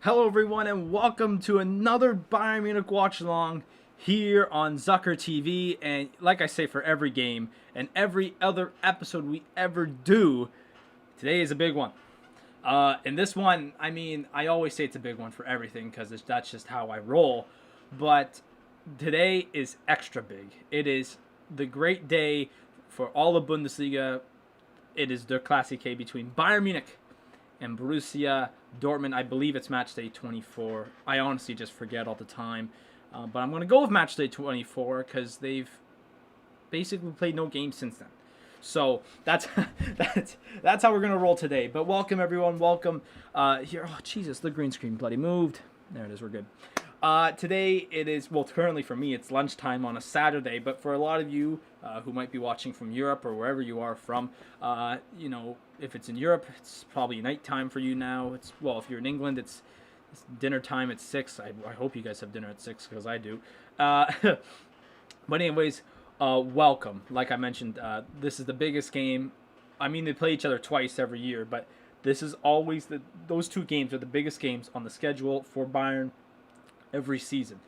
Hello everyone and welcome to another Bayern Munich Watchalong here on Zuccala TV. And like I say for every game and every other episode we ever do, today is a big one. And this one, I always say it's a big one for everything because that's just how I roll. But today is extra big. It is the great day for all of Bundesliga. It is der Klassiker between Bayern Munich and Borussia Dortmund. I believe it's match day 24. I honestly just forget all the time. But I'm going to go with match day 24 because they've basically played no games since then. So that's that's how we're going to roll today. But welcome, everyone. Welcome here. Oh, Jesus, the green screen bloody moved. There it is. We're good. Today it is, well, currently for me, it's lunchtime on a Saturday. But for a lot of you who might be watching from Europe or wherever you are from, if it's in Europe, it's probably nighttime for you now. If you're in England, it's dinner time at 6. I hope you guys have dinner at 6 because I do. But anyways, welcome. Like I mentioned, this is the biggest game. I mean, they play each other twice every year, but this is always those two games are the biggest games on the schedule for Bayern every season.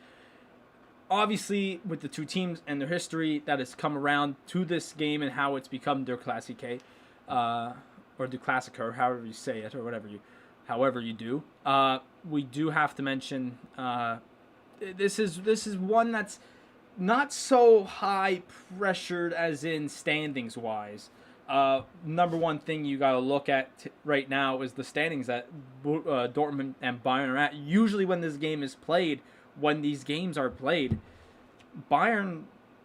Obviously, with the two teams and their history that has come around to this game and how it's become der Klassiker, or der Klassiker, however you say it, or however you do. We do have to mention this is one that's not so high pressured as in standings wise. Number one thing you got to look at right now is the standings that Dortmund and Bayern are at. Usually when this game is played, when these games are played, Bayern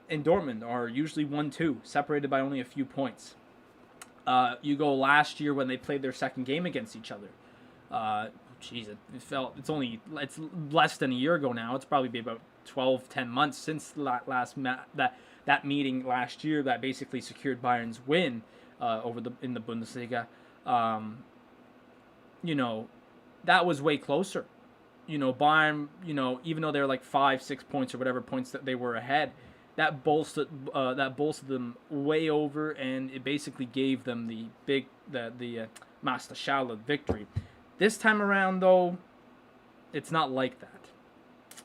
and Dortmund are usually 1-2, separated by only a few points. You go last year when they played their second game against each other. It's less than a year ago now. It's probably been about 10 months since that meeting last year that basically secured Bayern's win in the Bundesliga. That was way closer. Bayern, even though they're like 5-6 points or whatever points that they were ahead, that bolstered them way over, and it basically gave them the Watchalong victory. This time around, though, it's not like that.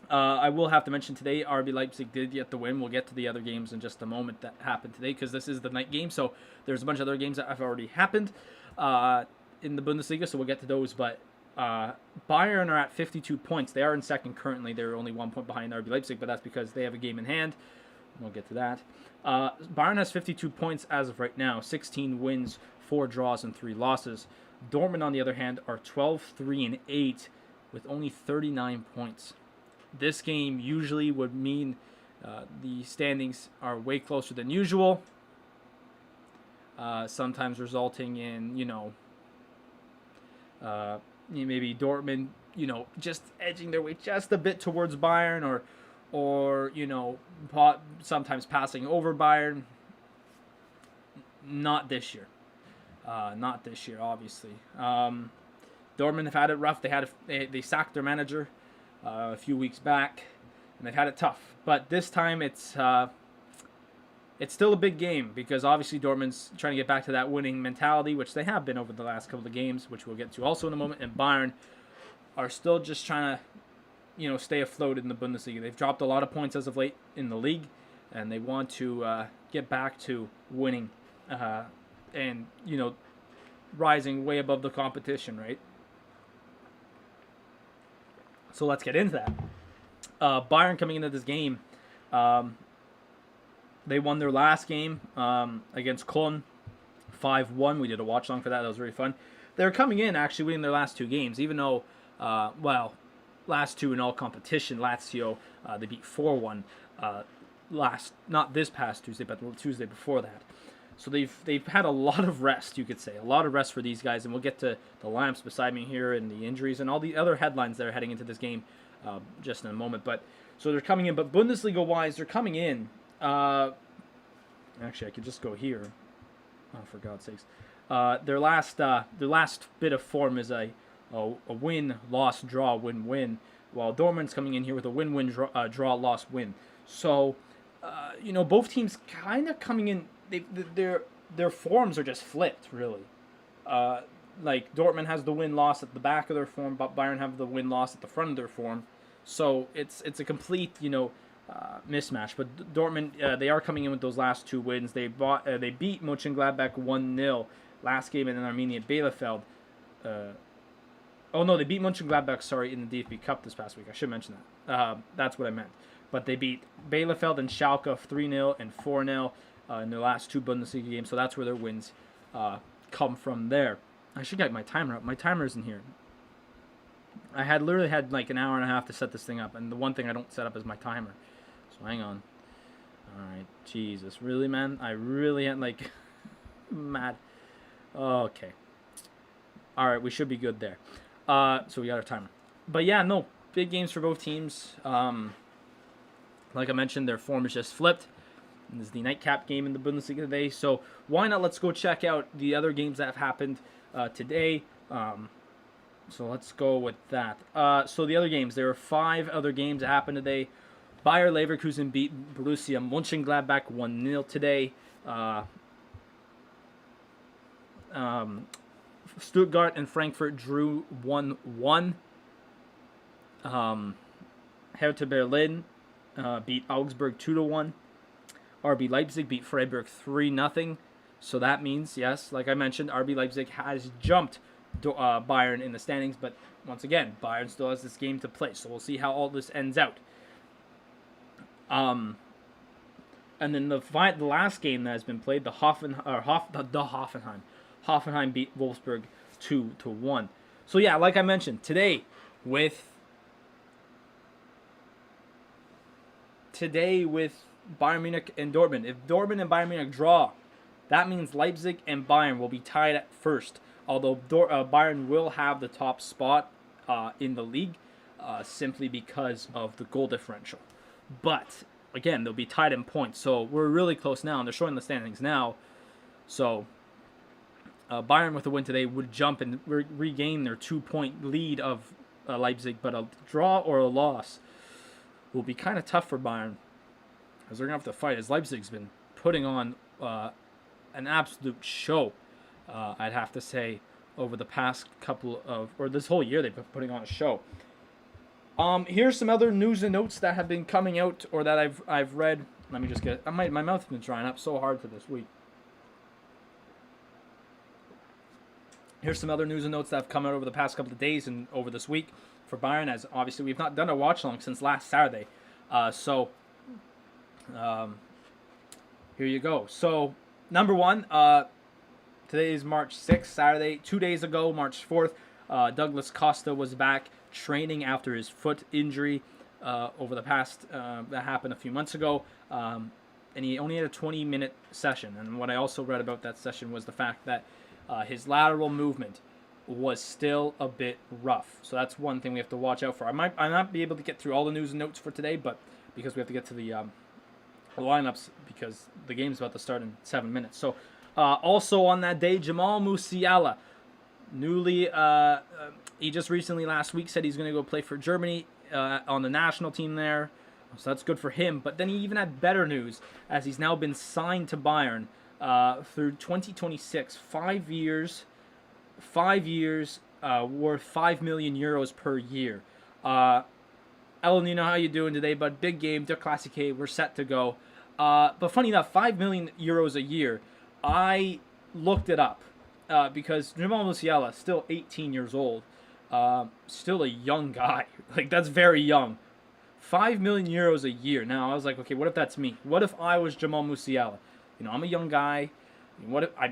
I will have to mention today, RB Leipzig did get the win. We'll get to the other games in just a moment that happened today because this is the night game. So there's a bunch of other games that have already happened in the Bundesliga, so we'll get to those. But Bayern are at 52 points. They are in second currently. They're only 1 point behind RB Leipzig, but that's because they have a game in hand. We'll get to that. Bayern has 52 points as of right now, 16 wins, 4 draws, and 3 losses. Dortmund, on the other hand, are 12-3-8 with only 39 points. This game usually would mean the standings are way closer than usual, sometimes resulting in, maybe Dortmund, just edging their way just a bit towards Bayern or sometimes passing over Bayern. Not this year. Obviously. Dortmund have had it rough. They sacked their manager a few weeks back, and they've had it tough. But this time it's still a big game because obviously Dortmund's trying to get back to that winning mentality, which they have been over the last couple of games, which we'll get to also in a moment. And Bayern are still just trying to, stay afloat in the Bundesliga. They've dropped a lot of points as of late in the league, and they want to get back to winning and, rising way above the competition, right? So let's get into that. Bayern coming into this game, they won their last game against Cologne 5-1. We did a watch-along for that. That was very fun. They're coming in actually winning their last 2 games, even though, last 2 in all competition. Lazio, they beat 4-1 not this past Tuesday, but the Tuesday before that. So they've had a lot of rest, you could say. A lot of rest for these guys, and we'll get to the lamps beside me here and the injuries and all the other headlines that are heading into this game just in a moment. But so they're coming in, but Bundesliga-wise, they're coming in. Actually, I could just go here. Oh, for God's sakes. Their last bit of form is a win, loss, draw, win-win, while Dortmund's coming in here with a win-win, draw, loss, win. So, both teams kind of coming in. Their forms are just flipped, really. like Dortmund has the win-loss at the back of their form, but Bayern have the win-loss at the front of their form. So it's a complete, mismatch. But Dortmund, they are coming in with those last 2 wins. They beat Mönchengladbach 1-0 last game in Armenia at Bielefeld. They beat Mönchengladbach, sorry, in the DFB Cup this past week. I should mention that. That's what I meant. But they beat Bielefeld and Schalke 3-0 and 4-0 in their last 2 Bundesliga games. So that's where their wins come from there. I should get my timer up. My timer isn't here. I literally had like an hour and a half to set this thing up, and the one thing I don't set up is my timer. So hang on. Alright, Jesus. Really, man? I really had like mad. Okay. Alright, we should be good there. So we got our timer. But yeah, no, big games for both teams. Like I mentioned, their form is just flipped. And this is the nightcap game in the Bundesliga today. So why not let's go check out the other games that have happened today. So let's go with that. So the other games, there are 5 other games that happened today. Bayer Leverkusen beat Borussia Mönchengladbach 1-0 today. Stuttgart and Frankfurt drew 1-1. Hertha Berlin beat Augsburg 2-1. RB Leipzig beat Freiburg 3-0. So that means, yes, like I mentioned, RB Leipzig has jumped Bayern in the standings. But once again, Bayern still has this game to play. So we'll see how all this ends out. And then the last game that has been played, Hoffenheim. Hoffenheim beat Wolfsburg 2-1. So yeah, like I mentioned, today with Bayern Munich and Dortmund. If Dortmund and Bayern Munich draw, that means Leipzig and Bayern will be tied at first. Although Bayern will have the top spot in the league simply because of the goal differential. But again, they'll be tied in points. So we're really close now, and they're showing the standings now. So Bayern with a win today would jump and regain their 2-point lead of Leipzig. But a draw or a loss will be kind of tough for Bayern, as they're going to have to fight, as Leipzig's been putting on an absolute show, I'd have to say, over the past this whole year they've been putting on a show. Here's some other news and notes that have been coming out, or that I've read. Let me just get, my mouth has been drying up so hard for this week. Here's some other news and notes that have come out over the past couple of days and over this week for Bayern, as obviously we've not done a watch-along since last Saturday. Here you go. So, number 1, today is March 6th, Saturday. 2 days ago, March 4th, Douglas Costa was back training after his foot injury over the past, that happened a few months ago. And he only had a 20-minute session. And what I also read about that session was the fact that his lateral movement was still a bit rough. So that's one thing we have to watch out for. I might not be able to get through all the news and notes for today, but because we have to get to the lineups, because the game's about to start in 7 minutes. So also on that day, Jamal Musiala, he just recently last week said he's going to go play for Germany on the national team there. So that's good for him. But then he even had better news, as he's now been signed to Bayern through 2026, 5 years, worth 5 million euros per year. Ellen, you know how you doing today, but big game, De Classique, we're set to go. But funny enough, 5 million euros a year, I looked it up because Jamal Musiala, still 18 years old, still a young guy. Like, that's very young. 5 million euros a year. Now, I was like, okay, what if that's me? What if I was Jamal Musiala? You know, I'm a young guy. What if I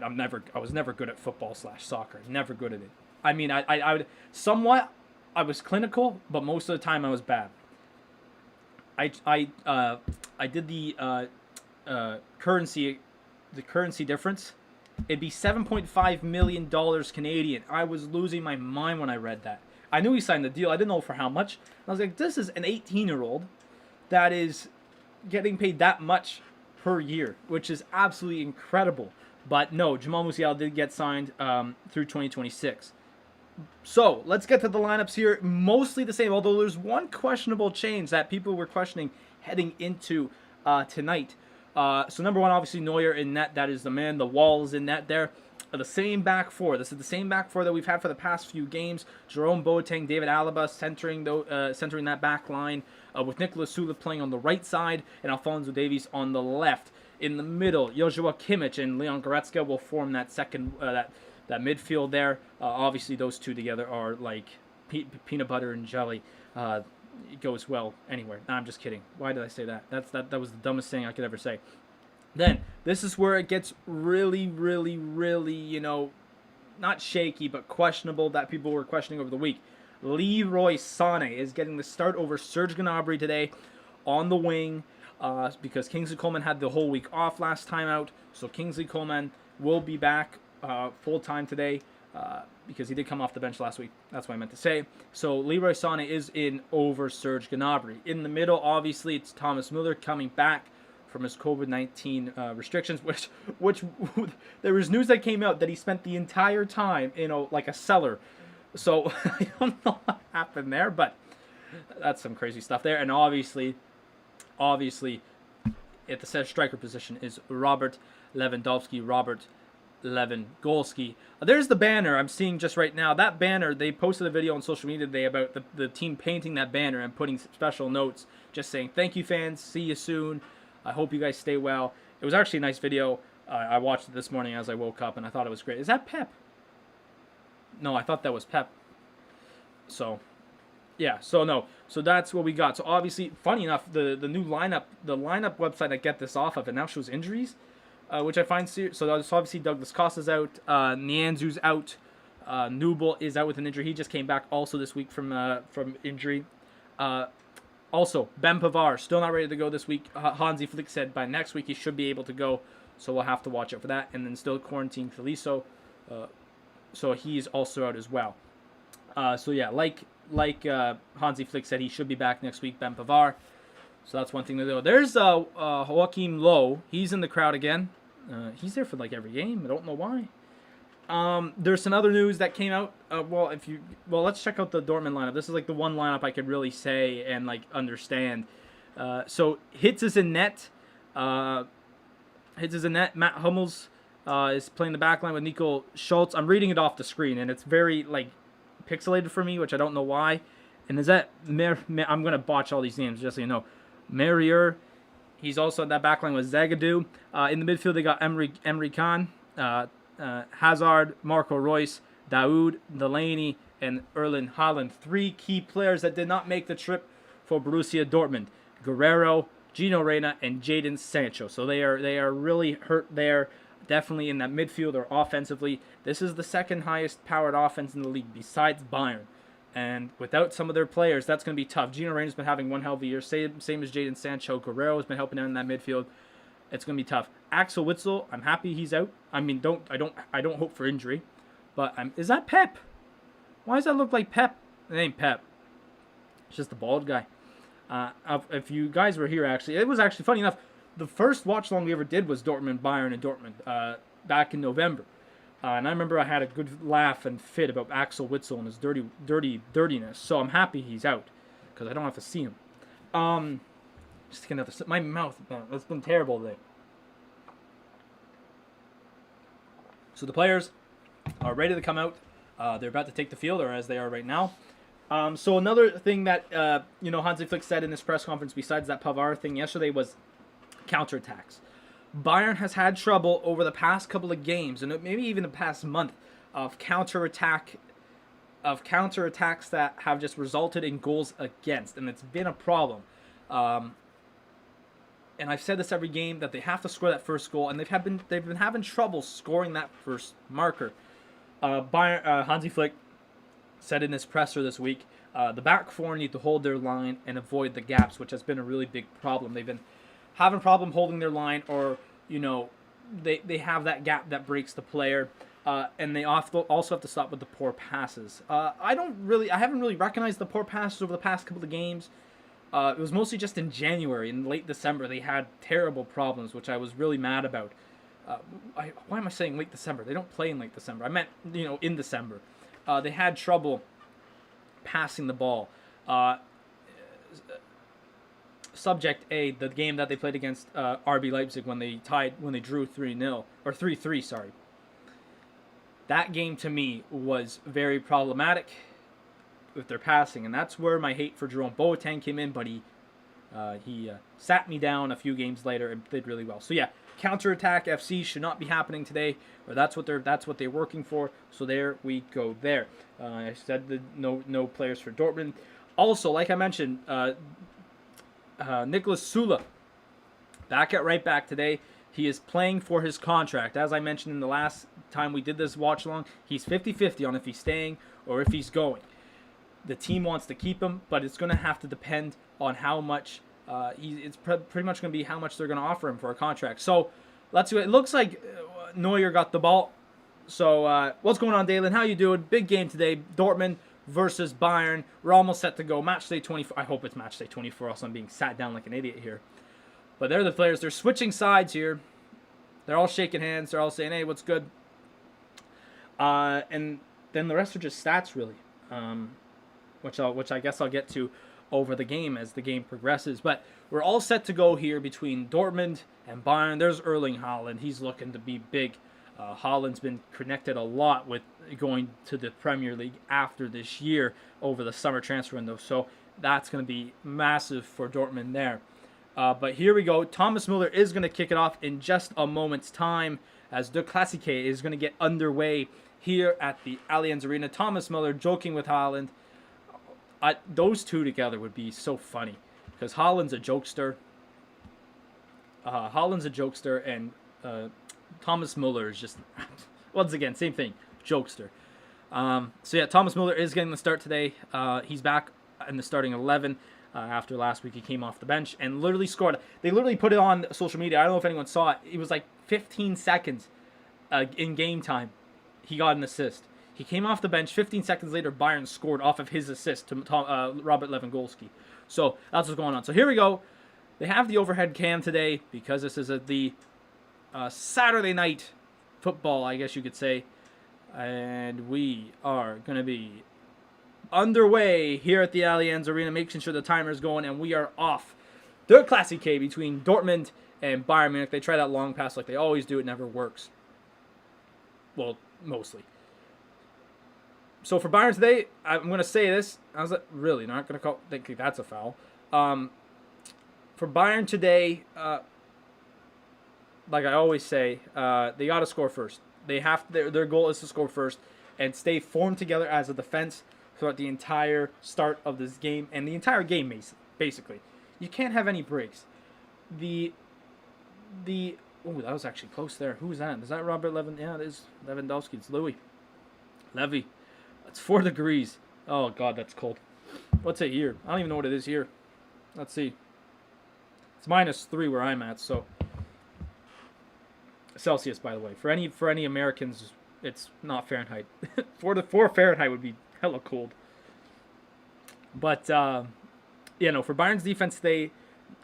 was never good at football/soccer. Never good at it. I mean, I would somewhat. I was clinical, but most of the time I was bad. I did the currency difference. It'd be $7.5 million Canadian. I was losing my mind when I read that. I knew he signed the deal. I didn't know for how much. I was like, this is an 18-year-old that is getting paid that much per year, which is absolutely incredible. But no, Jamal Musiala did get signed through 2026. So let's get to the lineups here. Mostly the same, although there's one questionable change that people were questioning heading into tonight. So number 1, obviously Neuer in net. That is the man. The wall is in net there. the same back four. This is the same back four that we've had for the past few games. Jerome Boateng, David Alaba centering that back line, with Nicolas Sula playing on the right side and Alphonso Davies on the left. In the middle, Joshua Kimmich and Leon Goretzka will form that second that midfield there. Obviously, those two together are like peanut butter and jelly. It goes well anywhere. No, I'm just kidding. Why did I say that? That was the dumbest thing I could ever say. Then, this is where it gets really, really, really, not shaky, but questionable, that people were questioning over the week. Leroy Sané is getting the start over Serge Gnabry today on the wing, because Kingsley Coman had the whole week off last time out. So Kingsley Coman will be back full-time today, because he did come off the bench last week. That's what I meant to say. So Leroy Sané is in over Serge Gnabry. In the middle, obviously, it's Thomas Müller coming back from his COVID-19 restrictions, which there was news that came out that he spent the entire time in like a cellar. So I don't know what happened there, but that's some crazy stuff there. And obviously, at the striker position is Robert Lewandowski. There's the banner I'm seeing just right now. That banner, they posted a video on social media today about the team painting that banner and putting special notes, just saying, "Thank you, fans. See you soon. I hope you guys stay well." It was actually a nice video. I watched it this morning as I woke up, and I thought it was great. Is that Pep? No, I thought that was Pep. So, yeah. So, no. So, that's what we got. So, obviously, funny enough, the new lineup, the lineup website I get this off of, it now shows injuries, which I find serious. So, obviously, Douglas Costa's out. Nianzou's out. Nubel is out with an injury. He just came back also this week from injury. Also, Ben Pavard, still not ready to go this week. Hansi Flick said by next week he should be able to go, so we'll have to watch out for that. And then still quarantine Feliso, so he's also out as well. So yeah, like Hansi Flick said, he should be back next week, Ben Pavard. So that's one thing to do. There's Joachim Low. He's in the crowd again. He's there for like every game. I don't know why. There's some other news that came out. Let's check out the Dortmund lineup. This is like the one lineup I could really say and like understand. So Hitz is in net. Matt Hummels is playing the back line with Nico Schultz. I'm reading it off the screen and it's very like pixelated for me, which I don't know why. And is that I'm gonna botch all these names just so you know. Merrier. He's also at that back line with Zagadou. In the midfield they got Emre Can. Hazard, Marco Reus, Daoud, Delaney, and Erling Haaland. 3 key players that did not make the trip for Borussia Dortmund. Guerrero, Gino Reyna, and Jadon Sancho. So they are really hurt there. Definitely in that midfield or offensively. This is the second highest powered offense in the league besides Bayern. And without some of their players, that's going to be tough. Gino Reyna's been having one hell of a year. Same as Jadon Sancho. Guerrero's been helping out in that midfield. It's going to be tough. Axel Witsel, I'm happy he's out. I mean, I don't hope for injury. But is that Pep? Why does that look like Pep? It ain't Pep. It's just the bald guy. If you guys were here, actually, it was actually funny enough. The first watch along we ever did was Bayern and Dortmund back in November. And I remember I had a good laugh and fit about Axel Witsel and his dirtiness. So I'm happy he's out because I don't have to see him. Just taking another sip. My mouth, man, it's been terrible today. So the players are ready to come out. They're about to take the field, or as they are right now. So another thing that Hansi Flick said in this press conference, besides that Pavard thing yesterday, was counterattacks. Bayern has had trouble over the past couple of games, and maybe even the past month, of counterattacks that have just resulted in goals against, and it's been a problem. And I've said this every game that they have to score that first goal, and they've been having trouble scoring that first marker. Hansi Flick said in his presser this week, the back four need to hold their line and avoid the gaps, which has been a really big problem. They've been having a problem holding their line, or they have that gap that breaks the player, and they also have to stop with the poor passes. I haven't really recognized the poor passes over the past couple of games. It was mostly just in January and late December they had terrible problems, which I was really mad about. Why am I saying late December? They don't play in late December. I meant, in December. They had trouble passing the ball. Subject A, the game that they played against RB Leipzig when they drew 3-0 or 3-3. Sorry. That game to me was very problematic with their passing, and that's where my hate for Jerome Boateng came in. But he sat me down a few games later and did really well. So yeah, counterattack FC should not be happening today, or that's what they're working for. So there we go. There, I said no players for Dortmund. Also, like I mentioned, Nicholas Sula back at right back today. He is playing for his contract. As I mentioned in the last time we did this watch along, he's 50-50 on if he's staying or if he's going. The team wants to keep him, but it's going to have to depend on how much. It's pretty much going to be how much they're going to offer him for a contract. So let's see. It looks like Neuer got the ball. So what's going on, Dalen? How you doing? Big game today. Dortmund versus Bayern. We're almost set to go. Match day 24. I hope it's match day 24. Else I'm being sat down like an idiot here. But they're the players. They're switching sides here. They're all shaking hands. They're all saying, "Hey, what's good?" And then the rest are just stats, really. Which I guess I'll get to over the game as the game progresses. But we're all set to go here between Dortmund and Bayern. There's Erling Haaland. He's looking to be big. Haaland's been connected a lot with going to the Premier League after this year over the summer transfer window. So that's going to be massive for Dortmund there. But here we go. Thomas Müller is going to kick it off in just a moment's time as the Classique is going to get underway here at the Allianz Arena. Thomas Müller joking with Haaland. Those two together would be so funny because Haaland's a jokester. And Thomas Müller is just, once again, same thing, jokester. So yeah, Thomas Müller is getting the start today. He's back in the starting 11 after last week. He came off the bench and literally scored. They literally put it on social media. I don't know if anyone saw it. It was like 15 seconds in game time. He got an assist. He came off the bench. 15 seconds later, Bayern scored off of his assist to Robert Lewandowski. So that's what's going on. So here we go. They have the overhead cam today because this is the Saturday night football, I guess you could say. And we are going to be underway here at the Allianz Arena, making sure the timer is going, and we are off. Der Classique between Dortmund and Bayern Munich. They try that long pass like they always do. It never works. Well, mostly. So for Bayern today, I'm going to say this. I was like, really not going to think that's a foul. For Bayern today, like I always say, they got to score first. They have to, their goal is to score first and stay formed together as a defense throughout the entire start of this game and the entire game, basically. You can't have any breaks. Oh, that was actually close there. Who is that? Is that Robert Lewandowski? Yeah, it is Lewandowski. It's Levy. It's 4 degrees. Oh, God, that's cold. What's it here? I don't even know what it is here. Let's see. It's -3 where I'm at, so. Celsius, by the way. For any Americans, it's not Fahrenheit. 4 Fahrenheit would be hella cold. But, for Bayern's defense today,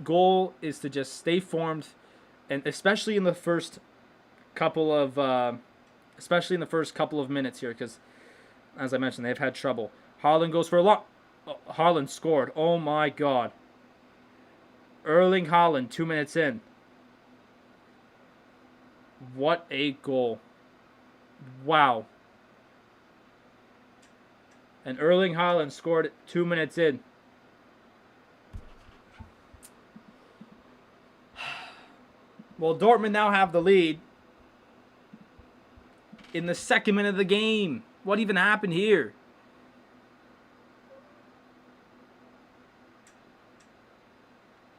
goal is to just stay formed, and especially in the first couple of minutes here, because as I mentioned, they've had trouble. Haaland goes for a lot. Oh, Haaland scored. Oh my God. Erling Haaland, 2 minutes in. What a goal. Wow. And Erling Haaland scored 2 minutes in. Well, Dortmund now have the lead in the second minute of the game. What even happened here?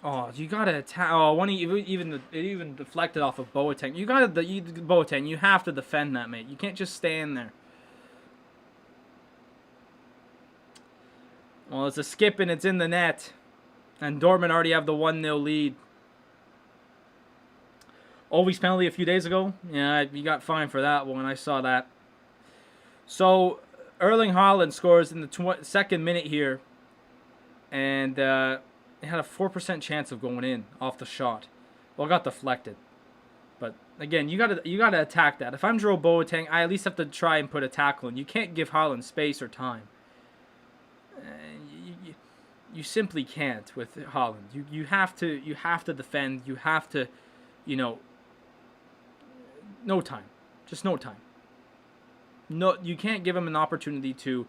Oh, you gotta attack. Oh, it even deflected off of Boateng. Boateng. You have to defend that, mate. You can't just stand there. Well, it's a skip and it's in the net, and Dortmund already have the 1-0 lead. Ovi's penalty a few days ago. Yeah, you got fined for that one. I saw that. So, Erling Haaland scores in the second minute here. And it had a 4% chance of going in off the shot. Well, it got deflected. But, again, you gotta attack that. If I'm Jerome Boateng, I at least have to try and put a tackle in. You can't give Haaland space or time. You simply can't with Haaland. You have to defend. You have to, no time. Just no time. no, you can't give him an opportunity to.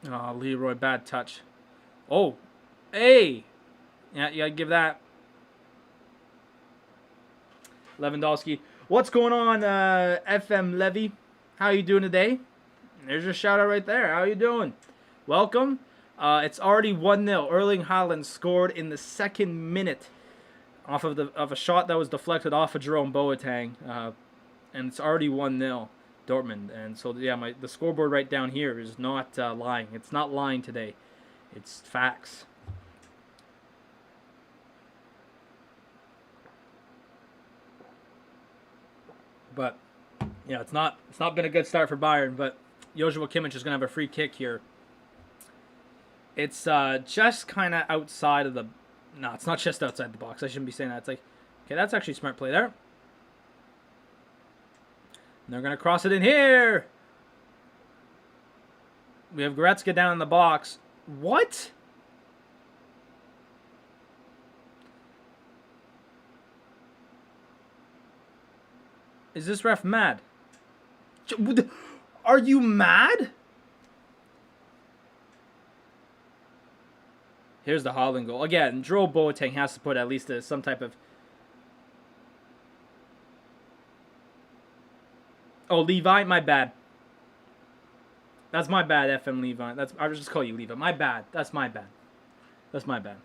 Oh, Leroy, bad touch. Oh, hey, yeah, you gotta give that. Lewandowski. What's going on, FM Levy? How you doing today? There's your shout out right there. How you doing? Welcome. It's already 1-0. Erling Haaland scored in the 2nd minute off of a shot that was deflected off of Jerome Boateng, and it's already 1-0 Dortmund. And so yeah, the scoreboard right down here is not lying. It's not lying today. It's facts. But yeah, it's not been a good start for Bayern. But Joshua Kimmich is gonna have a free kick here. It's just kind of outside of the. No, it's not just outside the box. I shouldn't be saying that. It's like, okay, that's actually smart play there. And they're gonna cross it in here. We have Goretzka down in the box. What? Is this ref mad? Are you mad? Here's the Haaland goal. Again, Jerome Boateng has to put at least some type of... Oh, Levi, my bad. That's my bad, FM Levi. I was just call you Levi. My bad. That's my bad. That's my bad.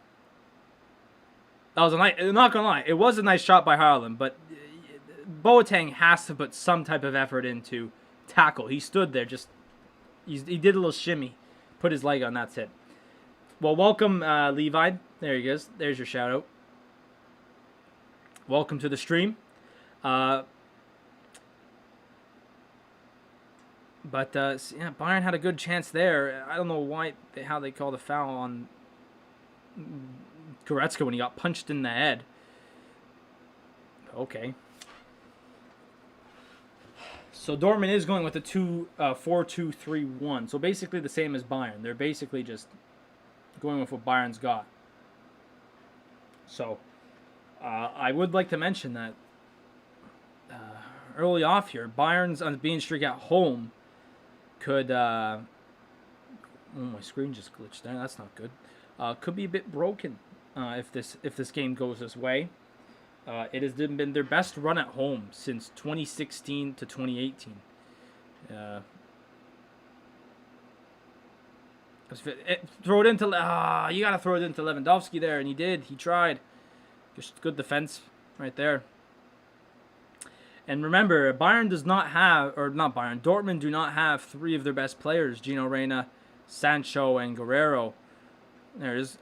That was a nice... I'm not going to lie. It was a nice shot by Haaland, but Boateng has to put some type of effort into tackle. He stood there just... He did a little shimmy. Put his leg on, that's it. Well, welcome, Levi. There he goes. There's your shout out. Welcome to the stream. But yeah, Bayern had a good chance there. I don't know how they called a foul on Goretzka when he got punched in the head. Okay. So Dortmund is going with a 4-2-3-1. So basically the same as Bayern. They're basically just going with what Bayern's got. So, I would like to mention that early off here, Bayern's unbeaten streak at home could... oh, my screen just glitched there. That's not good. Could be a bit broken if this game goes this way. It has been their best run at home since 2016 to 2018. Throw it into... you got to throw it into Lewandowski there, and he did. He tried. Just good defense right there. And remember, Bayern does not have... Or not Bayern. Dortmund do not have 3 of their best players. Gino Reyna, Sancho, and Guerrero. There it is.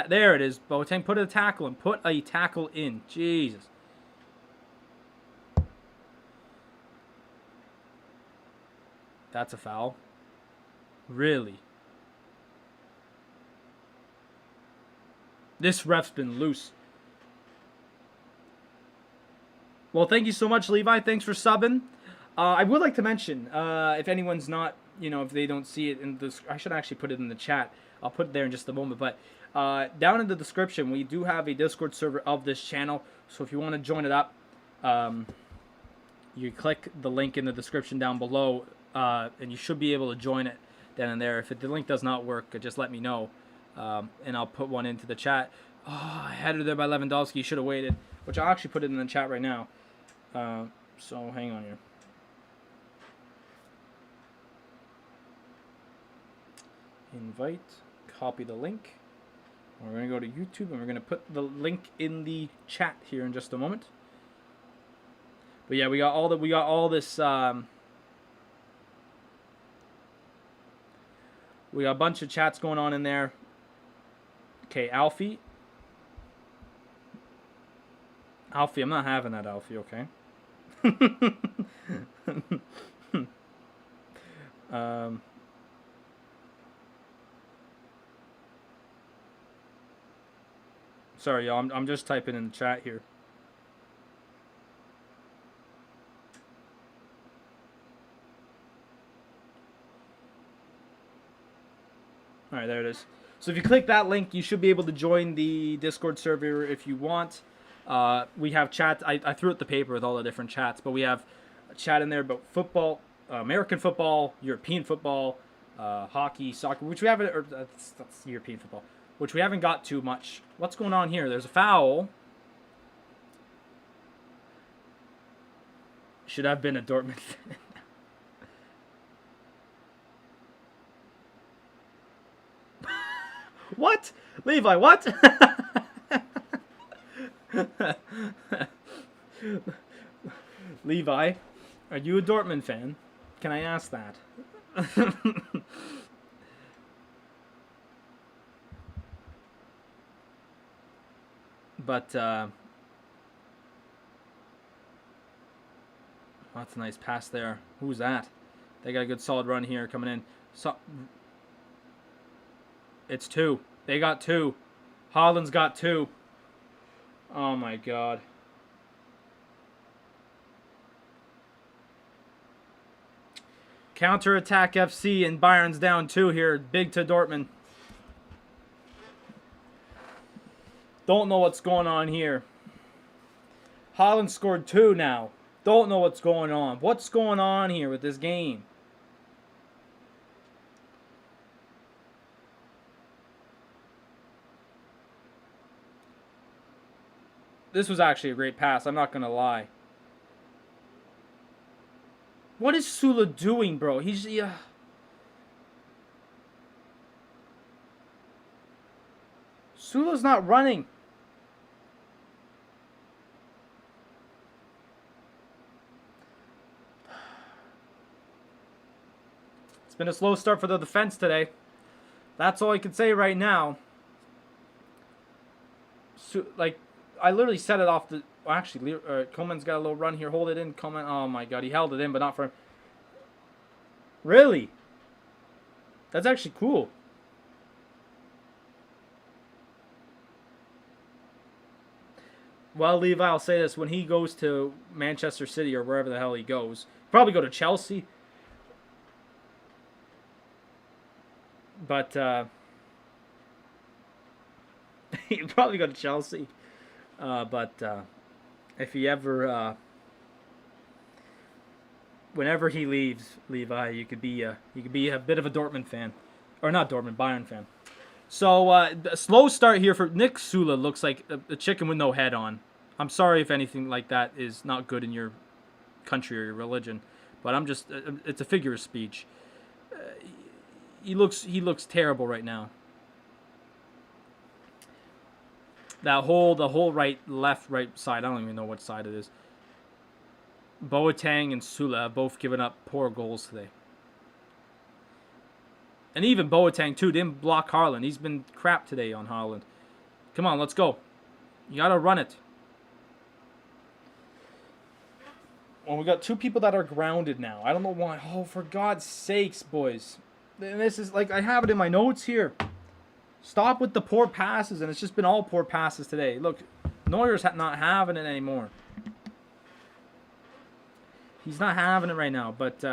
There it is. Boateng, put a tackle in. Put a tackle in. Jesus. That's a foul. Really? This ref's been loose. Well, thank you so much, Levi. Thanks for subbing. I would like to mention, if anyone's not, if they don't see it in this, I should actually put it in the chat. I'll put it there in just a moment. But down in the description, we do have a Discord server of this channel. So if you want to join it up, you click the link in the description down below, and you should be able to join it down in there. If the link does not work, just let me know. And I'll put one into the chat. Oh, header there by Lewandowski. You should have waited. Which I'll actually put it in the chat right now. So hang on here. Invite. Copy the link. We're going to go to YouTube and we're going to put the link in the chat here in just a moment. But yeah, we got all this. We got a bunch of chats going on in there. Okay, Alfie. Alfie, I'm not having that, Alfie, okay? Sorry, y'all. I'm just typing in the chat here. All All right, there it is. So if you click that link, you should be able to join the Discord server if you want. We have chat. I threw out the paper with all the different chats, but we have a chat in there about football, American football, European football, hockey, soccer, which we haven't, or that's European football, which we haven't got too much. What's going on here? There's a foul. Should have been a Dortmund fan. What? Levi, what? Levi, are you a Dortmund fan? Can I ask that? But, that's a nice pass there. Who's that? They got a good solid run here coming in. It's 2. They got 2. Haaland's got 2. Oh my god. Counter-attack FC and Bayern's down 2 here. Big to Dortmund. Don't know what's going on here. Haaland scored 2 now. Don't know what's going on. What's going on here with this game? This was actually a great pass. I'm not going to lie. What is Sula doing, bro? He's... Sula's not running. It's been a slow start for the defense today. That's all I can say right now. I literally set it off the... Well, actually, Coman's got a little run here. Hold it in, Coman. Oh, my God. He held it in, but not for... Really? That's actually cool. Well, Levi, I'll say this. When he goes to Manchester City or wherever the hell he goes, probably go to Chelsea. But, he'd probably go to Chelsea. But if he ever, whenever he leaves, Levi, you could be a bit of a Dortmund fan, or not Dortmund, Bayern fan. So a slow start here for Nick Sula. Looks like a chicken with no head on. I'm sorry if anything like that is not good in your country or your religion, but I'm just it's a figure of speech. He looks terrible right now. The whole right side, I don't even know what side it is. Boateng and Sula have both given up poor goals today. And even Boateng, too, didn't block Haaland. He's been crap today on Haaland. Come on, let's go. You got to run it. Well, we got 2 people that are grounded now. I don't know why. Oh, for God's sakes, boys. And this is, like, I have it in my notes here. Stop with the poor passes, and it's just been all poor passes today. Look, Neuer's not having it anymore. He's not having it right now, but...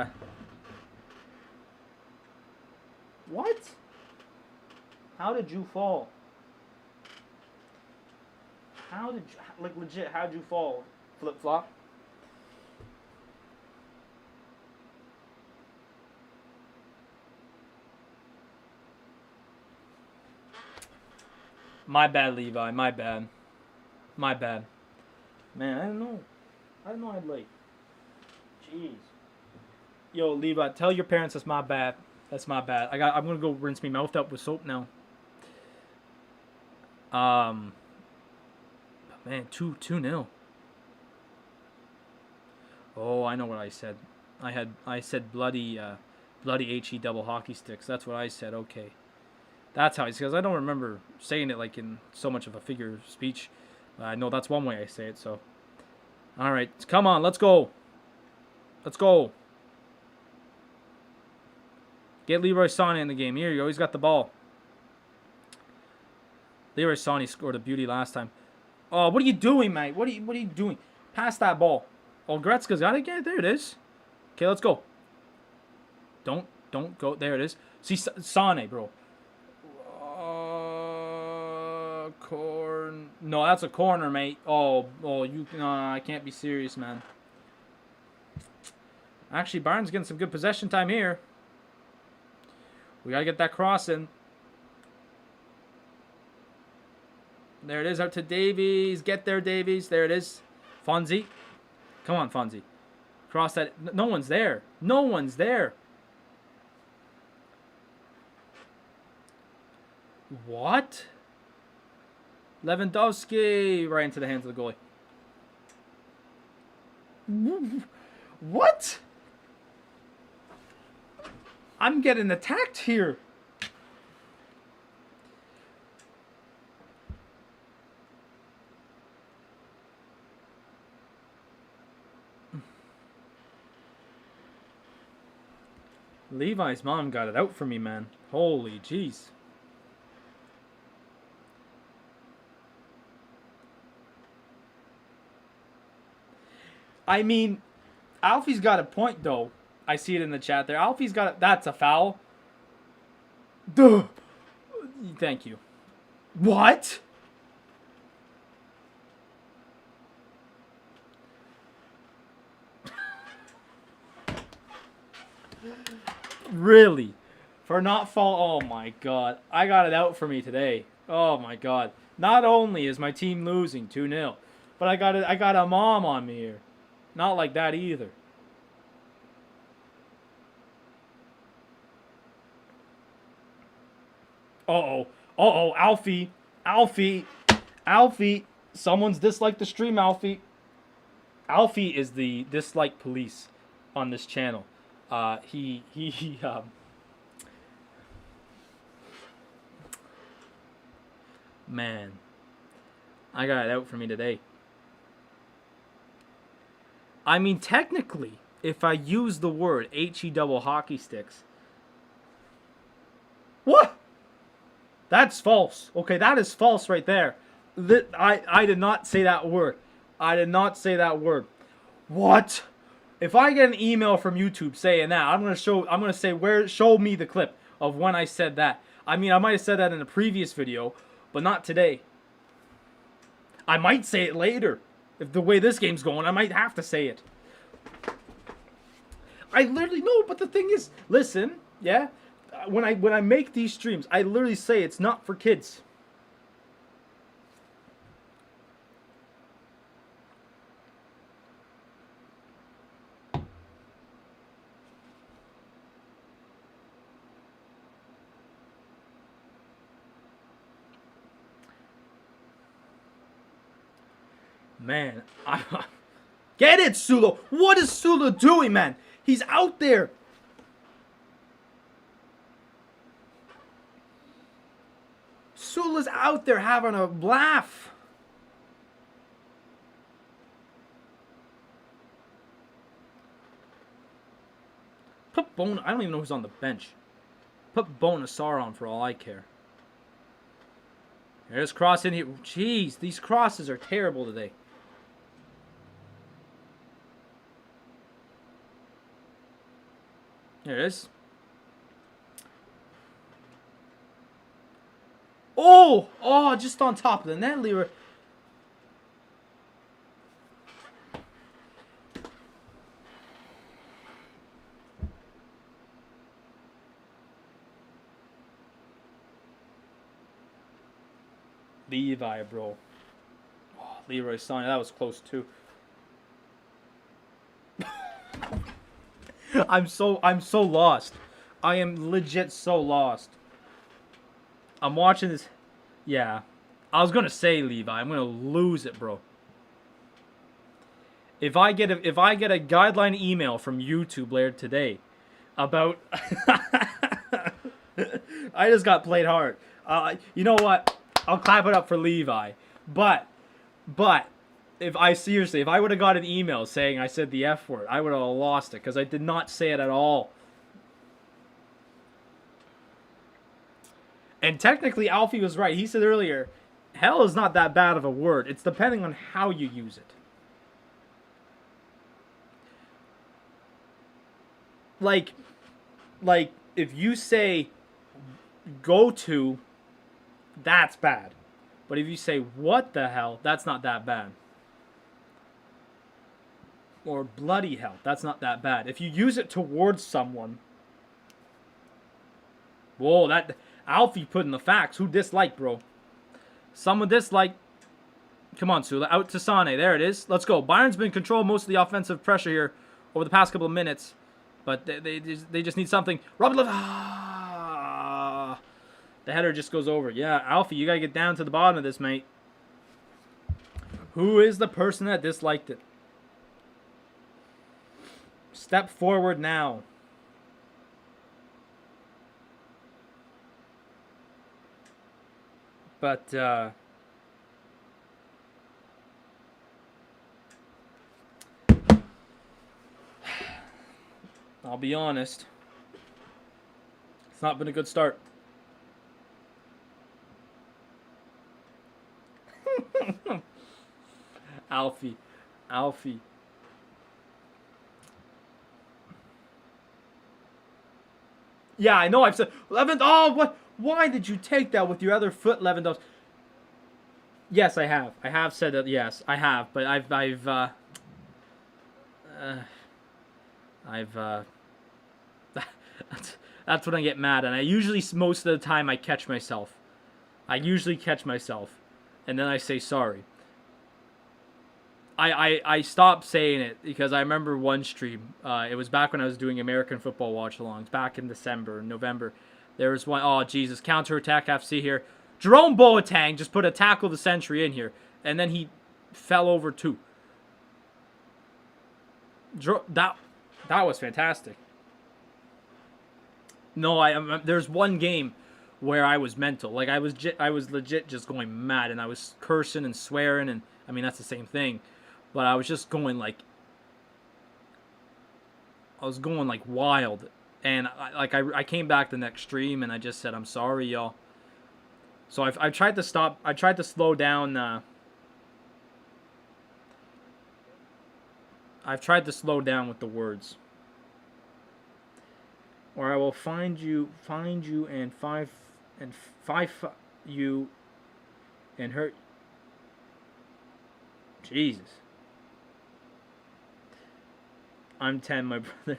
What? How did you fall? How did you... Like, legit, how'd you fall? Flip-flop? My bad, Levi. My bad. My bad. Man, I don't know. I didn't know I'd late. Jeez. Yo, Levi, tell your parents that's my bad. That's my bad. I'm gonna go rinse my mouth up with soap now. But man, 2-0. Oh, I know what I said. I said bloody HE double hockey sticks. That's what I said. Okay. That's how it's, because I don't remember saying it like in so much of a figure of speech. I know that's one way I say it, so. All right, come on, let's go. Let's go. Get Leroy Sané in the game. Here you go, he's got the ball. Leroy Sané scored a beauty last time. Oh, what are you doing, mate? What are you doing? Pass that ball. Oh, Gretzka's got it again. There it is. Okay, let's go. Don't go. There it is. See, Sané, bro. No, that's a corner, mate. Oh, you. No, I can't be serious, man. Actually, Bayern's getting some good possession time here. We gotta get that cross in. There it is, out to Davies. Get there, Davies. There it is. Fonzie. Come on, Fonzie. Cross that. No one's there. No one's there. What? Lewandowski. Right into the hands of the goalie. What? I'm getting attacked here. Levi's mom got it out for me, man. Holy jeez. I mean, Alfie's got a point, though. I see it in the chat there. Alfie's got it. That's a foul. Duh. Thank you. What? Really? For not fall? Oh my god. I got it out for me today. Oh my god. Not only is my team losing 2-0, but I got a mom on me here. Not like that either. Uh-oh. Uh-oh. Alfie. Alfie. Alfie. Someone's disliked the stream, Alfie. Alfie is the dislike police on this channel. Man. I got it out for me today. I mean, technically, if I use the word HE double hockey sticks. What? That's false. Okay, that is false right there. I did not say that word. I did not say that word. What? If I get an email from YouTube saying that, I'm gonna say show me the clip of when I said that. I mean, I might have said that in a previous video, but not today. I might say it later. If the way this game's going, I might have to say it. I literally know, but the thing is, listen, yeah, when I make these streams, I literally say it's not for kids. Man, get it, Sula. What is Sula doing, man? He's out there. Sula's out there having a laugh. Put Bona. I don't even know who's on the bench. Put Bonasar on for all I care. There's cross in here. Jeez, these crosses are terrible today. There it is. Oh, just on top of the net, Leroy. Levi, bro. Oh, Leroy Sané, that was close too. I'm so lost. I am legit so lost. I'm watching this. Yeah. I was gonna say, Levi, I'm gonna lose it, bro. If I get a guideline email from YouTube later today about I just got played hard. You know what? I'll clap it up for Levi. But if I would have got an email saying I said the F word, I would have lost it because I did not say it at all. And technically, Alfie was right. He said earlier, hell is not that bad of a word. It's depending on how you use it. Like if you say go to, that's bad. But if you say, what the hell, that's not that bad. Or bloody hell, that's not that bad. If you use it towards someone, whoa, that Alfie put in the facts. Who disliked, bro? Someone disliked. Come on, Sula. Out to Sane. There it is. Let's go. Bayern's been controlling most of the offensive pressure here over the past couple of minutes. But they just need something. Robin Love. Ah, the header just goes over. Yeah, Alfie, you got to get down to the bottom of this, mate. Who is the person that disliked it? Step forward now. But, I'll be honest. It's not been a good start. Alfie. Yeah, I know. I've said Lewandowski. Oh, what? Why did you take that with your other foot, Lewandowski? Yes, I have. I have said that. Yes, I have. But that's when I get mad, and I usually most of the time I catch myself. I usually catch myself, and then I say sorry. I stopped saying it because I remember one stream. It was back when I was doing American football watch-alongs, back in December and November. There was one, oh Jesus, counter-attack FC here. Jerome Boateng just put a tackle of the century in here, and then he fell over too. That was fantastic. No, there's one game where I was mental. Like I was legit just going mad, and I was cursing and swearing, and I mean that's the same thing. But I was just going like, wild, and I came back the next stream and I just said I'm sorry, y'all. So I tried to stop. I tried to slow down. I've tried to slow down with the words. Or I will find you, and five you, and hurt. Jesus. I'm 10, my brother.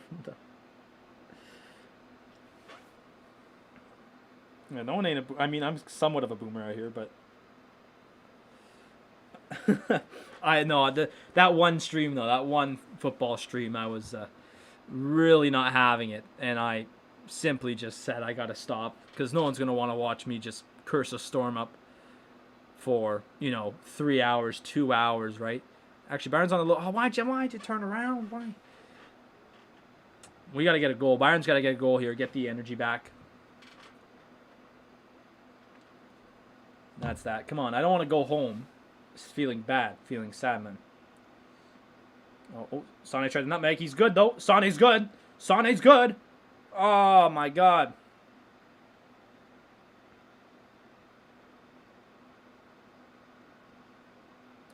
Yeah, no one ain't I mean, I'm somewhat of a boomer out here, but I know that one stream though, that one football stream, I was really not having it, and I simply just said I gotta stop because no one's gonna want to watch me just curse a storm up for 3 hours, 2 hours, right? Actually, Bayern's on the low. Oh, why'd you turn around? Why? We gotta get a goal. Bayern's gotta get a goal here. Get the energy back. That's that. Come on, I don't want to go home feeling bad, feeling sad, man. Oh, Sane tried to nutmeg. He's good, though. Sane's good. Sane's good. Oh, my God.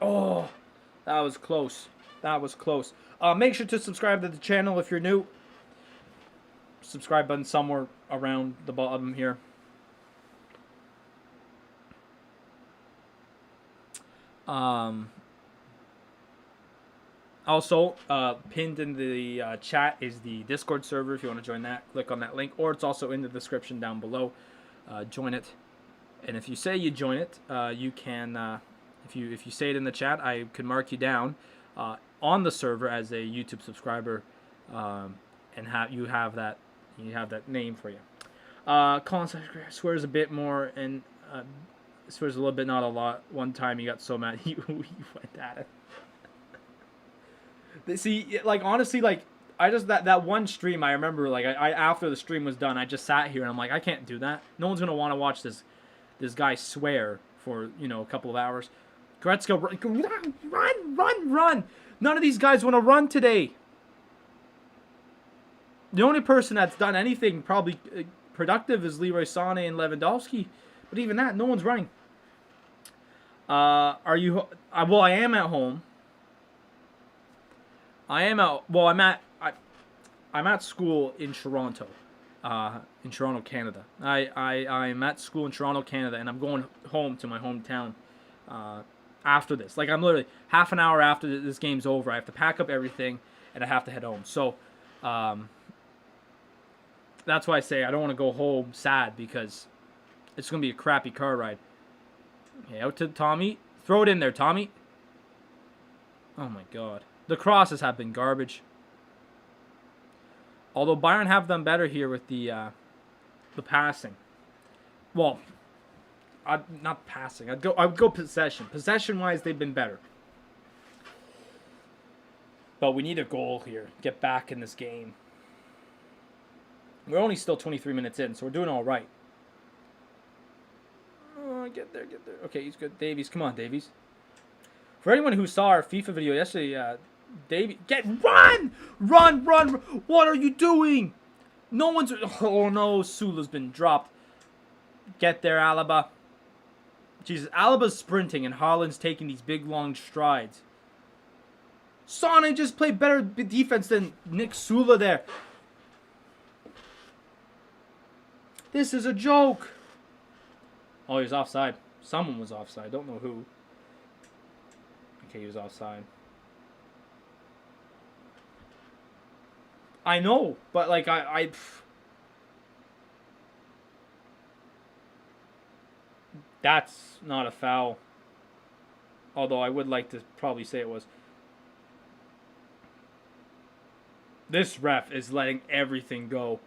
Oh, that was close. That was close. Make sure to subscribe to the channel if you're new. Subscribe button somewhere around the bottom here. Also, pinned in the chat is the Discord server. If you want to join that, click on that link, or it's also in the description down below. Join it, and if you say you join it, you can. If you say it in the chat, I can mark you down on the server as a YouTube subscriber, and have that name for you. Colin swears a bit more and swears a little bit, not a lot. One time he got so mad he went at it. See, like honestly, like I just that one stream I remember, like I after the stream was done, I just sat here and I'm like, I can't do that. No one's gonna want to watch this guy swear for a couple of hours. Goretzka, run! None of these guys want to run today. The only person that's done anything probably productive is Leroy Sané and Lewandowski, but even that, no one's running. Are you? Well, I am at home. I'm at school in Toronto, Canada. I'm at school in Toronto, Canada, and I'm going home to my hometown after this. Like, I'm literally half an hour after this game's over. I have to pack up everything, and I have to head home. So, that's why I say I don't want to go home sad, because it's going to be a crappy car ride. Okay, out to Tommy. Throw it in there, Tommy. Oh, my God. The crosses have been garbage. Although Bayern have done better here with the passing. Well, not passing. I would go possession. Possession-wise, they've been better. But we need a goal here. Get back in this game. We're only still 23 minutes in, so we're doing all right. Oh, get there. Okay, he's good. Davies, come on, Davies. For anyone who saw our FIFA video yesterday, Davies, run! What are you doing? No one's. Oh no, Sula's been dropped. Get there, Alaba. Jesus, Alaba's sprinting and Haaland's taking these big long strides. Sane just played better defense than Nick Sula there. This is a joke. Oh, he was offside. Someone was offside. Don't know who. Okay, he was offside. I know, but like that's not a foul. Although I would like to probably say it was. This ref is letting everything go.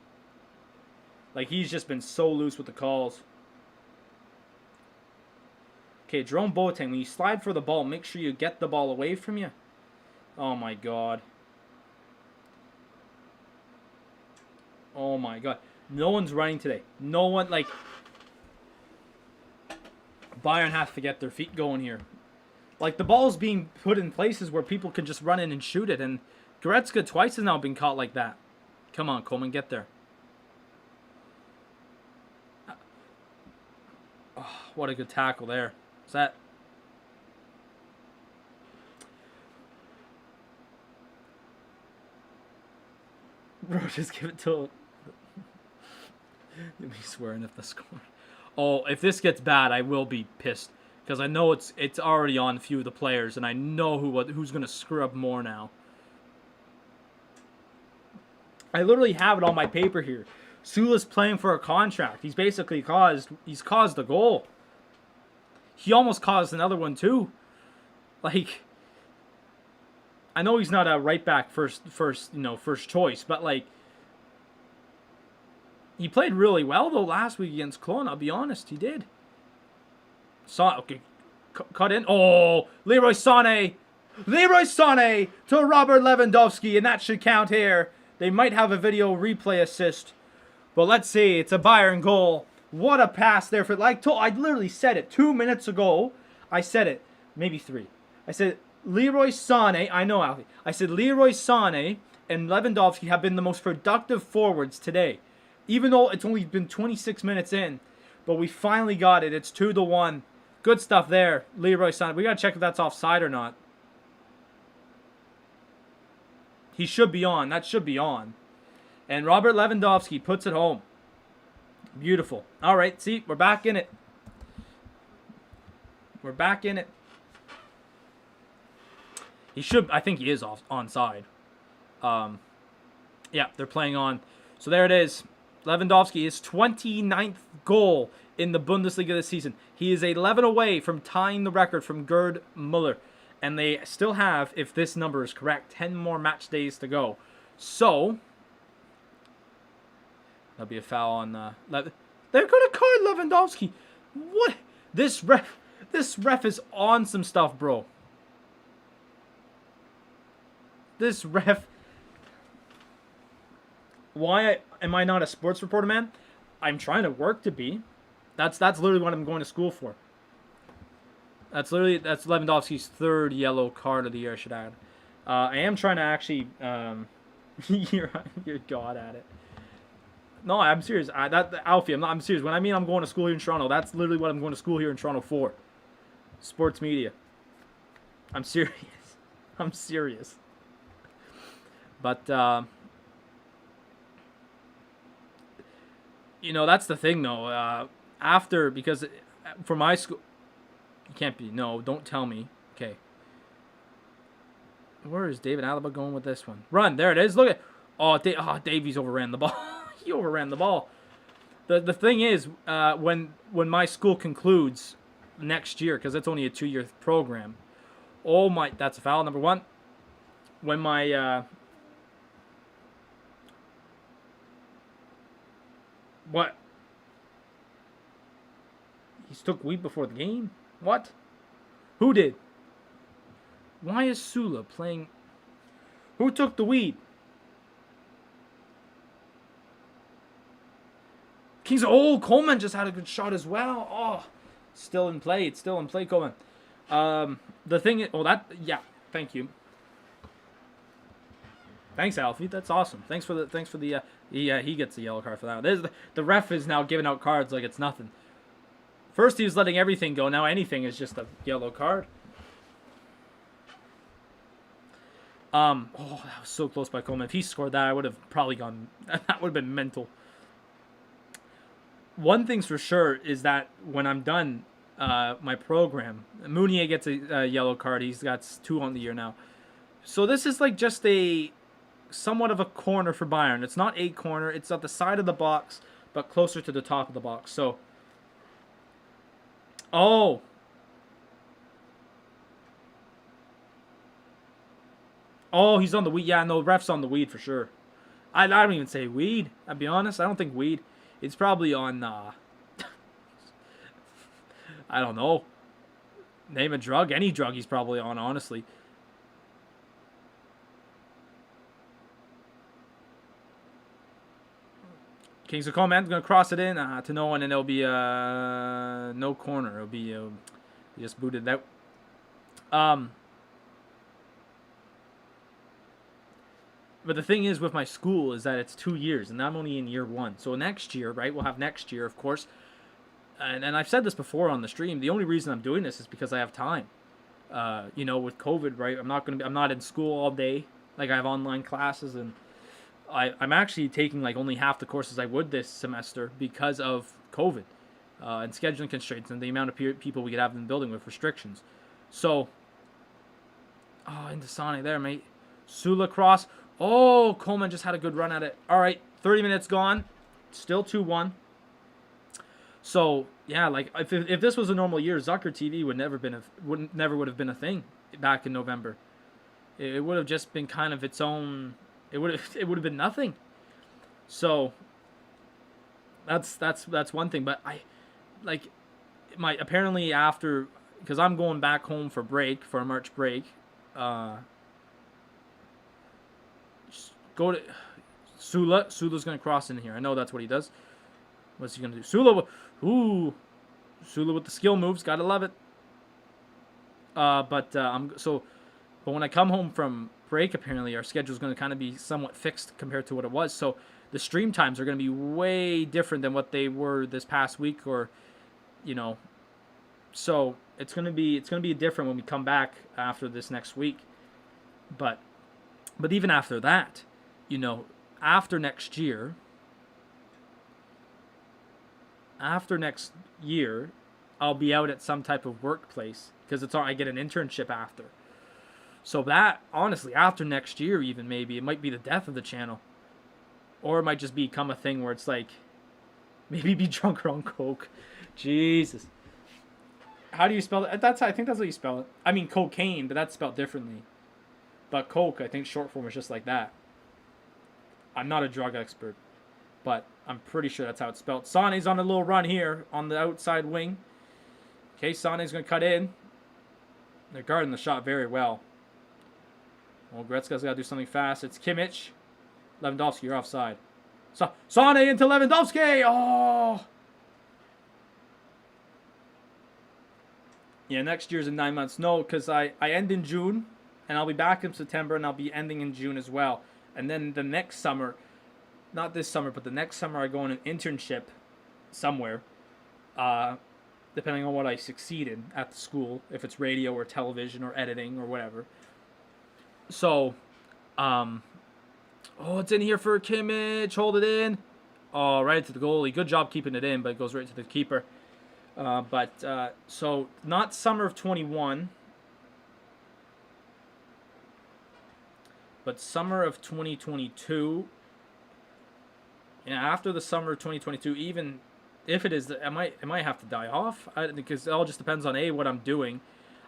Like, he's just been so loose with the calls. Okay, Jerome Boateng, when you slide for the ball, make sure you get the ball away from you. Oh my God. Oh my God. No one's running today. No one, like... Bayern has to get their feet going here. Like, the ball's being put in places where people can just run in and shoot it. And Goretzka twice has now been caught like that. Come on, Coleman, get there. Oh, what a good tackle there. Is that... Bro, just give it to... You'll be swearing if the score... Oh, if this gets bad, I will be pissed. Because I know it's already on a few of the players, and I know who's going to screw up more now. I literally have it on my paper here. Sula's playing for a contract. He's basically caused a goal. He almost caused another one too. Like, I know he's not a right back first choice, but like, he played really well though last week against Cologne. I'll be honest, he did. Okay, cut in. Oh, Leroy Sané to Robert Lewandowski, and that should count here. They might have a video replay assist, but let's see. It's a Bayern goal. What a pass there for, like, I literally said it 2 minutes ago. I said it, maybe 3. I said Leroy Sané. I know, Alfie. I said Leroy Sané and Lewandowski have been the most productive forwards today, even though it's only been 26 minutes in. But we finally got it. It's 2-1. Good stuff there, Leroy Sané. We gotta check if that's offside or not. He should be on. That should be on. And Robert Lewandowski puts it home. Beautiful. All right, see, we're back in it. We're back in it. He should, I think he is onside. Yeah, they're playing on. So there it is. Lewandowski, his 29th goal in the Bundesliga this season. He is 11 away from tying the record from Gerd Müller. And they still have, if this number is correct, 10 more match days to go. So, there'll be a foul on... They're going to card Lewandowski. What? This ref is on some stuff, bro. This ref... Why am I not a sports reporter, man? I'm trying to work to be. That's literally what I'm going to school for. That's Lewandowski's 3rd yellow card of the year, I should add. I am trying to actually... you're god at it. No, I'm serious. Alfie, I'm serious. When I mean I'm going to school here in Toronto, that's literally what I'm going to school here in Toronto for. Sports media. I'm serious. I'm serious. But, you know, that's the thing, though. Because for my school... You can't be. No, don't tell me. Okay. Where is David Alaba going with this one? Run. There it is. Look at. Oh, Davies overran the ball. He overran the ball. The thing is, when my school concludes next year, because it's only a 2-year program. Oh my, that's a foul, number 1. When my what? He took weed before the game? What? Who did? Why is Sula playing? Who took the weed? Kings. Oh, Coleman just had a good shot as well. Oh, still in play. It's still in play, Coleman. The thing is, yeah. Thank you. Thanks, Alfie. That's awesome. Thanks for the. He gets a yellow card for that. The ref is now giving out cards like it's nothing. First he was letting everything go. Now anything is just a yellow card. Oh, that was so close by Coleman. If he scored that, I would have probably gone. That would have been mental. One thing's for sure is that when I'm done my program, Mounier gets a yellow card. He's got 2 on the year now. So this is like just a somewhat of a corner for Bayern. It's not a corner. It's at the side of the box, but closer to the top of the box. So, oh. Oh, he's on the weed. Yeah, no, ref's on the weed for sure. I don't even say weed. I'll be honest. I don't think weed. It's probably on, I don't know. Name a drug. Any drug he's probably on, honestly. Kings of Coleman's going to cross it in to no one, and it'll be no corner. It'll be just booted out. But the thing is with my school is that it's 2 years, and I'm only in year 1. So next year, right, we'll have next year, of course. And I've said this before on the stream. The only reason I'm doing this is because I have time. With COVID, right, I'm not in school all day. Like, I have online classes, and I'm actually taking like only half the courses I would this semester because of COVID and scheduling constraints and the amount of people we could have in the building with restrictions. So, into Sane there, mate. Sula cross. Oh, Coleman just had a good run at it. All right, 30 minutes gone. Still 2-1. So, yeah, like if this was a normal year, Zucker TV would never would have been a thing back in November. It would have just been kind of its own. It would have been nothing. So that's one thing. But apparently after, because I'm going back home for a March break. Go to Sula. Sula's gonna cross in here. I know that's what he does. What's he gonna do? Sula with the skill moves. Gotta love it. But when I come home from break, apparently our schedule is going to kind of be somewhat fixed compared to what it was. So the stream times are going to be way different than what they were this past week, So it's going to be different when we come back after this next week. But even after that, after next year, I'll be out at some type of workplace because I get an internship after. So that, honestly, after next year even, maybe, it might be the death of the channel. Or it might just become a thing where it's like, maybe be drunker on coke. Jesus. How do you spell it? I think that's how you spell it. I mean, cocaine, but that's spelled differently. But coke, I think short form is just like that. I'm not a drug expert, but I'm pretty sure that's how it's spelled. Sane's on a little run here on the outside wing. Okay, Sane's going to cut in. They're guarding the shot very well. Well, Gretzka's got to do something fast. It's Kimmich. Lewandowski, you're offside. Sane into Lewandowski. Oh! Yeah, next year's in 9 months. No, because I end in June, and I'll be back in September, and I'll be ending in June as well. And then the next summer, not this summer, but the next summer, I go on an internship somewhere, depending on what I succeed in at the school, if it's radio or television or editing or whatever. So, it's in here for Kimmich. Hold it in. Oh, right to the goalie. Good job keeping it in, but it goes right to the keeper. So not summer of 21, but summer of 2022. After the summer of 2022, even if it is, it might have to die off because it all just depends on what I'm doing.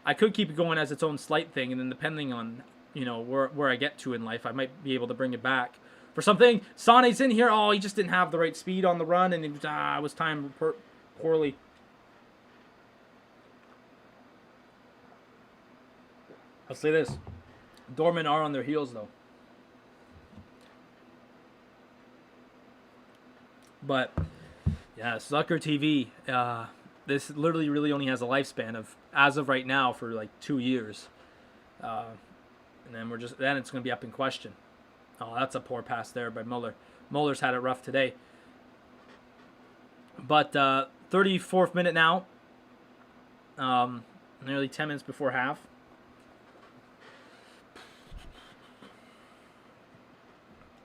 I could keep it going as its own slight thing, and then depending on where I get to in life, I might be able to bring it back for something. Sane's in here. Oh, he just didn't have the right speed on the run, and it was timed poorly. I'll say this: Dortmund are on their heels though. But yeah, Zucker TV. This literally really only has a lifespan of, as of right now, for like 2 years, and then it's going to be up in question. Oh, that's a poor pass there by Muller. Muller's had it rough today. But 34th minute now. Nearly 10 minutes before half.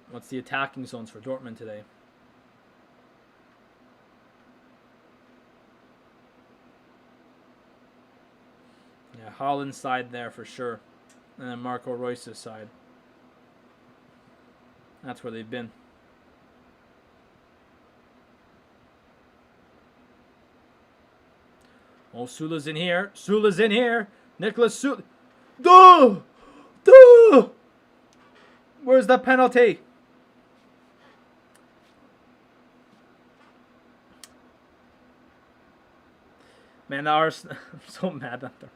What's the attacking zones for Dortmund today? Yeah, Haaland's side there for sure. And then Marco Reus's side. That's where they've been. Oh, Sula's in here. Sula's in here. Nicholas Sula. Duh! Duh! Where's the penalty? Man, I'm so mad at them.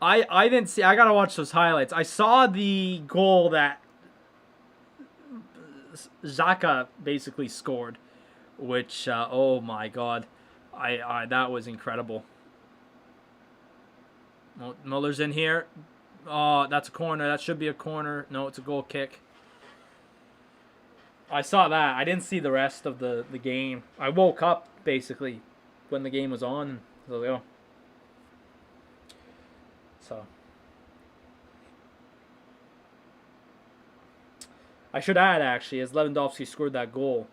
I didn't see. I gotta watch those highlights. I saw the goal that Zuccala basically scored, which oh my god, I that was incredible. Oh, Muller's in here. Oh, that's a corner. That should be a corner. No, it's a goal kick. I saw that. I didn't see the rest of the game. I woke up basically when the game was on. So, yeah. So I should add, actually, as Lewandowski scored that goal,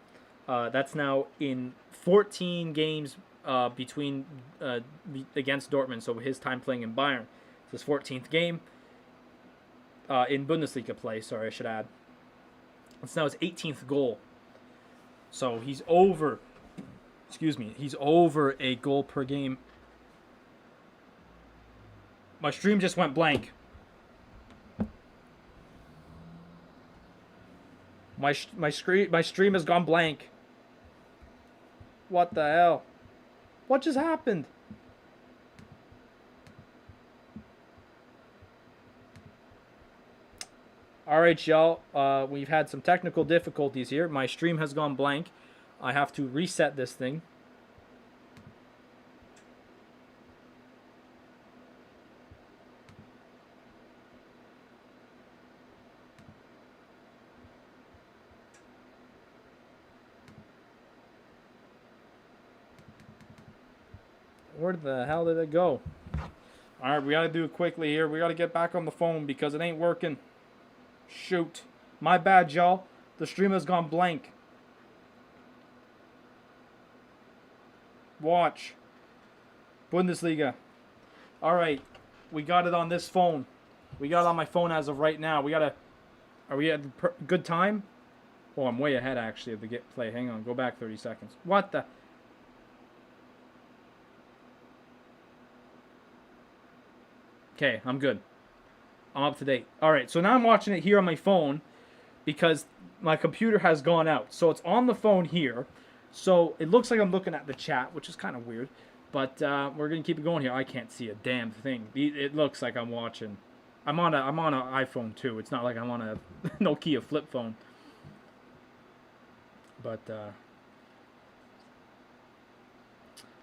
that's now in 14 games against Dortmund. So his time playing in Bayern, it's his 14th game in Bundesliga play. Sorry, I should add. It's now his 18th goal. So he's over. Excuse me. He's over a goal per game. My stream just went blank. My stream has gone blank. What the hell? What just happened? Alright, y'all. We've had some technical difficulties here. My stream has gone blank. I have to reset this thing. Where the hell did it go? Alright, we gotta do it quickly here. We gotta get back on the phone because it ain't working. Shoot. My bad, y'all. The stream has gone blank. Watch. Bundesliga. Alright. We got it on this phone. We got it on my phone as of right now. We gotta... Are we at good time? Oh, I'm way ahead, actually, of the play. Hang on. Go back 30 seconds. What the... Okay, I'm good. I'm up to date. Alright, so now I'm watching it here on my phone because my computer has gone out. So it's on the phone here. So it looks like I'm looking at the chat, which is kind of weird. But we're going to keep it going here. I can't see a damn thing. It looks like I'm watching. I'm on an iPhone too. It's not like I'm on a Nokia flip phone. But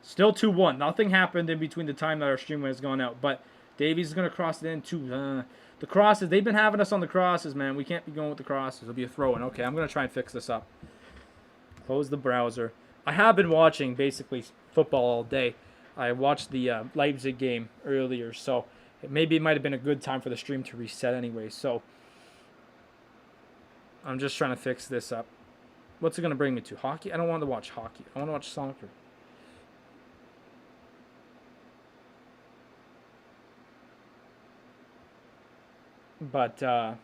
still 2-1. Nothing happened in between the time that our stream has gone out. But Davies is going to cross it into the crosses. They've been having us on the crosses, man. We can't be going with the crosses. It'll be a throw-in. Okay, I'm going to try and fix this up. Close the browser. I have been watching, basically, football all day. I watched the Leipzig game earlier, so maybe it might have been a good time for the stream to reset anyway. So I'm just trying to fix this up. What's it going to bring me to? Hockey? I don't want to watch hockey. I want to watch soccer. But, all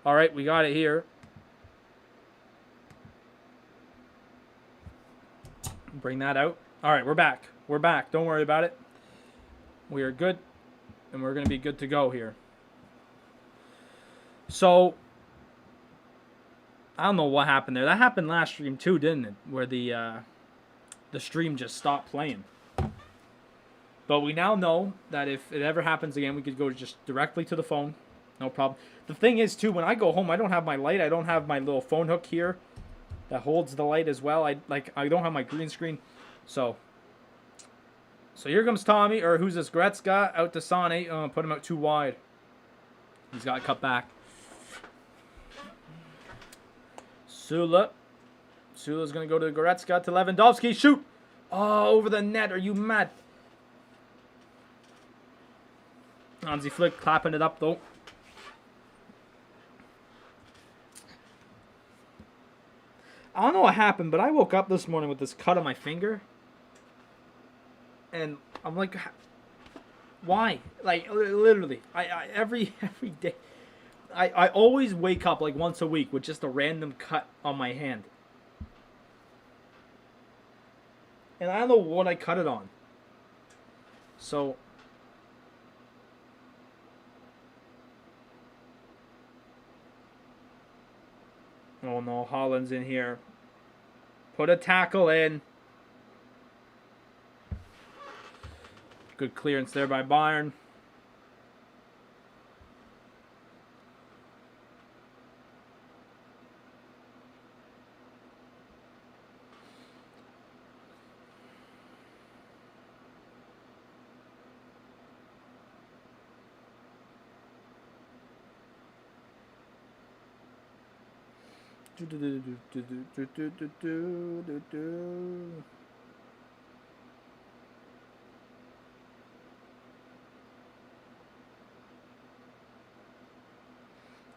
right, we got it here. Bring that out. All right, we're back. We're back. Don't worry about it. We are good, and we're going to be good to go here. So, I don't know what happened there. That happened last stream too, didn't it? Where the stream just stopped playing. But we now know that if it ever happens again, we could go just directly to the phone. No problem. The thing is, too, when I go home, I don't have my light. I don't have my little phone hook here that holds the light as well. I don't have my green screen. So here comes Tommy, or who's this? Goretzka out to Sane. Put him out too wide. He's got cut back. Sula's going to go to Goretzka to Lewandowski. Shoot! Oh, over the net. Are you mad? Hansi Flick clapping it up, though. I don't know what happened, but I woke up this morning with this cut on my finger. And I'm like, why? Like, literally, I every day, I always wake up like once a week with just a random cut on my hand. And I don't know what I cut it on. So, oh no, Haaland's in here. Put a tackle in. Good clearance there by Bayern.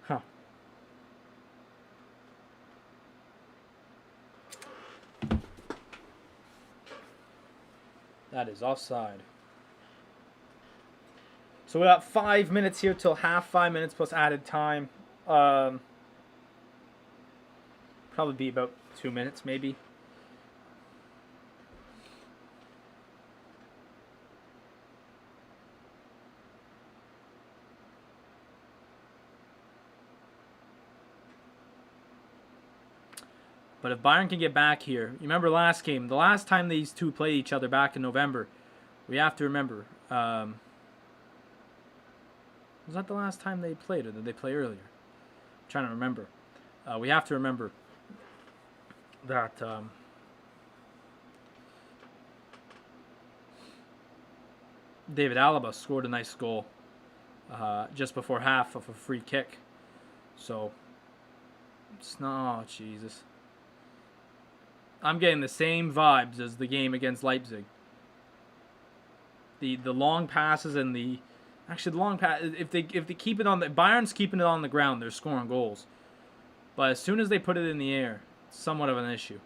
Huh. That is offside. So we got 5 minutes here till half. 5 minutes plus added time. Probably be about 2 minutes, maybe. But if Bayern can get back here, you remember last game, the last time these two played each other back in November, we have to remember. Was that the last time they played, or did they play earlier? I'm trying to remember. We have to remember that David Alaba scored a nice goal just before half of a free kick. So, it's not, oh, Jesus. I'm getting the same vibes as the game against Leipzig. The long passes and the long pass, if they keep it on the Bayern's keeping it on the ground, they're scoring goals. But as soon as they put it in the air, it's somewhat of an issue.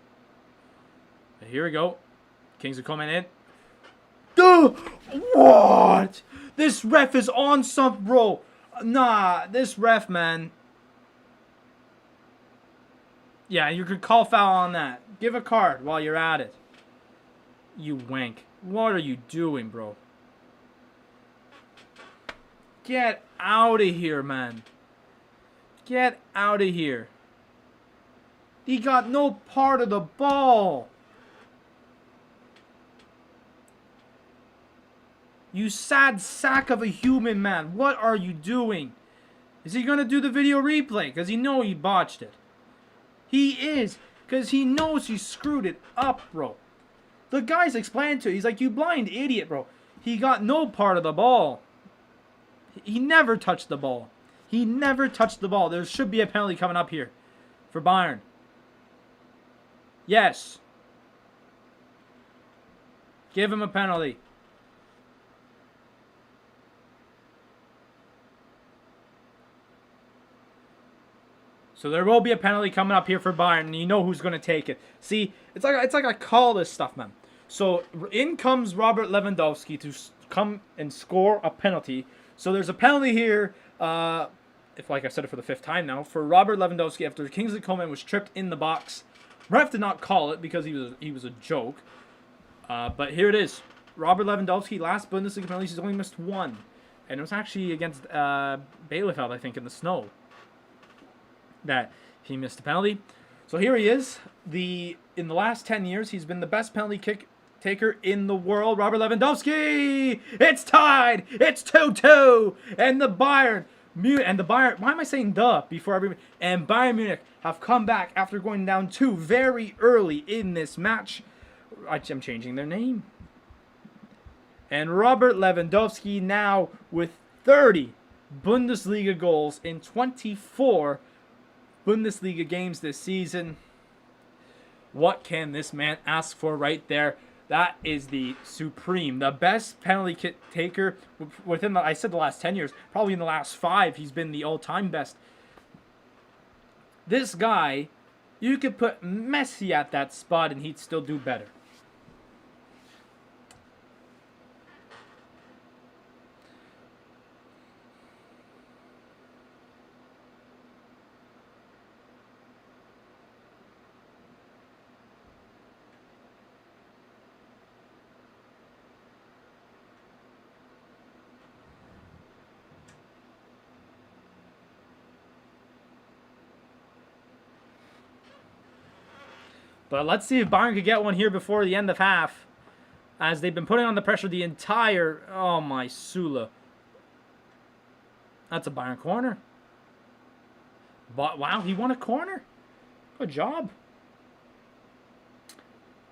But here we go. Kings are coming in. Duh! What? This ref is on some, bro. Nah, this ref, man. Yeah, you could call foul on that. Give a card while you're at it. You wank. What are you doing, bro? Get out of here, man. Get out of here. He got no part of the ball. You sad sack of a human, man. What are you doing? Is he going to do the video replay? Because he knows he botched it. He is. Because he knows he screwed it up, bro. The guy's explaining to it. He's like, you blind idiot, bro. He got no part of the ball. He never touched the ball. He never touched the ball. There should be a penalty coming up here for Bayern. Yes. Give him a penalty. So there will be a penalty coming up here for Bayern, and you know who's going to take it. See, it's like I call this stuff, man. So in comes Robert Lewandowski to come and score a penalty. So there's a penalty here. if like I said it for the 5th time now, for Robert Lewandowski after Kingsley Coman was tripped in the box. Ref did not call it because he was a joke. But here it is. Robert Lewandowski, last Bundesliga penalty, he's only missed 1. And it was actually against Bielefeld, I think, in the snow that he missed a penalty. So here he is. In the last 10 years, he's been the best penalty kick taker in the world. Robert Lewandowski! It's tied! It's 2-2! And the Bayern... why am I saying before every... And Bayern Munich have come back after going down 2 very early in this match. I'm changing their name. And Robert Lewandowski now with 30 Bundesliga goals in 24 Bundesliga games this season. What can this man ask for right there? That is the best penalty kick taker within I said the last 10 years. Probably in the last 5, he's been the all-time best. This guy, you could put Messi at that spot and he'd still do better. But let's see if Bayern could get one here before the end of half. As they've been putting on the pressure the entire... Oh, my Sula. That's a Bayern corner. But, wow, he won a corner. Good job.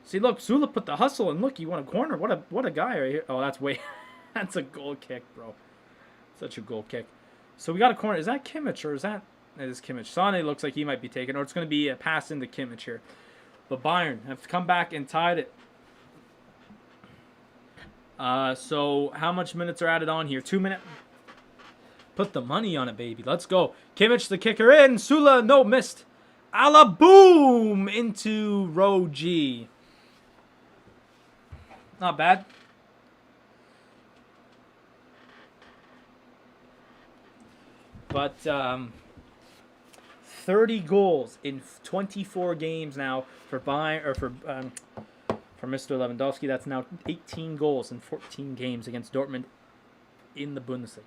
See, look, Sula put the hustle, and look, he won a corner. What a guy right here. Oh, that's way... That's a goal kick, bro. Such a goal kick. So we got a corner. Is that Kimmich, or is that... It is Kimmich. Sane looks like he might be taken, or it's going to be a pass into Kimmich here. But Bayern have come back and tied it. So how much minutes are added on here? 2 minutes. Put the money on it, baby. Let's go. Kimmich, the kicker in. Sula, no, missed. Ala boom into row G. Not bad. But 30 goals in 24 games now for Bayern, or for Mr. Lewandowski. That's now 18 goals in 14 games against Dortmund in the Bundesliga.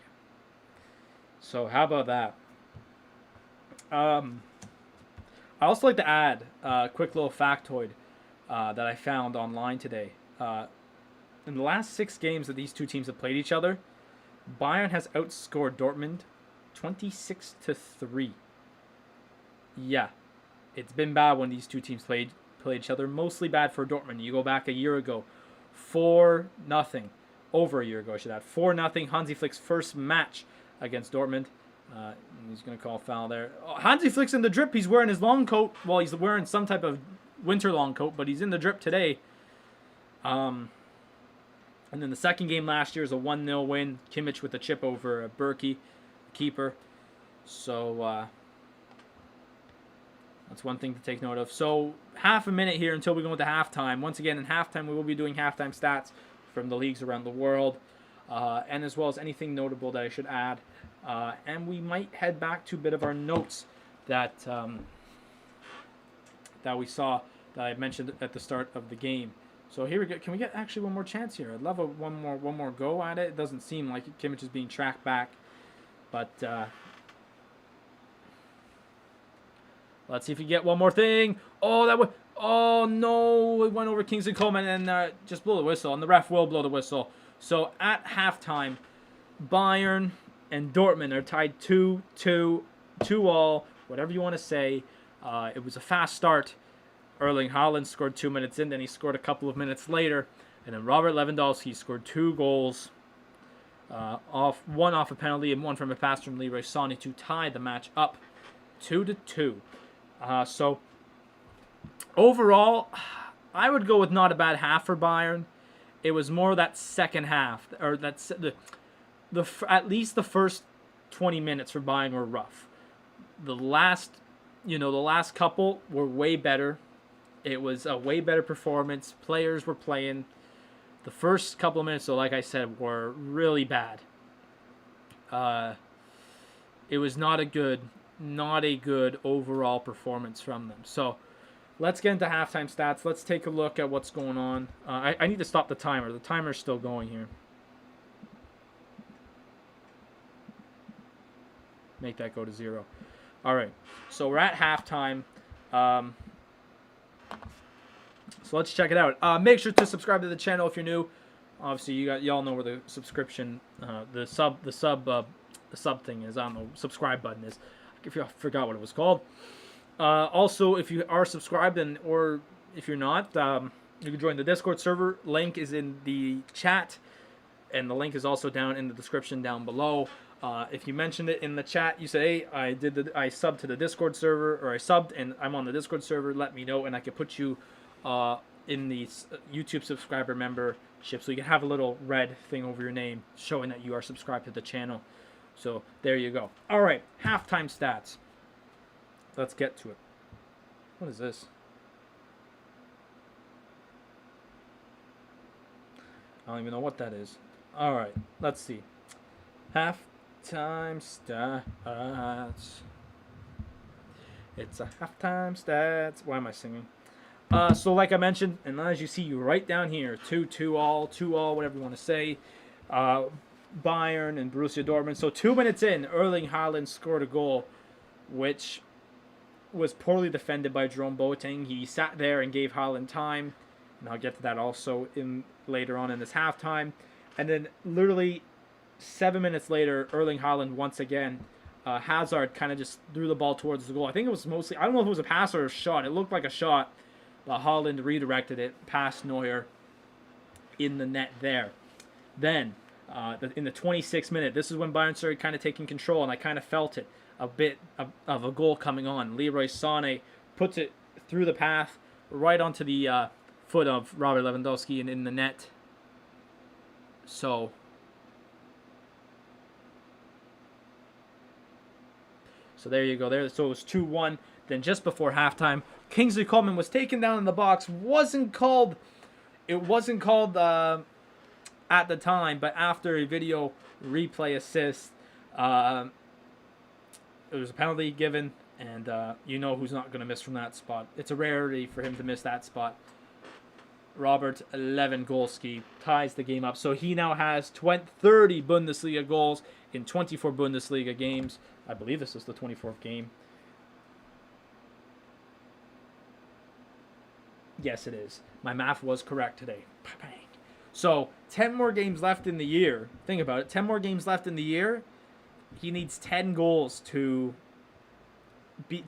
So how about that? I also like to add a quick little factoid that I found online today. In the last 6 games that these two teams have played each other, Bayern has outscored Dortmund 26-3. Yeah, it's been bad when these two teams played each other. Mostly bad for Dortmund. You go back a year ago, 4-0. Over a year ago, I should add. 4-0. Hansi Flick's first match against Dortmund. He's going to call a foul there. Hansi Flick's in the drip. He's wearing his long coat. Well, he's wearing some type of winter long coat, but he's in the drip today. And then the second game last year is a 1-0 win. Kimmich with a chip over Berkey, keeper. So... that's one thing to take note of. So, half a minute here until we go into halftime. Once again, in halftime, we will be doing halftime stats from the leagues around the world, and as well as anything notable that I should add. And we might head back to a bit of our notes that we saw, that I mentioned at the start of the game. So here we go. Can we get actually one more chance here? I'd love one more go at it. It doesn't seem like Kimmich is being tracked back, but... let's see if we get one more thing. Oh, no. It went over Kingsley Coman and just blow the whistle. And the ref will blow the whistle. So at halftime, Bayern and Dortmund are tied 2-2, 2-all, whatever you want to say. It was a fast start. Erling Haaland scored 2 minutes in. Then he scored a couple of minutes later. And then Robert Lewandowski scored 2 goals. One off a penalty and one from a pass from Leroy Sané to tie the match up 2-2. So, overall, I would go with not a bad half for Bayern. It was more that second half, or that's at least the first 20 minutes for Bayern were rough. The last couple were way better. It was a way better performance. Players were playing. The first couple of minutes, so like I said, were really bad. It was not a good overall performance from them. So let's get into halftime stats. Let's take a look at what's going on. I need to stop the timer. The timer's still going here. Make that go to 0. All right, so we're at halftime. So let's check it out. Make sure to subscribe to the channel if you're new. Obviously, y'all know where the subscription, the sub thing is. I don't know, subscribe button is. I forgot what it was called. Also, if you are subscribed or if you're not, you can join the Discord server. Link is in the chat, and the link is also down in the description down below. If you mentioned it in the chat, you say, hey, I subbed to the Discord server, or I subbed and I'm on the Discord server, let me know, and I can put you in the YouTube subscriber membership, so you can have a little red thing over your name showing that you are subscribed to the channel. So there you go. All right, halftime stats. Let's get to it. What is this? I don't even know what that is. All right, let's see. Halftime stats. It's a halftime stats. Why am I singing? So like I mentioned, and as you see right down here, 2-2 all, 2-all, whatever you want to say. Bayern and Borussia Dortmund. So 2 minutes in, Erling Haaland scored a goal, which was poorly defended by Jerome Boateng. He sat there and gave Haaland time, and I'll get to that also later on in this halftime. And then literally 7 minutes later, Erling Haaland once again, Hazard kind of just threw the ball towards the goal. I think it was mostly, I don't know if it was a pass or a shot. It looked like a shot, but Haaland redirected it past Neuer in the net there. Then, in the 26th minute, this is when Bayern started kind of taking control, and I kind of felt it, a bit of a goal coming on. Leroy Sané puts it through the path, right onto the foot of Robert Lewandowski and in the net. So there you go. There, so it was 2-1. Then just before halftime, Kingsley Coman was taken down in the box. It wasn't called at the time, but after a video replay assist, it was a penalty given, and you know who's not going to miss from that spot. It's a rarity for him to miss that spot. Robert Lewandowski ties the game up. So he now has 30 Bundesliga goals in 24 Bundesliga games. I believe this is the 24th game. Yes, it is. My math was correct today. So 10 more games left in the year. Think about it. 10 more games left in the year. He needs 10 goals to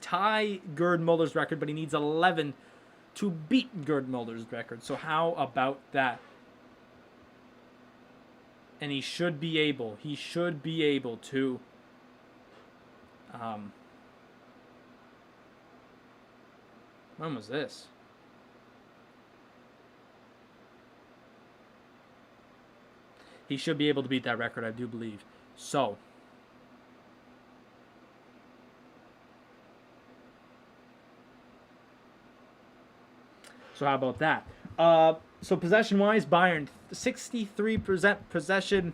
tie Gerd Muller's record, but he needs 11 to beat Gerd Muller's record. So how about that? And he should be able to when was this? He should be able to beat that record, I do believe. So how about that? So possession-wise, Bayern 63% possession.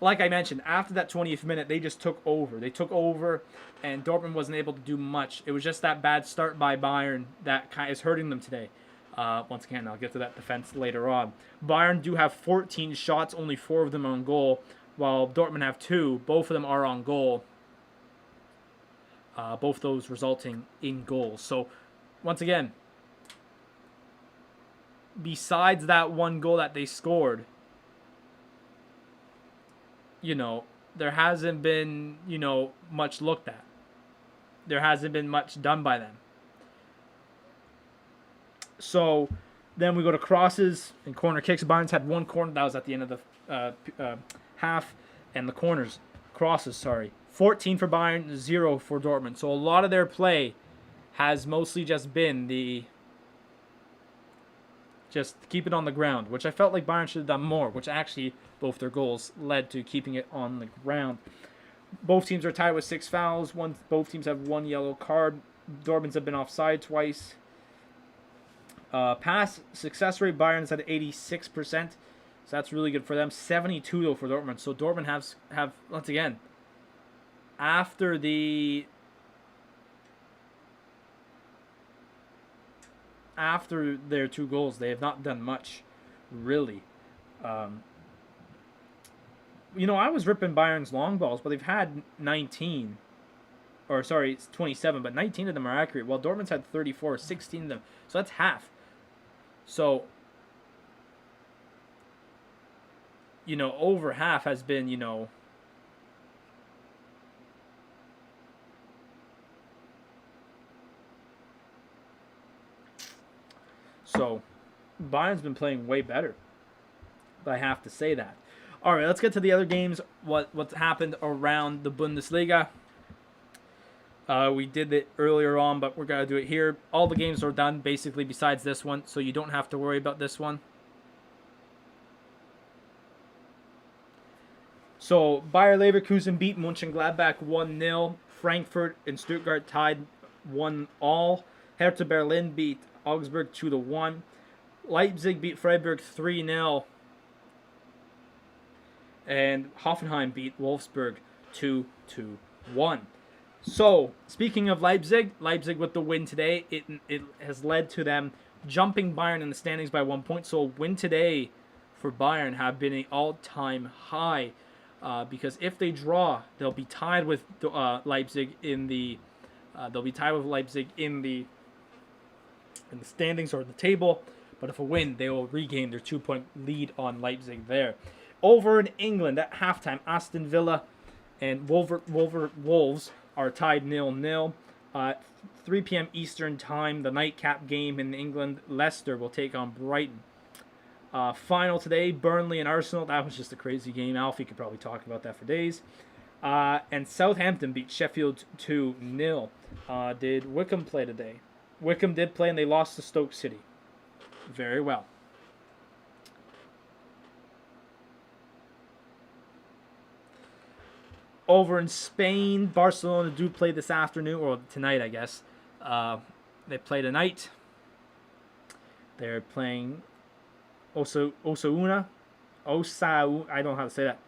Like I mentioned, after that 20th minute, they just took over. They took over, and Dortmund wasn't able to do much. It was just that bad start by Bayern that kind of is hurting them today. Once again, I'll get to that defense later on. Bayern do have 14 shots, only 4 of them on goal, while Dortmund have 2. Both of them are on goal. Both those resulting in goals. So, once again, besides that one goal that they scored, there hasn't been, much looked at. There hasn't been much done by them. So then we go to crosses and corner kicks. Bayern's had one corner. That was at the end of the half. And the crosses, 14 for Bayern, 0 for Dortmund. So a lot of their play has mostly just been just keep it on the ground, which I felt like Bayern should have done more, which actually both their goals led to keeping it on the ground. Both teams are tied with 6 fouls. Both teams have 1 yellow card. Dortmund's have been offside twice. Pass success rate, Bayern's at 86%. So that's really good for them. 72 though for Dortmund. So Dortmund have once again after their 2 goals, they have not done much, really. Um, I was ripping Bayern's long balls, but they've had 19. Or, sorry, it's 27, but 19 of them are accurate, while Dortmund's had 34, 16 of them. So that's half. So, over half has been, So, Bayern's been playing way better. I have to say that. All right, let's get to the other games. What's happened around the Bundesliga? We did it earlier on, but we're going to do it here. All the games are done, basically, besides this one, so you don't have to worry about this one. So, Bayer Leverkusen beat Mönchengladbach 1-0. Frankfurt and Stuttgart tied 1-1. Hertha Berlin beat Augsburg 2-1. Leipzig beat Freiburg 3-0. And Hoffenheim beat Wolfsburg 2-1. So, speaking of Leipzig with the win today, it has led to them jumping Bayern in the standings by 1 point. So, a win today for Bayern have been an all-time high. Because if they draw, they'll be tied with Leipzig in the standings or the table. But if a win, they will regain their 2-point lead on Leipzig there. Over in England at halftime, Aston Villa and Wolves are tied 0-0. 3 p.m. Eastern time, the nightcap game in England. Leicester will take on Brighton. Final today, Burnley and Arsenal. That was just a crazy game. Alfie could probably talk about that for days. And Southampton beat Sheffield 2-0. Did Wickham play today? Wickham did play, and they lost to Stoke City. Very well. Over in Spain, Barcelona do play this afternoon, or tonight, I guess. They play tonight. They're playing Osasuna. I don't know how to say that.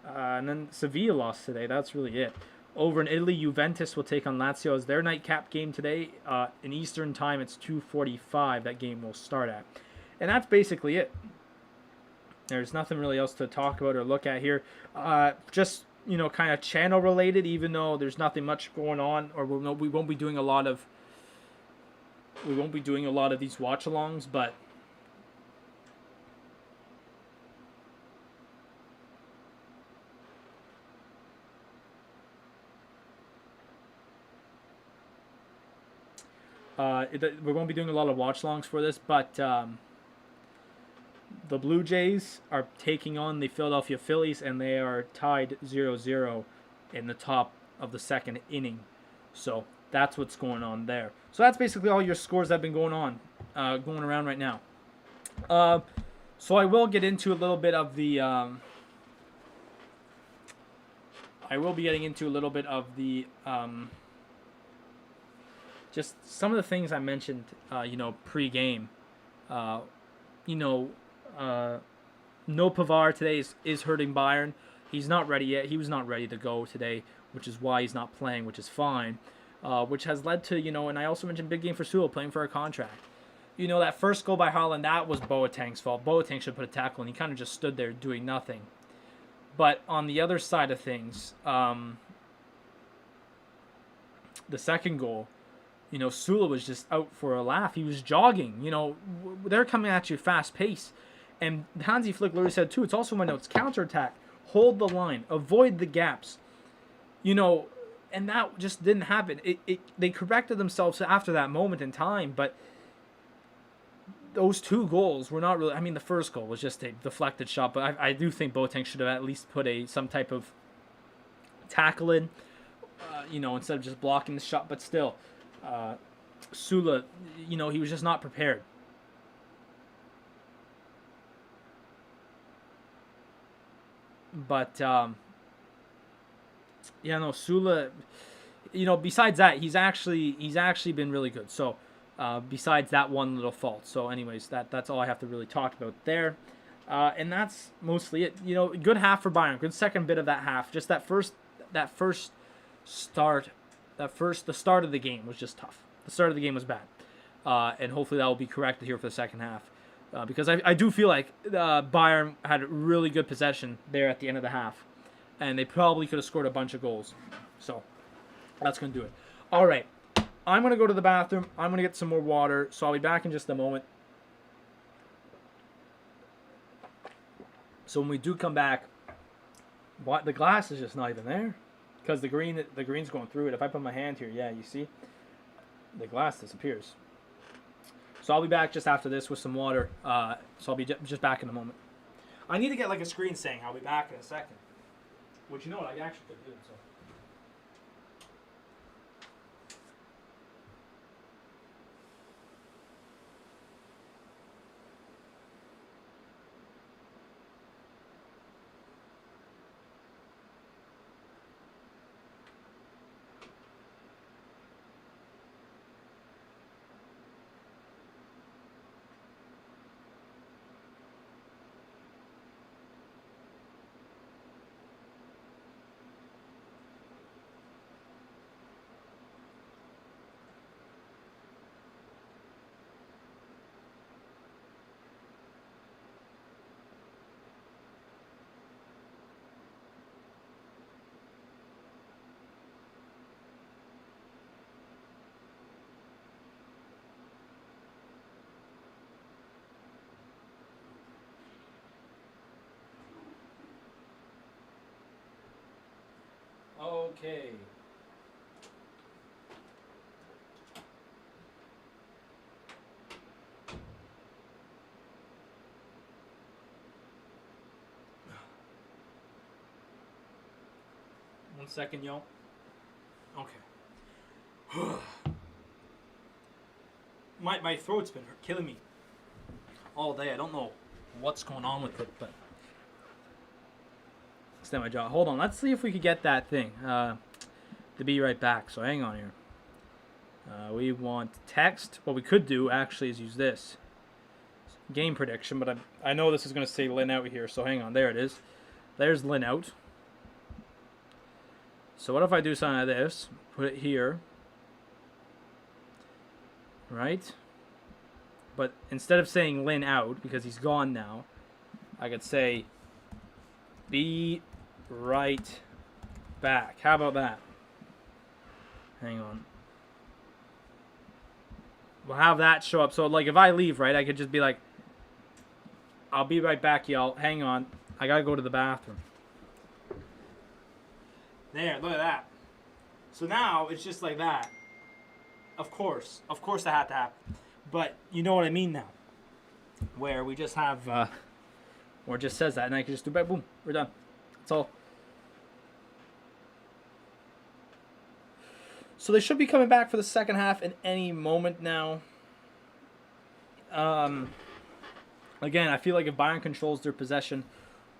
And then Sevilla lost today. That's really it. Over in Italy, Juventus will take on Lazio as their nightcap game today. In Eastern time, it's 2:45 that game will start at. And that's basically it. There's nothing really else to talk about or look at here. Just kind of channel related, even though there's nothing much going on, or we won't be doing a lot of these watch-alongs, but we won't be doing a lot of watch-alongs for this, but the Blue Jays are taking on the Philadelphia Phillies, and they are tied 0-0 in the top of the second inning. So that's what's going on there. So that's basically all your scores that have been going around right now. So I will get into a little bit of the. Just some of the things I mentioned, pre-game. No Pavard today is hurting Bayern. He's not ready yet. He was not ready to go today, which is why he's not playing, which is fine. Which has led to, and I also mentioned big game for Zuccala playing for a contract. That first goal by Haaland, that was Boateng's fault. Boateng should put a tackle, and he kind of just stood there doing nothing. But on the other side of things, the second goal, Zuccala was just out for a laugh. He was jogging. They're coming at you fast pace. And Hansi Flick literally said, too, it's also my notes, counterattack, hold the line, avoid the gaps. And that just didn't happen. They corrected themselves after that moment in time, but those 2 goals were not really. I mean, the first goal was just a deflected shot, but I do think Boateng should have at least put some type of tackle in, instead of just blocking the shot. But still, Zuccala, he was just not prepared. But Zuccala, besides that, he's actually been really good. So, besides that one little fault. So, anyways, that's all I have to really talk about there. And that's mostly it. Good half for Bayern. Good second bit of that half. Just that first the start of the game was just tough. The start of the game was bad, and hopefully that will be corrected here for the second half, because I do feel like Bayern had really good possession there at the end of the half, and they probably could have scored a bunch of goals. So that's gonna do it. All right, I'm gonna go to the bathroom. I'm gonna get some more water. So I'll be back in just a moment. So when we do come back, the glass is just not even there. Because the green's going through it. If I put my hand here, yeah, you see? The glass disappears. So I'll be back just after this with some water. So I'll be just back in a moment. I need to get like a screen saying I'll be back in a second. Which, you know what, I actually could do. So. Okay. One second, yo. Okay. My throat's been killing me all day. I don't know what's going on with it, but extend my jaw. Hold on. Let's see if we could get that thing. To be right back. So hang on here. We want text. What we could do actually is use this game prediction, but I know this is going to say Lin out here. So hang on. There it is. There's Lin out. So what if I do something like this? Put it here. Right? But instead of saying Lin out, because he's gone now, I could say be right back. How about that? Hang on. We'll have that show up. So, like, if I leave, right, I could just be like, I'll be right back, y'all. Hang on. I gotta go to the bathroom. There, look at that. So now it's just like that. Of course that had to happen. But you know what I mean now. Where we just have, or it just says that, and I can just do that. Boom, we're done. That's all. So they should be coming back for the second half in any moment now. Again, I feel like if Bayern controls their possession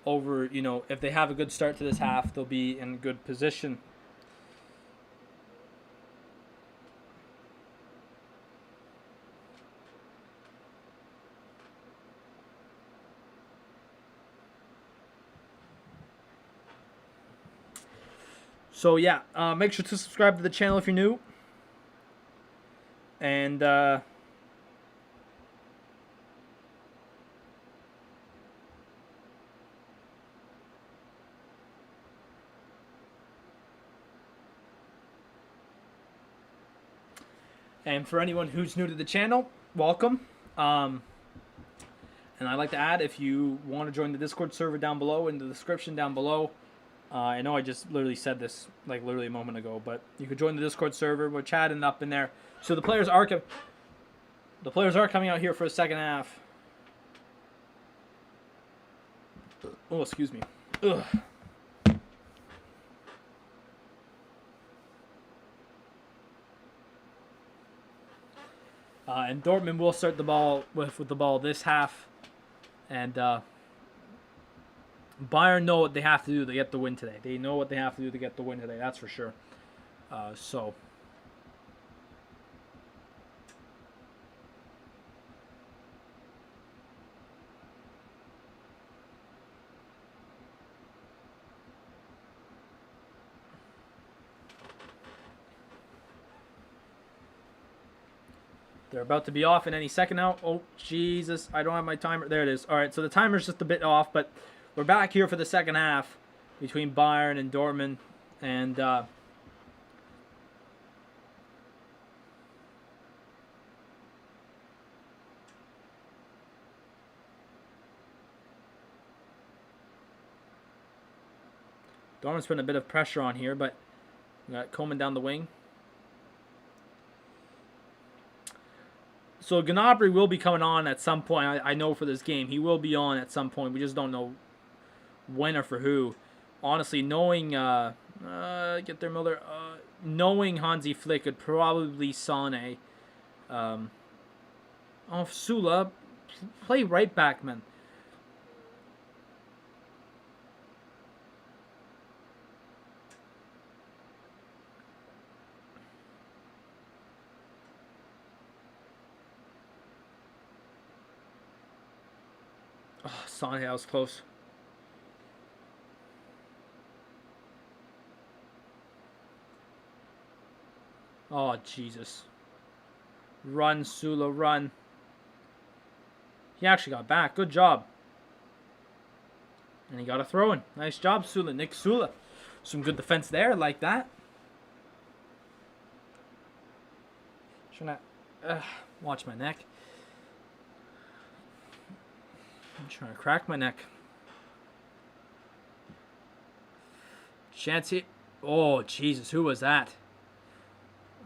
over, you know, if they have a good start to this half, they'll be in good position. So yeah, make sure to subscribe to the channel if you're new. And for anyone who's new to the channel, welcome. And I'd like to add, if you want to join the Discord server down below, in the description down below. I know I just literally said this like literally a moment ago, but you could join the Discord server. We're chatting up in there. So the players are coming out here for a second half. Oh, excuse me. Ugh. And Dortmund will start the ball with the ball this half, and Bayern know what they have to do to get the win today. They know what they have to do to get the win today. That's for sure. So. They're about to be off in any second now. Oh, Jesus. I don't have my timer. There it is. All right, so the timer's just a bit off, but we're back here for the second half between Bayern and Dortmund. And Dortmund's putting a bit of pressure on here, but we got Coleman down the wing. So Gnabry will be coming on at some point. I know for this game. He will be on at some point. We just don't know when or for who. Honestly, knowing get there, Miller. Knowing Hansi Flick could probably Sane. Sula, play right back, man. Oh, Sane, that was close. Oh, Jesus. Run, Sula, run. He actually got back. Good job. And he got a throw in. Nice job, Sula. Nick Sula. Some good defense there, like that. Trying to watch my neck. I'm trying to crack my neck. Chance here. Oh, Jesus. Who was that?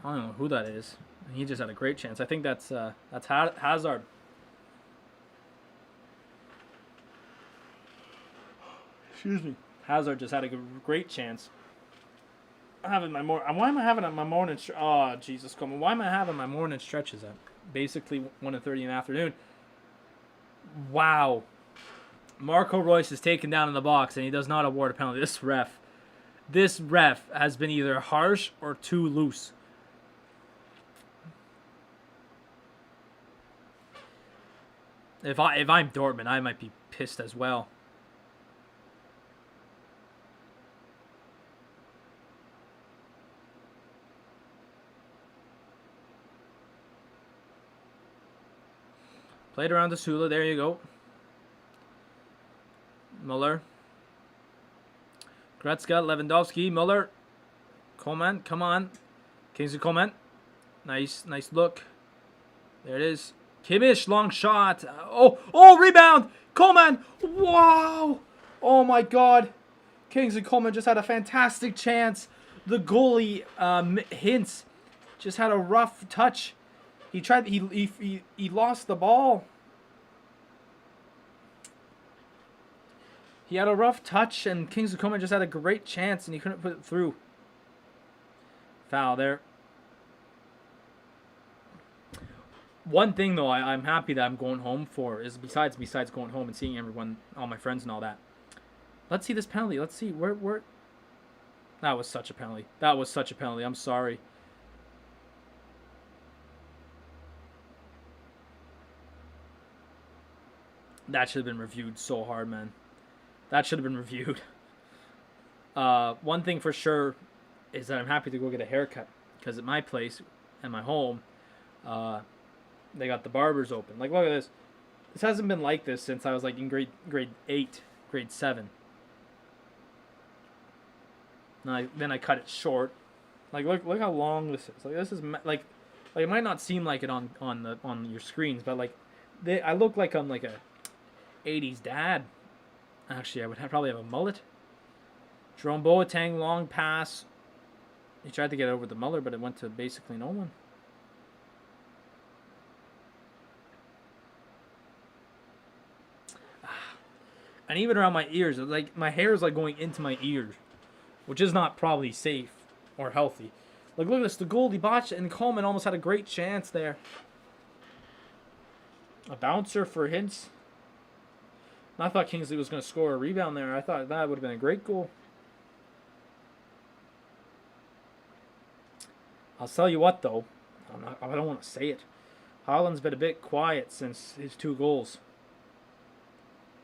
I don't know who that is. He just had a great chance. I think that's Hazard. Excuse me. Hazard just had a great chance. Why am I having my morning? Oh, Jesus, come on. Why am I having my morning stretches at basically 1:30 in the afternoon? Wow. Marco Reus is taken down in the box, and he does not award a penalty. This ref has been either harsh or too loose. If I'm Dortmund, I might be pissed as well. Played around to Sula. There you go. Muller. Gretzka, Lewandowski, Muller. Coleman, come on. Kingsley Coleman. Nice look. There it is. Kimmich, long shot. Oh, rebound. Coleman. Wow. Oh, my God. Kingsley Coleman just had a fantastic chance. The goalie, Hintz, just had a rough touch. He tried. He lost the ball. He had a rough touch, and Kingsley Coleman just had a great chance, and he couldn't put it through. Foul there. One thing though, I'm happy that I'm going home for is besides going home and seeing everyone, all my friends and all that. Let's see this penalty. Let's see where. That was such a penalty. That was such a penalty. I'm sorry. That should have been reviewed so hard, man. That should have been reviewed. One thing for sure is that I'm happy to go get a haircut because at my place and my home, they got the barbers open. Like, look at this. This hasn't been like this since I was like in grade 8, grade 7. Then I cut it short. Like, look how long this is. Like, this is like it might not seem like it on your screens, but like I look like I'm like a 80s dad. Actually, I would probably have a mullet. Jerome Boateng, long pass. He tried to get over the Muller, but it went to basically no one. And even around my ears, like my hair is like going into my ears, which is not probably safe or healthy. Like, look at this. The goalie botched it, and Coleman almost had a great chance there. A bouncer for Hintz. I thought Kingsley was going to score a rebound there. I thought that would have been a great goal. I'll tell you what, though. I don't want to say it. Haaland's been a bit quiet since his 2 goals.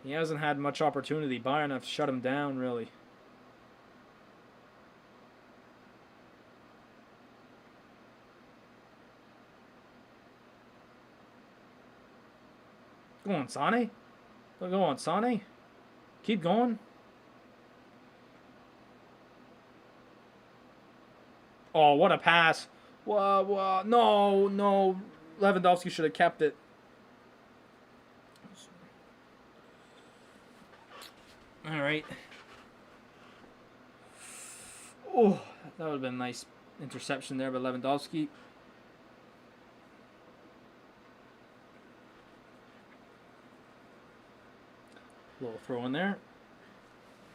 He hasn't had much opportunity. Bayern have shut him down, really. Go on, Sane. Go on, Sane. Keep going. Oh, what a pass. Whoa. No. Lewandowski should have kept it. All right. Oh, that would have been a nice interception there by Lewandowski. Little throw in there.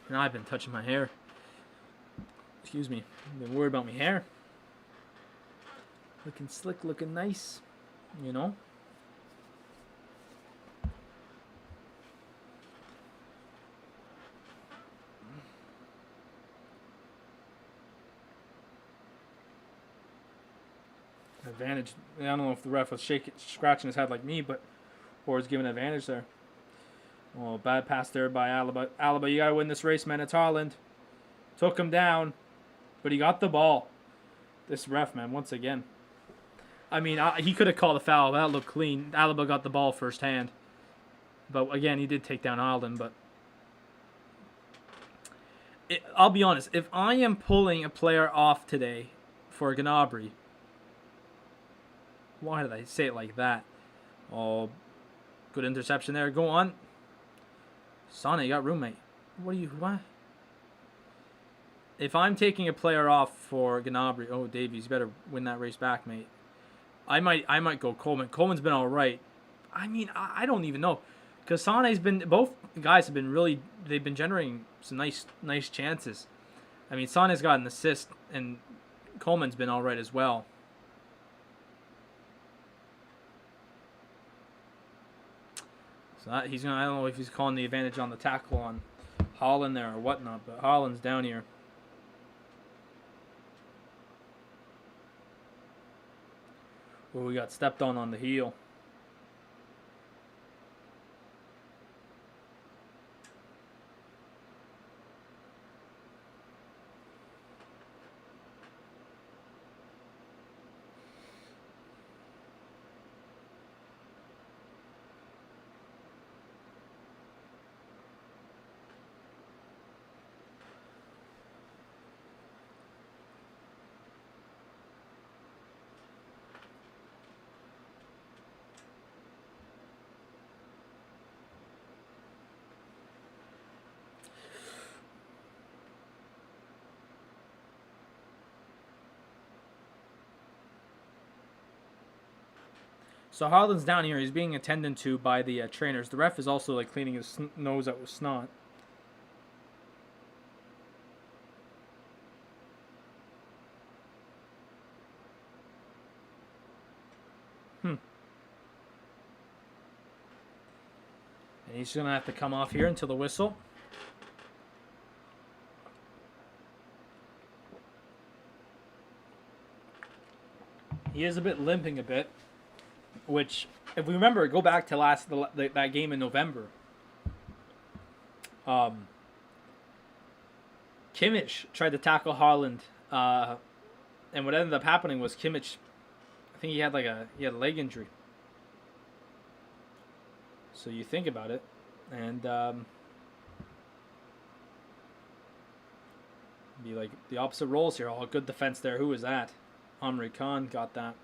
And I've been touching my hair. Excuse me. I've been worried about my hair. Looking slick, looking nice. You know? Advantage. I don't know if the ref was scratching his head like me, but or was giving an advantage there. Oh, bad pass there by Alaba. Alaba, you gotta win this race, man. It's Haaland. Took him down, but he got the ball. This ref, man, once again. I mean, he could have called a foul. That looked clean. Alaba got the ball first hand. But again, he did take down Haaland. But I'll be honest. If I am pulling a player off today for Gnabry, why did I say it like that? Oh, good interception there. Go on. Sane, you got roommate. What? If I'm taking a player off for Gnabry, oh, Davies, you better win that race back, mate. I might go Coleman. Coleman's been all right. I mean, I don't even know. Because Sane's been, both guys have been really, they've been generating some nice chances. I mean, Sane's got an assist, and Coleman's been all right as well. So I don't know if he's calling the advantage on the tackle on Haaland there or whatnot, but Haaland's down here. Oh, we got stepped on the heel. So Haaland's down here. He's being attended to by the trainers. The ref is also like cleaning his nose out with snot. And he's going to have to come off here until the whistle. He is a bit limping a bit. Which, if we remember, go back to that game in November. Kimmich tried to tackle Haaland, and what ended up happening was Kimmich, I think he had a leg injury. So you think about it, and be like the opposite roles here. Oh, good defense there. Who was that? Amri Khan got that.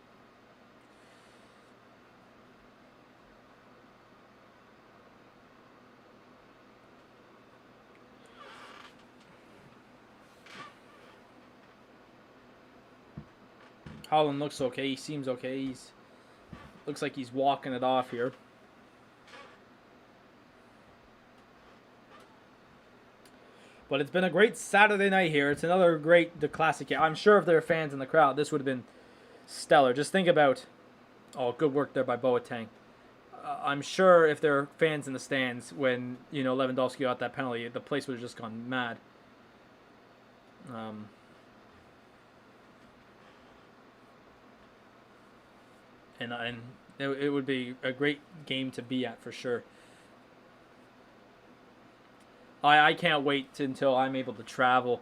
Haaland looks okay. He seems okay. Looks like he's walking it off here. But it's been a great Saturday night here. It's another great classic game. I'm sure if there are fans in the crowd, this would have been stellar. Just think about, good work there by Boateng. I'm sure if there are fans in the stands when Lewandowski got that penalty, the place would have just gone mad. And it would be a great game to be at for sure. I can't wait until I'm able to travel.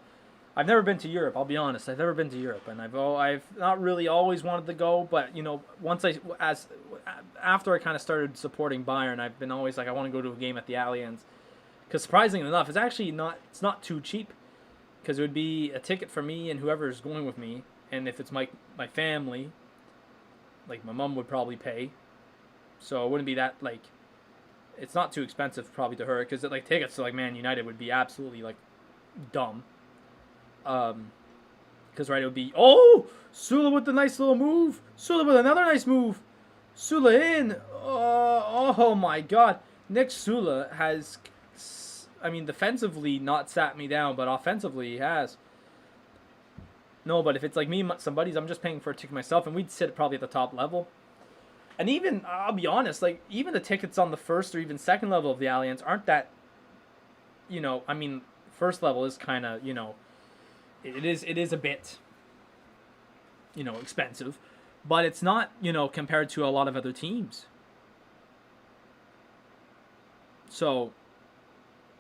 I've never been to Europe. I'll be honest. I've never been to Europe, and I've not really always wanted to go. But once after I kind of started supporting Bayern, I've been always like I want to go to a game at the Allianz. Because surprisingly enough, it's not too cheap. Because it would be a ticket for me and whoever's going with me, and if it's my family, like my mom would probably pay. So it wouldn't be that like. It's not too expensive probably to her because like tickets to like Man United would be absolutely like dumb. Because right, it would be Sula with the nice little move. Sula with another nice move. Sula in. Oh my God, Nick Sula has. I mean, defensively not sat me down, but offensively he has. No, but if it's like me and some buddies, I'm just paying for a ticket myself, and we'd sit probably at the top level. And even, I'll be honest, like, even the tickets on the first or even second level of the Allianz aren't that, I mean, first level is kind of, it is a bit, expensive. But it's not, compared to a lot of other teams. So,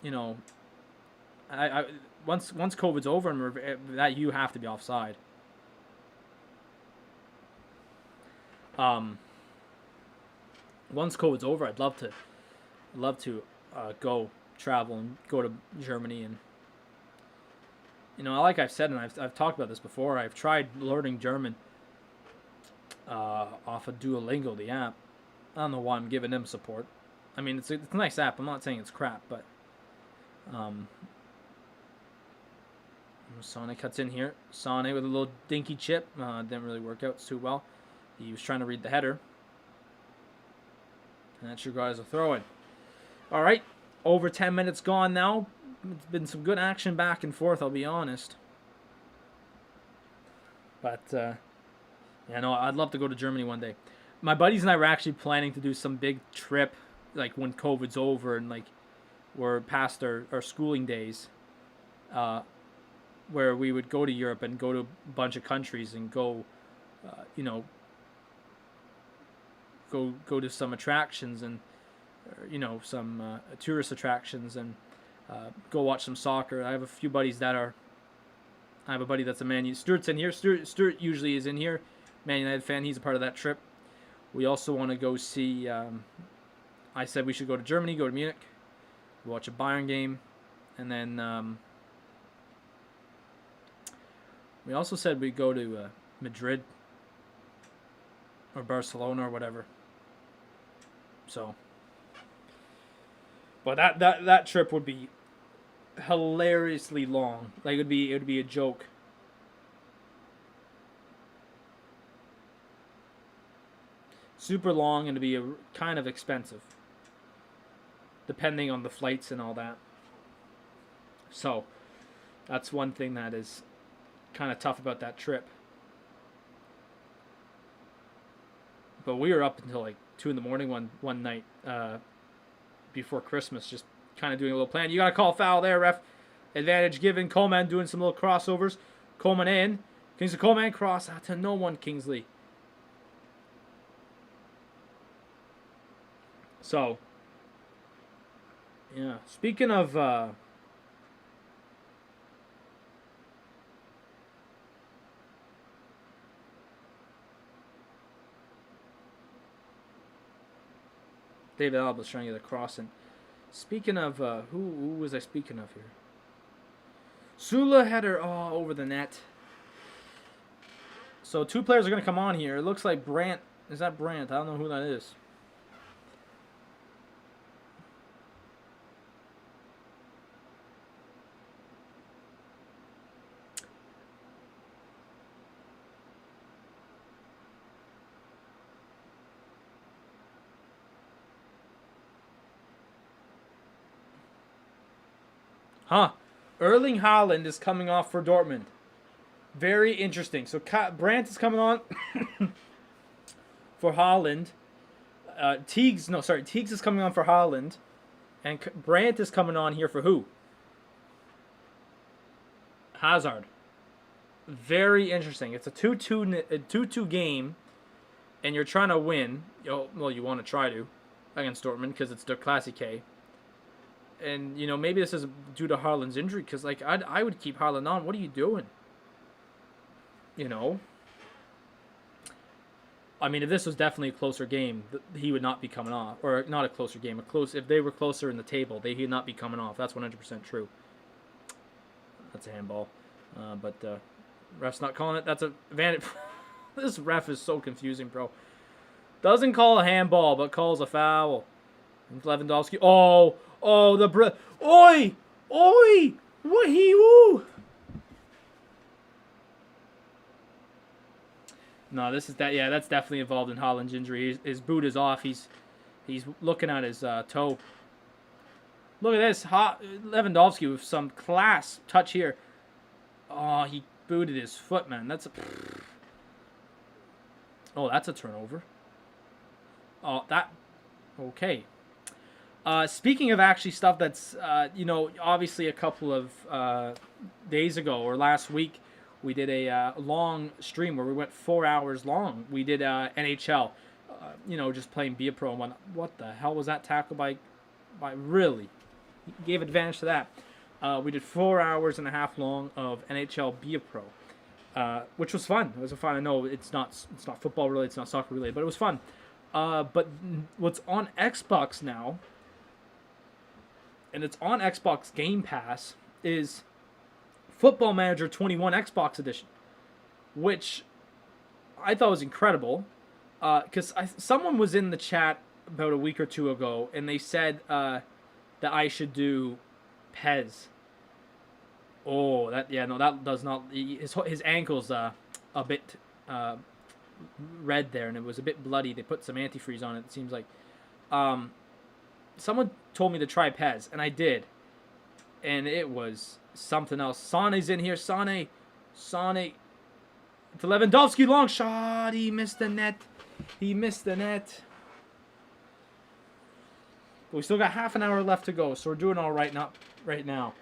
I once COVID's over and that you have to be offside. Once COVID's over, I'd love to go travel and go to Germany, and like I've said, and I've talked about this before. I've tried learning German off of Duolingo, the app. I don't know why I'm giving them support. I mean, it's a nice app. I'm not saying it's crap, but Sane cuts in here. Sane with a little dinky chip. Didn't really work out too well. He was trying to read the header. And that's your guys are throwing. All right, over 10 minutes gone now. It's been some good action back and forth, I'll be honest. But, I'd love to go to Germany one day. My buddies and I were actually planning to do some big trip, like when COVID's over and like we're past our schooling days, where we would go to Europe and go to a bunch of countries and go, go to some attractions and some tourist attractions and go watch some soccer. I have a few buddies I have a buddy that's a Man United. Stuart's in here. Stuart usually is in here. Man United fan. He's a part of that trip. We also want to go see. I said we should go to Germany, go to Munich, watch a Bayern game, and then we also said we'd go to Madrid or Barcelona or whatever. So, but that trip would be hilariously long. Like it would be a joke. Super long and to be kind of expensive, depending on the flights and all that. So, that's one thing that is kind of tough about that trip. But we were up until like 2 in the morning one night before Christmas, just kind of doing a little plan. You got to call foul there, ref. Advantage given. Coleman doing some little crossovers. Coleman in. Kingsley Coleman cross out to no one, Kingsley. So, yeah. Speaking of David Alba's trying to get a cross in. Speaking of, who was I speaking of here? Sula header, over the net. So 2 players are going to come on here. It looks like Brandt. Is that Brandt? I don't know who that is. Erling Haaland is coming off for Dortmund. Very interesting. So Brandt is coming on for Haaland. Teagues is coming on for Haaland. And Brandt is coming on here for who? Hazard. Very interesting. It's a 2-2 game, and you're trying to win. Well, you want to try to against Dortmund because it's their Classic K. And you know, maybe this is due to Haaland's injury, because like I would keep Haaland on. What are you doing? You know. I mean, if this was definitely a closer game, he would not be coming off, or not a closer game. If they were closer in the table, he would not be coming off. That's 100% true. That's a handball, but ref's not calling it. That's a advantage. This ref is so confusing, bro. Doesn't call a handball, but calls a foul. And Lewandowski. Oh, oi, what he woo? No, this is that. Yeah, that's definitely involved in Haaland's injury. His boot is off. He's looking at his toe. Look at this. Lewandowski with some class touch here. Oh, he booted his foot, man. That's a turnover. Oh, that. Okay. Speaking of actually stuff that's, obviously a couple of days ago or last week, we did a long stream where we went 4 hours long. We did NHL, just playing Be A Pro and whatnot. What the hell was that tackle by really? He gave advantage to that. We did 4 hours and a half long of NHL Be A Pro, which was fun. It was fun. I know it's not football related, it's not soccer related, but it was fun. But what's on Xbox now, and it's on Xbox Game Pass, is Football Manager 21 Xbox Edition, which I thought was incredible, because someone was in the chat about a week or two ago, and they said that I should do Pez. Oh, that does not. His ankle's a bit red there, and it was a bit bloody. They put some antifreeze on it. It seems like. Someone told me to try Pez, and I did, and it was something else. Sane's in here. Sane to Lewandowski, long shot. He missed the net. But we still got half an hour left to go, so we're doing all right. Not right now.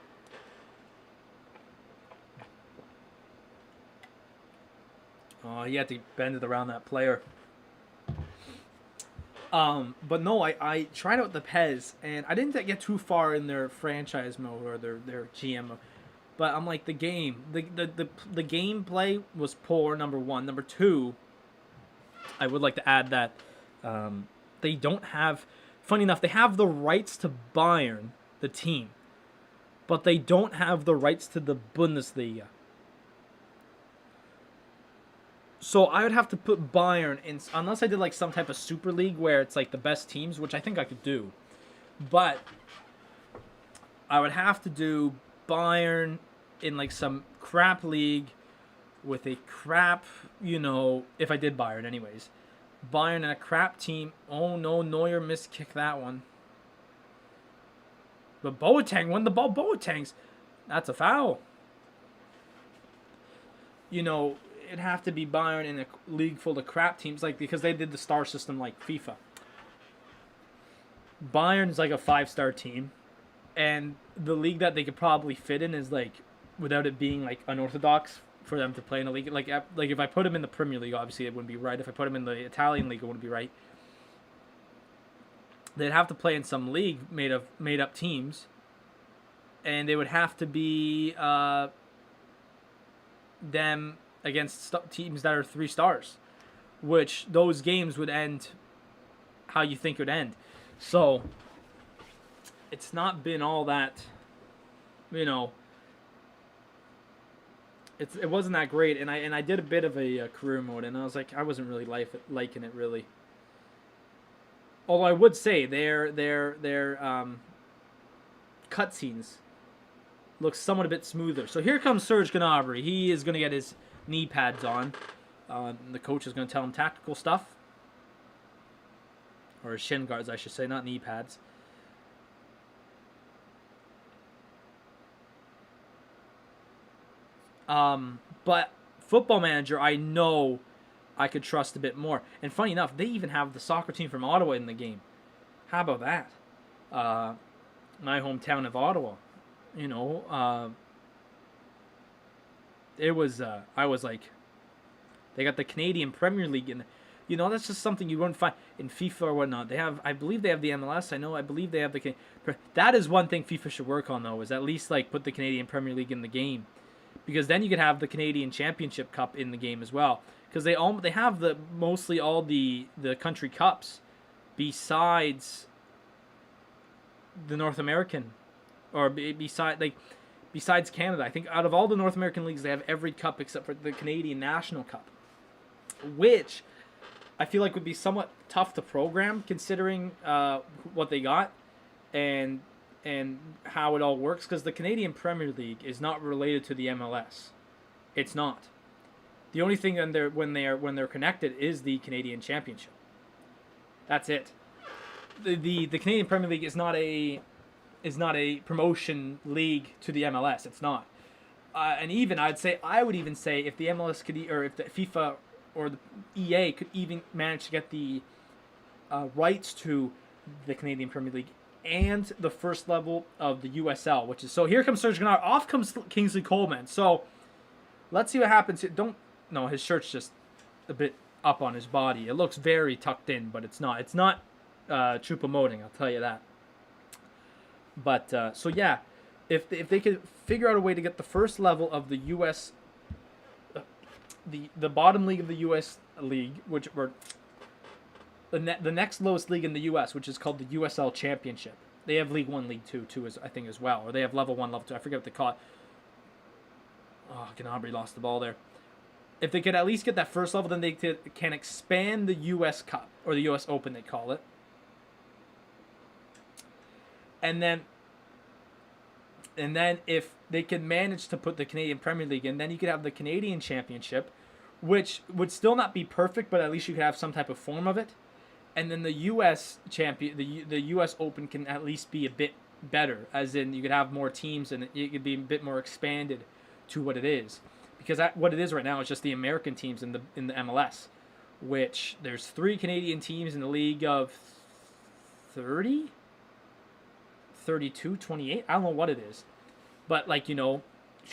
Oh, he had to bend it around that player. But no, I tried out the Pez, and I didn't get too far in their franchise mode or their GM mode. But I'm like, the gameplay was poor, number one. Number two, I would like to add that they don't have, funny enough, they have the rights to Bayern, the team, but they don't have the rights to the Bundesliga. So I would have to put Bayern in, unless I did like some type of Super League where it's like the best teams, which I think I could do. But I would have to do Bayern in like some crap league with a crap, if I did Bayern anyways. Bayern and a crap team. Oh no, Neuer missed kick that one. But Boateng won the ball. Boateng's, that's a foul. It'd have to be Bayern in a league full of crap teams, like, because they did the star system like FIFA. Bayern's like a 5-star team, and the league that they could probably fit in is like, without it being like unorthodox for them to play in a league. Like if I put them in the Premier League, obviously it wouldn't be right. If I put them in the Italian league, it wouldn't be right. They'd have to play in some league made up teams, and they would have to be them against teams that are 3 stars, which those games would end how you think it would end. So it's not been all that, it wasn't that great. And I did a bit of a career mode, and I was like, I wasn't really liking it really. Although I would say their cutscenes look somewhat a bit smoother. So here comes Serge Gnabry. He is going to get his knee pads on. The coach is going to tell him tactical stuff. Or his shin guards, I should say, not knee pads. But Football Manager, I know I could trust a bit more. And funny enough, they even have the soccer team from Ottawa in the game. How about that? My hometown of Ottawa. It was, I was like, they got the Canadian Premier League in there. That's just something you wouldn't find in FIFA or whatnot. I believe they have the MLS. I believe they have the. That is one thing FIFA should work on though, is at least like put the Canadian Premier League in the game, because then you could have the Canadian Championship Cup in the game as well. Because they have mostly all the country cups, besides the North American, or besides Canada. I think out of all the North American leagues, they have every cup except for the Canadian National Cup, which I feel like would be somewhat tough to program considering what they got and how it all works. Because the Canadian Premier League is not related to the MLS. It's not. The only thing when they're connected is the Canadian Championship. That's it. The Canadian Premier League is not a promotion league to the MLS. It's not. And even I would even say if the MLS could, or if the FIFA or the EA could even manage to get the rights to the Canadian Premier League and the first level of the USL, which is, so here comes Serge Gnabry, off comes Kingsley Coleman. So let's see what happens. His shirt's just a bit up on his body. It looks very tucked in, but it's not. It's not true promoting, I'll tell you that. But so yeah, if they could figure out a way to get the first level of the US, the bottom league of the US league, which were the next lowest league in the US, which is called the USL Championship. They have League 1, League 2 too, I think as well, or they have Level 1, Level 2. I forget what they call it. Oh, Gnabry lost the ball there. If they could at least get that first level, then they can expand the US Cup, or the US Open, they call it. And then if they could manage to put the Canadian Premier League in, then you could have the Canadian Championship, which would still not be perfect, but at least you could have some type of form of it. And then the US the US Open can at least be a bit better, as in you could have more teams and it could be a bit more expanded to what it is. Because what it is right now is just the American teams in the MLS, which there's 3 Canadian teams in the league of 30, 32, 28. I don't know what it is, but so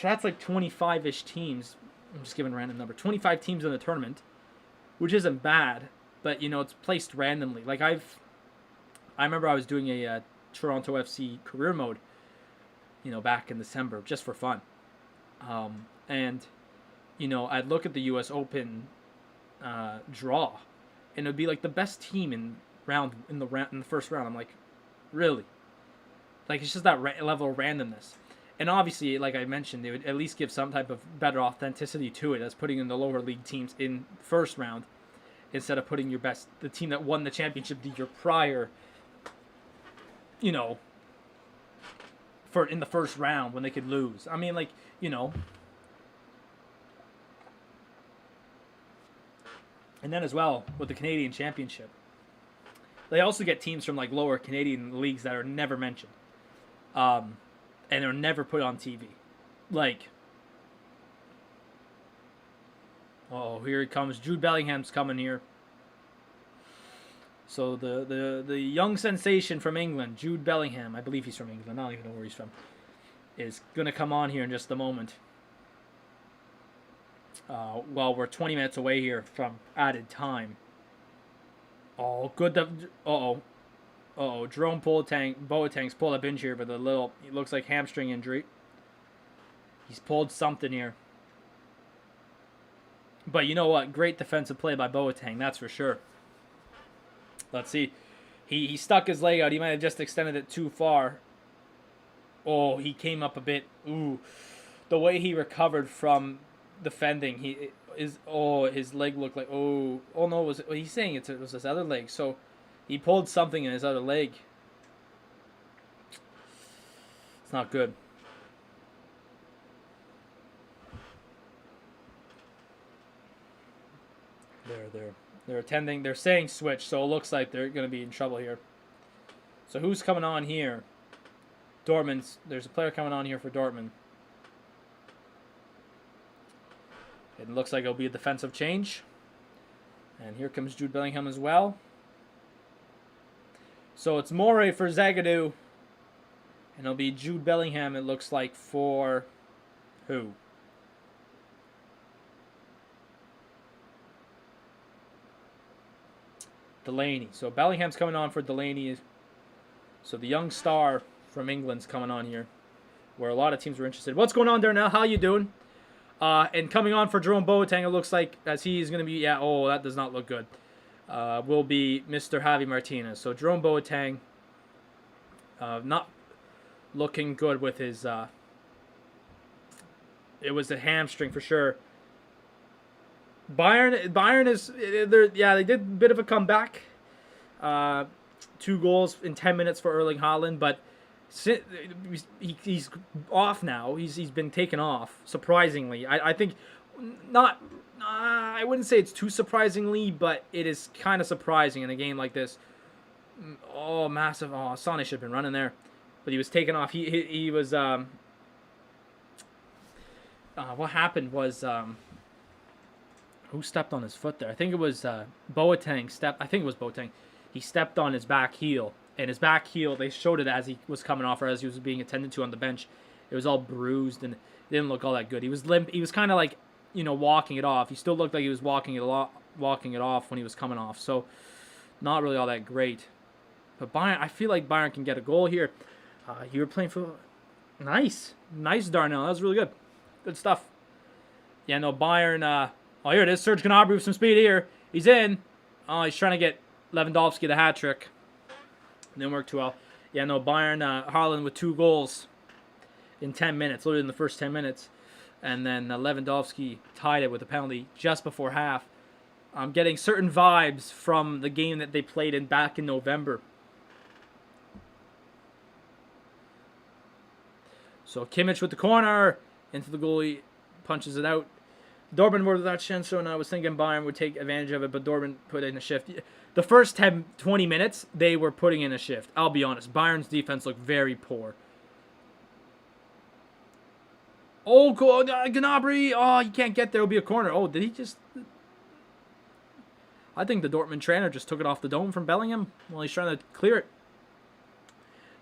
that's like 25-ish teams. I'm just giving a random number. 25 teams in the tournament, which isn't bad, but it's placed randomly. Like I remember I was doing a Toronto FC career mode, back in December just for fun, and I'd look at the U.S. Open draw, and it would be like the best team in the first round. I'm like, really? Like, it's just that level of randomness. And obviously, like I mentioned, they would at least give some type of better authenticity to it, as putting in the lower league teams in first round instead of putting the team that won the championship the year prior, in the first round when they could lose. I mean, And then as well, with the Canadian Championship, they also get teams from lower Canadian leagues that are never mentioned. And are never put on TV. Here he comes. Jude Bellingham's coming here. So the young sensation from England, Jude Bellingham, I believe he's from England, I don't even know where he's from, is going to come on here in just a moment. We're 20 minutes away here from added time. Oh, good. Jerome Boateng's pulled up injury with it looks like hamstring injury. He's pulled something here. But you know what? Great defensive play by Boateng, that's for sure. Let's see. He stuck his leg out. He might have just extended it too far. Oh, he came up a bit. Ooh. The way he recovered from defending, his leg looked like, oh no, he's saying it was his other leg. So he pulled something in his other leg. It's not good. They're saying switch, so it looks like they're going to be in trouble here. So who's coming on here? There's a player coming on here for Dortmund. It looks like it'll be a defensive change. And here comes Jude Bellingham as well. So it's Morey for Zagadou. And it'll be Jude Bellingham, it looks like, for who? Delaney. So Bellingham's coming on for Delaney. So the young star from England's coming on here, where a lot of teams were interested. What's going on, Darnell? How you doing? And coming on for Jerome Boateng, it looks like, as he's going to be, that does not look good, will be Mr. Javi Martinez. So Jerome Boateng, not looking good with his, it was a hamstring for sure. Bayern is, they did a bit of a comeback. 2 goals in 10 minutes for Erling Haaland, but he's off now. He's been taken off, surprisingly. I think not. I wouldn't say it's too surprisingly, but it is kind of surprising in a game like this. Oh, massive! Oh, Sane should have been running there, but he was taken off. He was. What happened was who stepped on his foot there? I think it was Boateng stepped. I think it was Boateng. He stepped on his back heel. And his back heel, they showed it as he was coming off or as he was being attended to on the bench. It was all bruised and it didn't look all that good. He was limp. He was kind of like, walking it off. He still looked like he was walking it off when he was coming off. So, not really all that great. But Bayern, I feel like Bayern can get a goal here. You were playing for... Nice, Darnell. That was really good. Good stuff. Yeah, no, Bayern... here it is. Serge Gnabry with some speed here. He's in. Oh, he's trying to get Lewandowski the hat trick. Didn't work too well. Yeah, no, Bayern, Haaland with 2 goals in 10 minutes, literally in the first 10 minutes. And then Lewandowski tied it with a penalty just before half. I'm getting certain vibes from the game that they played back in November. So Kimmich with the corner, into the goalie, punches it out. Dortmund were without Shenso, and I was thinking Bayern would take advantage of it, but Dortmund put in a shift. The first 20 minutes, they were putting in a shift. I'll be honest. Bayern's defense looked very poor. Oh, Gnabry. Oh, he can't get there. It'll be a corner. Oh, did he just... I think the Dortmund trainer just took it off the dome from Bellingham while he's trying to clear it.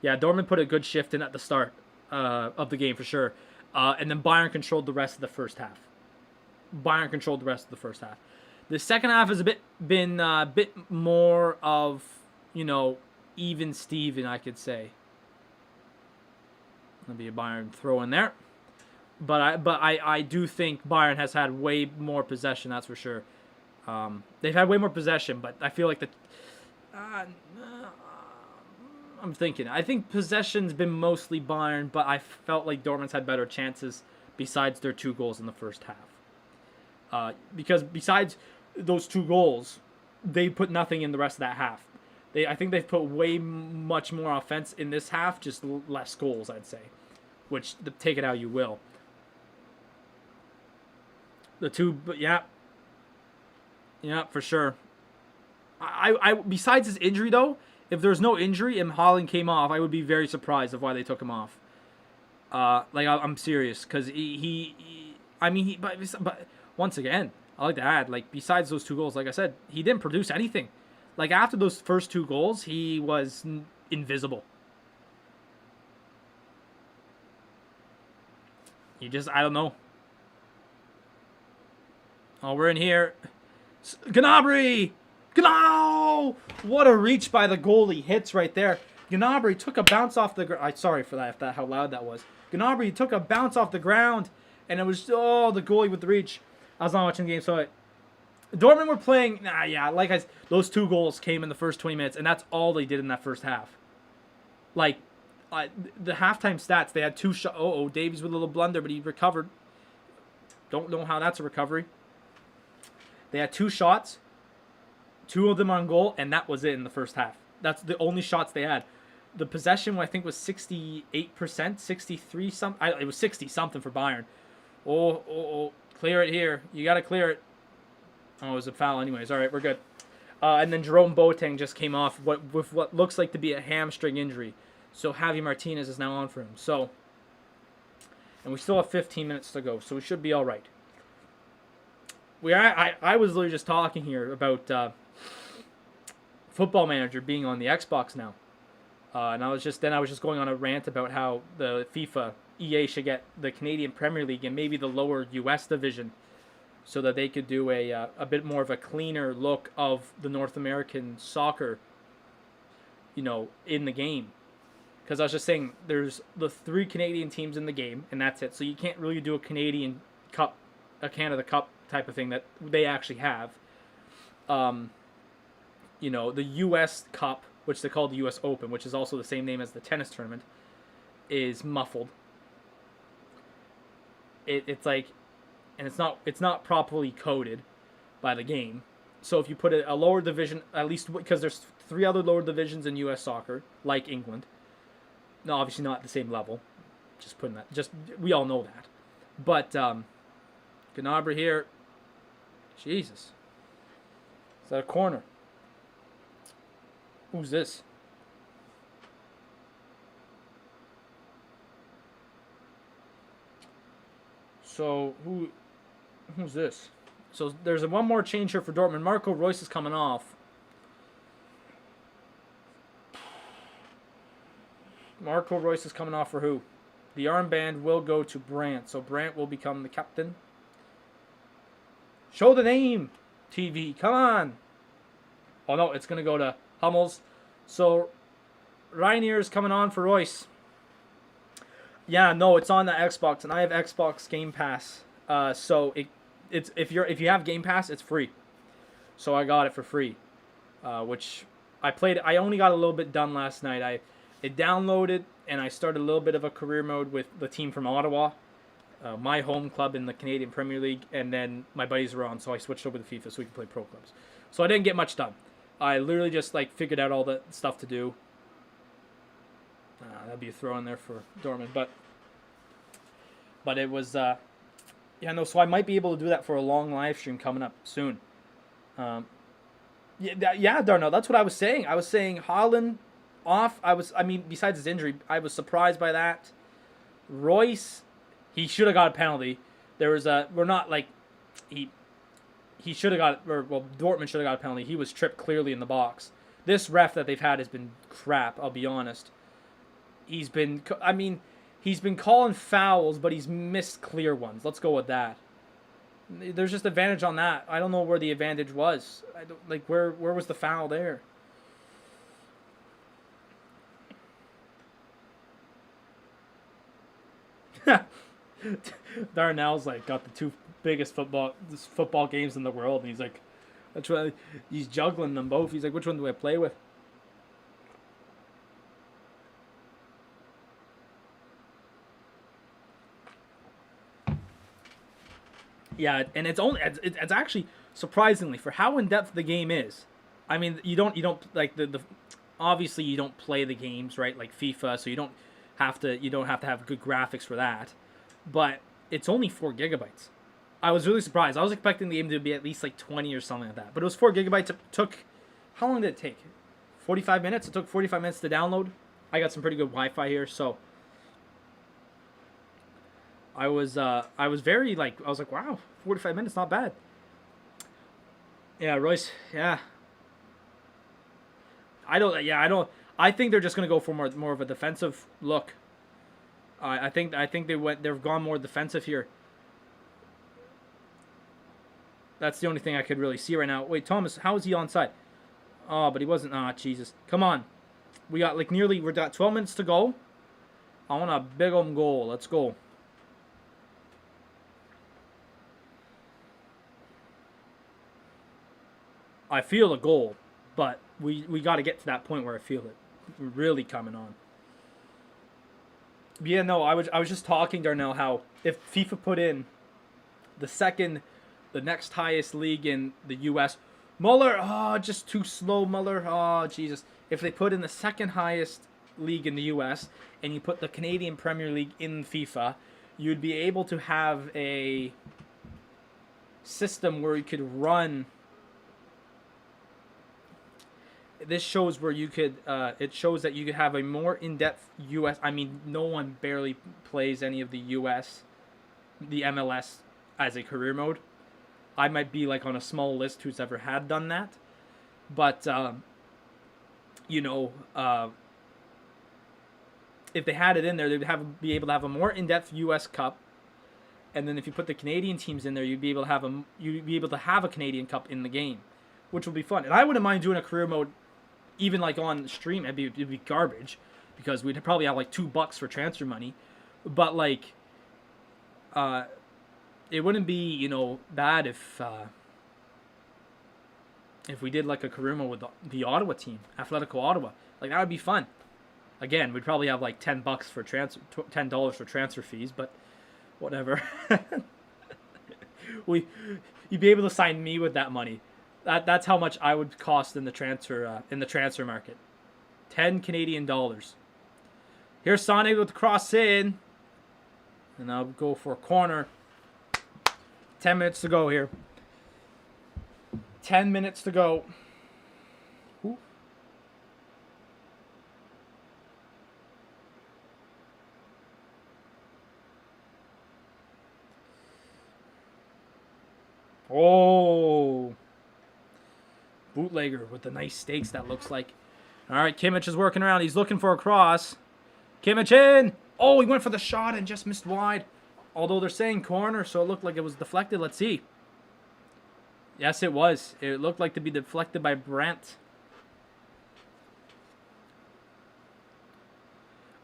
Yeah, Dortmund put a good shift in at the start of the game for sure. And then Bayern controlled the rest of the first half. The second half has been a bit more of, even Steven, I could say. That'll be a Bayern throw in there. But I do think Bayern has had way more possession, that's for sure. They've had way more possession, but I feel like I think possession's been mostly Bayern, but I felt like Dortmund's had better chances besides their 2 goals in the first half. Because besides those 2 goals, they put nothing in the rest of that half. I think they've put much more offense in this half, just less goals, I'd say. Which, take it how you will. Yeah, for sure. I besides his injury though, if there's no injury and Haaland came off, I would be very surprised of why they took him off. I'm serious, because but once again, I like to add, besides those 2 goals, like I said, he didn't produce anything. After those first 2 goals, he was invisible. I don't know. Oh, we're in here. Gnabry! No! What a reach by the goalie. Hits right there. Gnabry took a bounce off the ground. Sorry for that, how loud that was. Gnabry took a bounce off the ground, and it was, the goalie with the reach. I was not watching the game, so Dortmund were playing, those 2 goals came in the first 20 minutes, and that's all they did in that first half. The halftime stats, they had 2 shots. Davies with a little blunder, but he recovered. Don't know how that's a recovery. They had 2 shots, 2 of them on goal, and that was it in the first half. That's the only shots they had. The possession, I think, was 68%, 63 something. It was 60 something for Bayern. Oh, clear it here. You got to clear it. Oh, it was a foul anyways. All right, we're good. And then Jerome Boateng just came off with what looks like to be a hamstring injury. So Javi Martinez is now on for him. And we still have 15 minutes to go, so we should be all right. I was literally just talking here about Football Manager being on the Xbox now. And I was just going on a rant about how the EA should get the Canadian Premier League and maybe the lower US division so that they could do a bit more of a cleaner look of the North American soccer, in the game. Because I was just saying, there's the 3 Canadian teams in the game, and that's it. So you can't really do a Canadian Cup, a Canada Cup type of thing that they actually have. The U.S. Cup, which they call the U.S. Open, which is also the same name as the tennis tournament, is muffled. It's like, and it's not properly coded by the game. So if you put a lower division, at least because there's 3 other lower divisions in U.S. soccer, like England. No, obviously not at the same level. Just putting that. We all know that. But Gnabry here. Jesus. Is that a corner? Who's this? So who's this? So there's one more change here for Dortmund. Marco Reus is coming off. Marco Reus is coming off for who? The armband will go to Brandt. So Brandt will become the captain. Show the name, TV. Come on. Oh, no. It's going to go to Hummels. So Rainier is coming on for Reus. Yeah, no. It's on the Xbox. And I have Xbox Game Pass. So it's if you have Game Pass, it's free. So I got it for free. Which I played. I only got a little bit done last night. It downloaded, and I started a little bit of a career mode with the team from Ottawa, my home club in the Canadian Premier League, and then my buddies were on, so I switched over to FIFA so we could play pro clubs. So I didn't get much done. I literally just figured out all the stuff to do. That'd be a throw in there for Dortmund, but it was so I might be able to do that for a long live stream coming up soon. Darnell, that's what I was saying. I was saying Haaland off. Besides his injury, I was surprised by that. Reus, he should have got a penalty. He should have got, Dortmund should have got a penalty. He was tripped clearly in the box. This ref that they've had has been crap, I'll be honest. He's been calling fouls, but he's missed clear ones. Let's go with that. There's just advantage on that. I don't know where the advantage was. Where was the foul there? Darnell's got the 2 biggest football games in the world, and he's juggling them both. He's like, which one do I play with? Yeah, and it's actually surprisingly for how in depth the game is. I mean, you don't obviously you don't play the games right like FIFA, so you don't have to have good graphics for that. But it's only 4 gigabytes. I was really surprised. I was expecting the game to be at least 20 or something like that. But it was 4 gigabytes. It took, how long did it take? 45 minutes? It took 45 minutes to download. I got some pretty good Wi-Fi here, so I was very I was like, wow, 45 minutes, not bad. Yeah, Royce, yeah. I think they're just gonna go for more of a defensive look. I think they've gone more defensive here. That's the only thing I could really see right now. Wait, Thomas, how is he onside? Oh, but he wasn't. Ah, Jesus. Come we got 12 minutes to go. I want a big old goal. Let's go. I feel a goal, but we got to get to that point where I feel it really coming on. Yeah, no, I was just talking, Darnell, how if FIFA put in the next highest league in the U.S., Muller, just too slow, Muller, Jesus. If they put in the second highest league in the U.S. and you put the Canadian Premier League in FIFA, you'd be able to have a system where you could run. This shows where you could, it shows that you could have a more in-depth U.S. I mean, no one barely plays any of the U.S., the MLS as a career mode. I might be on a small list who's ever had done that. But, if they had it in there, they'd be able to have a more in-depth U.S. Cup. and then if you put the Canadian teams in there, you'd be able to have a Canadian Cup in the game, which will be fun. And I wouldn't mind doing a career mode, even like on stream. It'd be garbage, because we'd probably have like $2 for transfer money, but like, it wouldn't be bad if we did like a career mode with the Ottawa team, Atletico Ottawa. Like, that would be fun. Again, we'd probably have like $10 for $10 for transfer fees, but whatever. You'd be able to sign me with that money. That's how much I would cost in the transfer market. 10 Canadian dollars. Here's Sane with the cross in, and I'll go for a corner. 10 minutes to go here. 10 minutes to go. Ooh. Oh. Bootlegger with the nice stakes, that looks like. All right, Kimmich is working around. He's looking for a cross. Kimmich in. Oh, he went for the shot and just missed wide. Although they're saying corner, so it looked like it was deflected. Let's see. Yes, it was. It looked like to be deflected by Brent.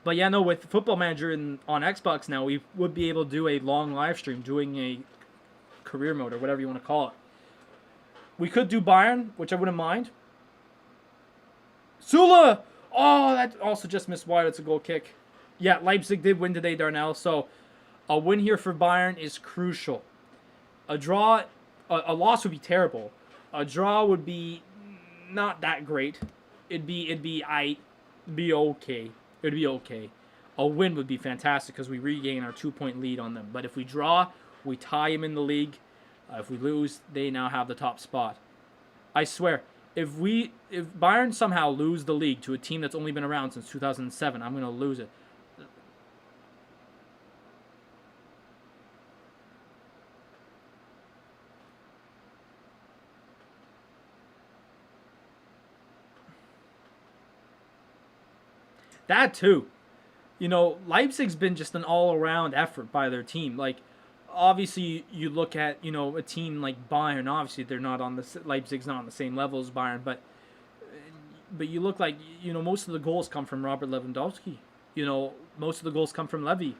But yeah, no, with Football Manager on Xbox now, we would be able to do a long live stream doing a career mode or whatever you want to call it. We could do Bayern, which I wouldn't mind. Sula! Oh, that also just missed wide. It's a goal kick. Yeah, Leipzig did win today, Darnell. So a win here for Bayern is crucial. A draw, a loss would be terrible. A draw would be not that great. It'd be okay. It'd be okay. A win would be fantastic because we regain our 2-point lead on them. But if we draw, we tie them in the league. If we lose, they now have the top spot. I swear, if Bayern somehow lose the league to a team that's only been around since 2007, I'm going to lose it. That too. Leipzig's been just an all-around effort by their team. Like, obviously, you look at, a team like Bayern. Obviously, Leipzig's not on the same level as Bayern, but you look like, most of the goals come from Robert Lewandowski. Most of the goals come from Levy.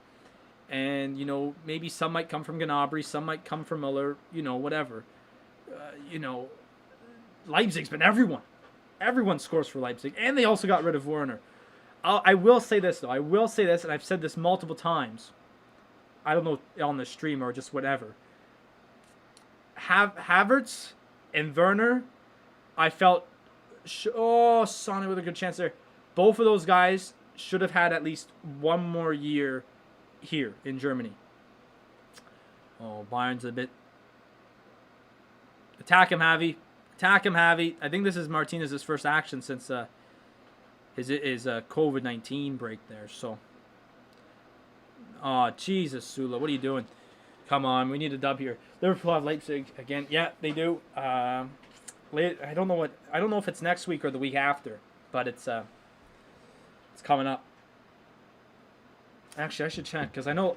And, maybe some might come from Gnabry, some might come from Müller, whatever. Leipzig's been everyone. Everyone scores for Leipzig. And they also got rid of Werner. I will say this, though. And I've said this multiple times. I don't know, on the stream or just whatever. Havertz and Werner, I felt... Sonny with a good chance there. Both of those guys should have had at least one more year here in Germany. Oh, Bayern's a bit... Attack him, Javi. Attack him, Javi. I think this is Martinez's first action since his COVID-19 break there, so... Oh, Jesus, Sula, what are you doing? Come on, we need a dub here. Liverpool have Leipzig again. Yeah, they do. I don't know if it's next week or the week after, but it's coming up. Actually, I should check because I know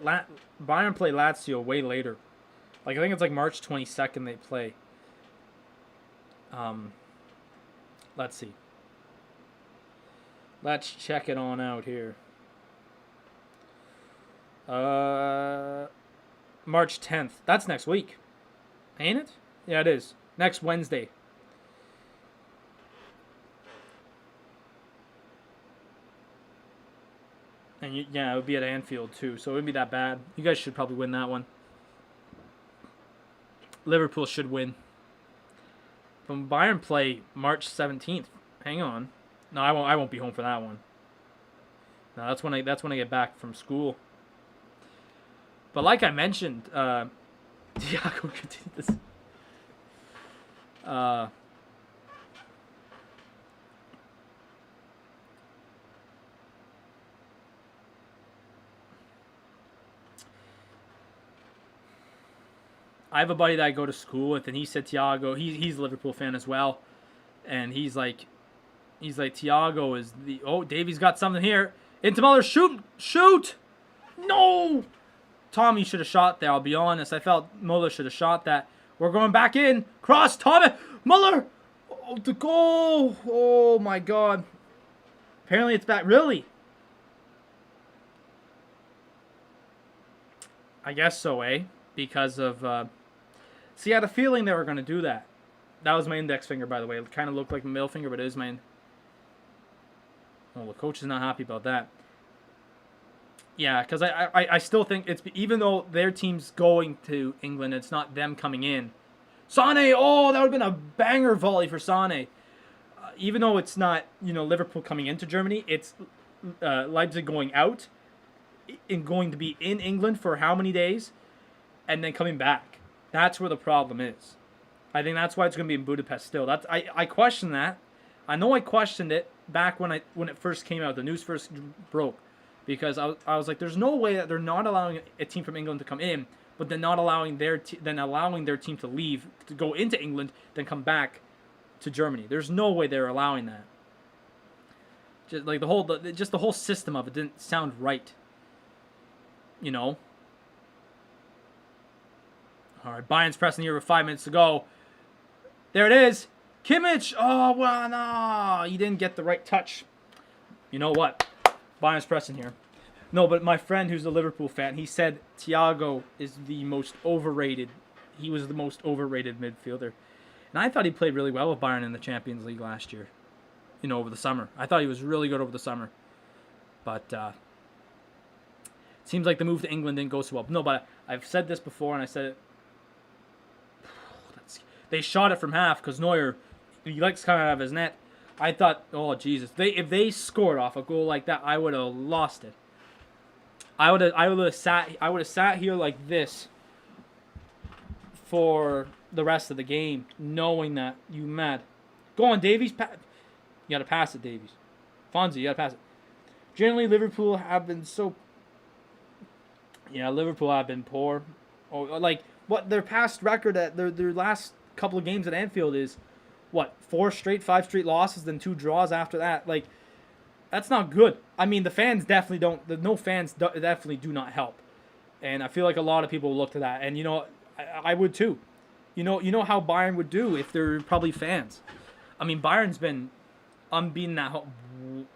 Bayern play Lazio way later. Like, I think it's like March 22nd they play. Let's see. Let's check it on out here. March 10th. That's next week. Ain't it? Yeah, it is. Next Wednesday. And it would be at Anfield too, so it wouldn't be that bad. You guys should probably win that one. Liverpool should win. But Bayern play March 17th. Hang on. No, I won't be home for that one. No, that's when I get back from school. But like I mentioned, Thiago could do this. I have a buddy that I go to school with, and he said Thiago. He's a Liverpool fan as well, and he's like Thiago is the. Oh, Davey's got something here. Into Muller, shoot! No. Tommy should have shot there, I'll be honest. I felt Muller should have shot that. We're going back in. Cross, Tommy. Muller. Oh, the goal. Oh, my God. Apparently it's back. Really? I guess so, eh? Because of... See, I had a feeling they were going to do that. That was my index finger, by the way. It kind of looked like my middle finger, but it is my... Oh, the coach is not happy about that. Yeah, because I still think it's... Even though their team's going to England, it's not them coming in. Sané! Oh, that would have been a banger volley for Sané. Even though it's not, Liverpool coming into Germany, it's Leipzig going out and going to be in England for how many days? And then coming back. That's where the problem is. I think that's why it's going to be in Budapest still. I question that. I know I questioned it back when it first came out. The news first broke. Because I was like, there's no way that they're not allowing a team from England to come in, but then not allowing allowing their team to leave, to go into England, then come back to Germany. There's no way they're allowing that. Just like the whole system of it didn't sound right. All right, Bayern's pressing here with 5 minutes to go. There it is. Kimmich. Oh, well, no. You didn't get the right touch. You know what? Bayern's pressing here. No, but my friend who's a Liverpool fan, he said Thiago is the most overrated. He was the most overrated midfielder. And I thought he played really well with Bayern in the Champions League last year. Over the summer. I thought he was really good over the summer. But it seems like the move to England didn't go so well. No, but I've said this before, and I said it. They shot it from half because Neuer, he likes coming out of his net. I thought, oh Jesus, if they scored off a goal like that, I would have lost it. I would have sat here like this for the rest of the game, knowing that you mad. Go on, Davies. You gotta pass it, Davies. Fonzie, you gotta pass it. Generally, Liverpool have been so. Yeah, Liverpool have been poor. Oh, like what their past record at their last couple of games at Anfield is. What, 5 straight losses, then 2 draws after that? Like, that's not good. I mean, the fans definitely don't. The no fans definitely do not help, and I feel like a lot of people will look to that. And I would too. You know how Bayern would do if they're probably fans. I mean, Bayern's been unbeaten at home.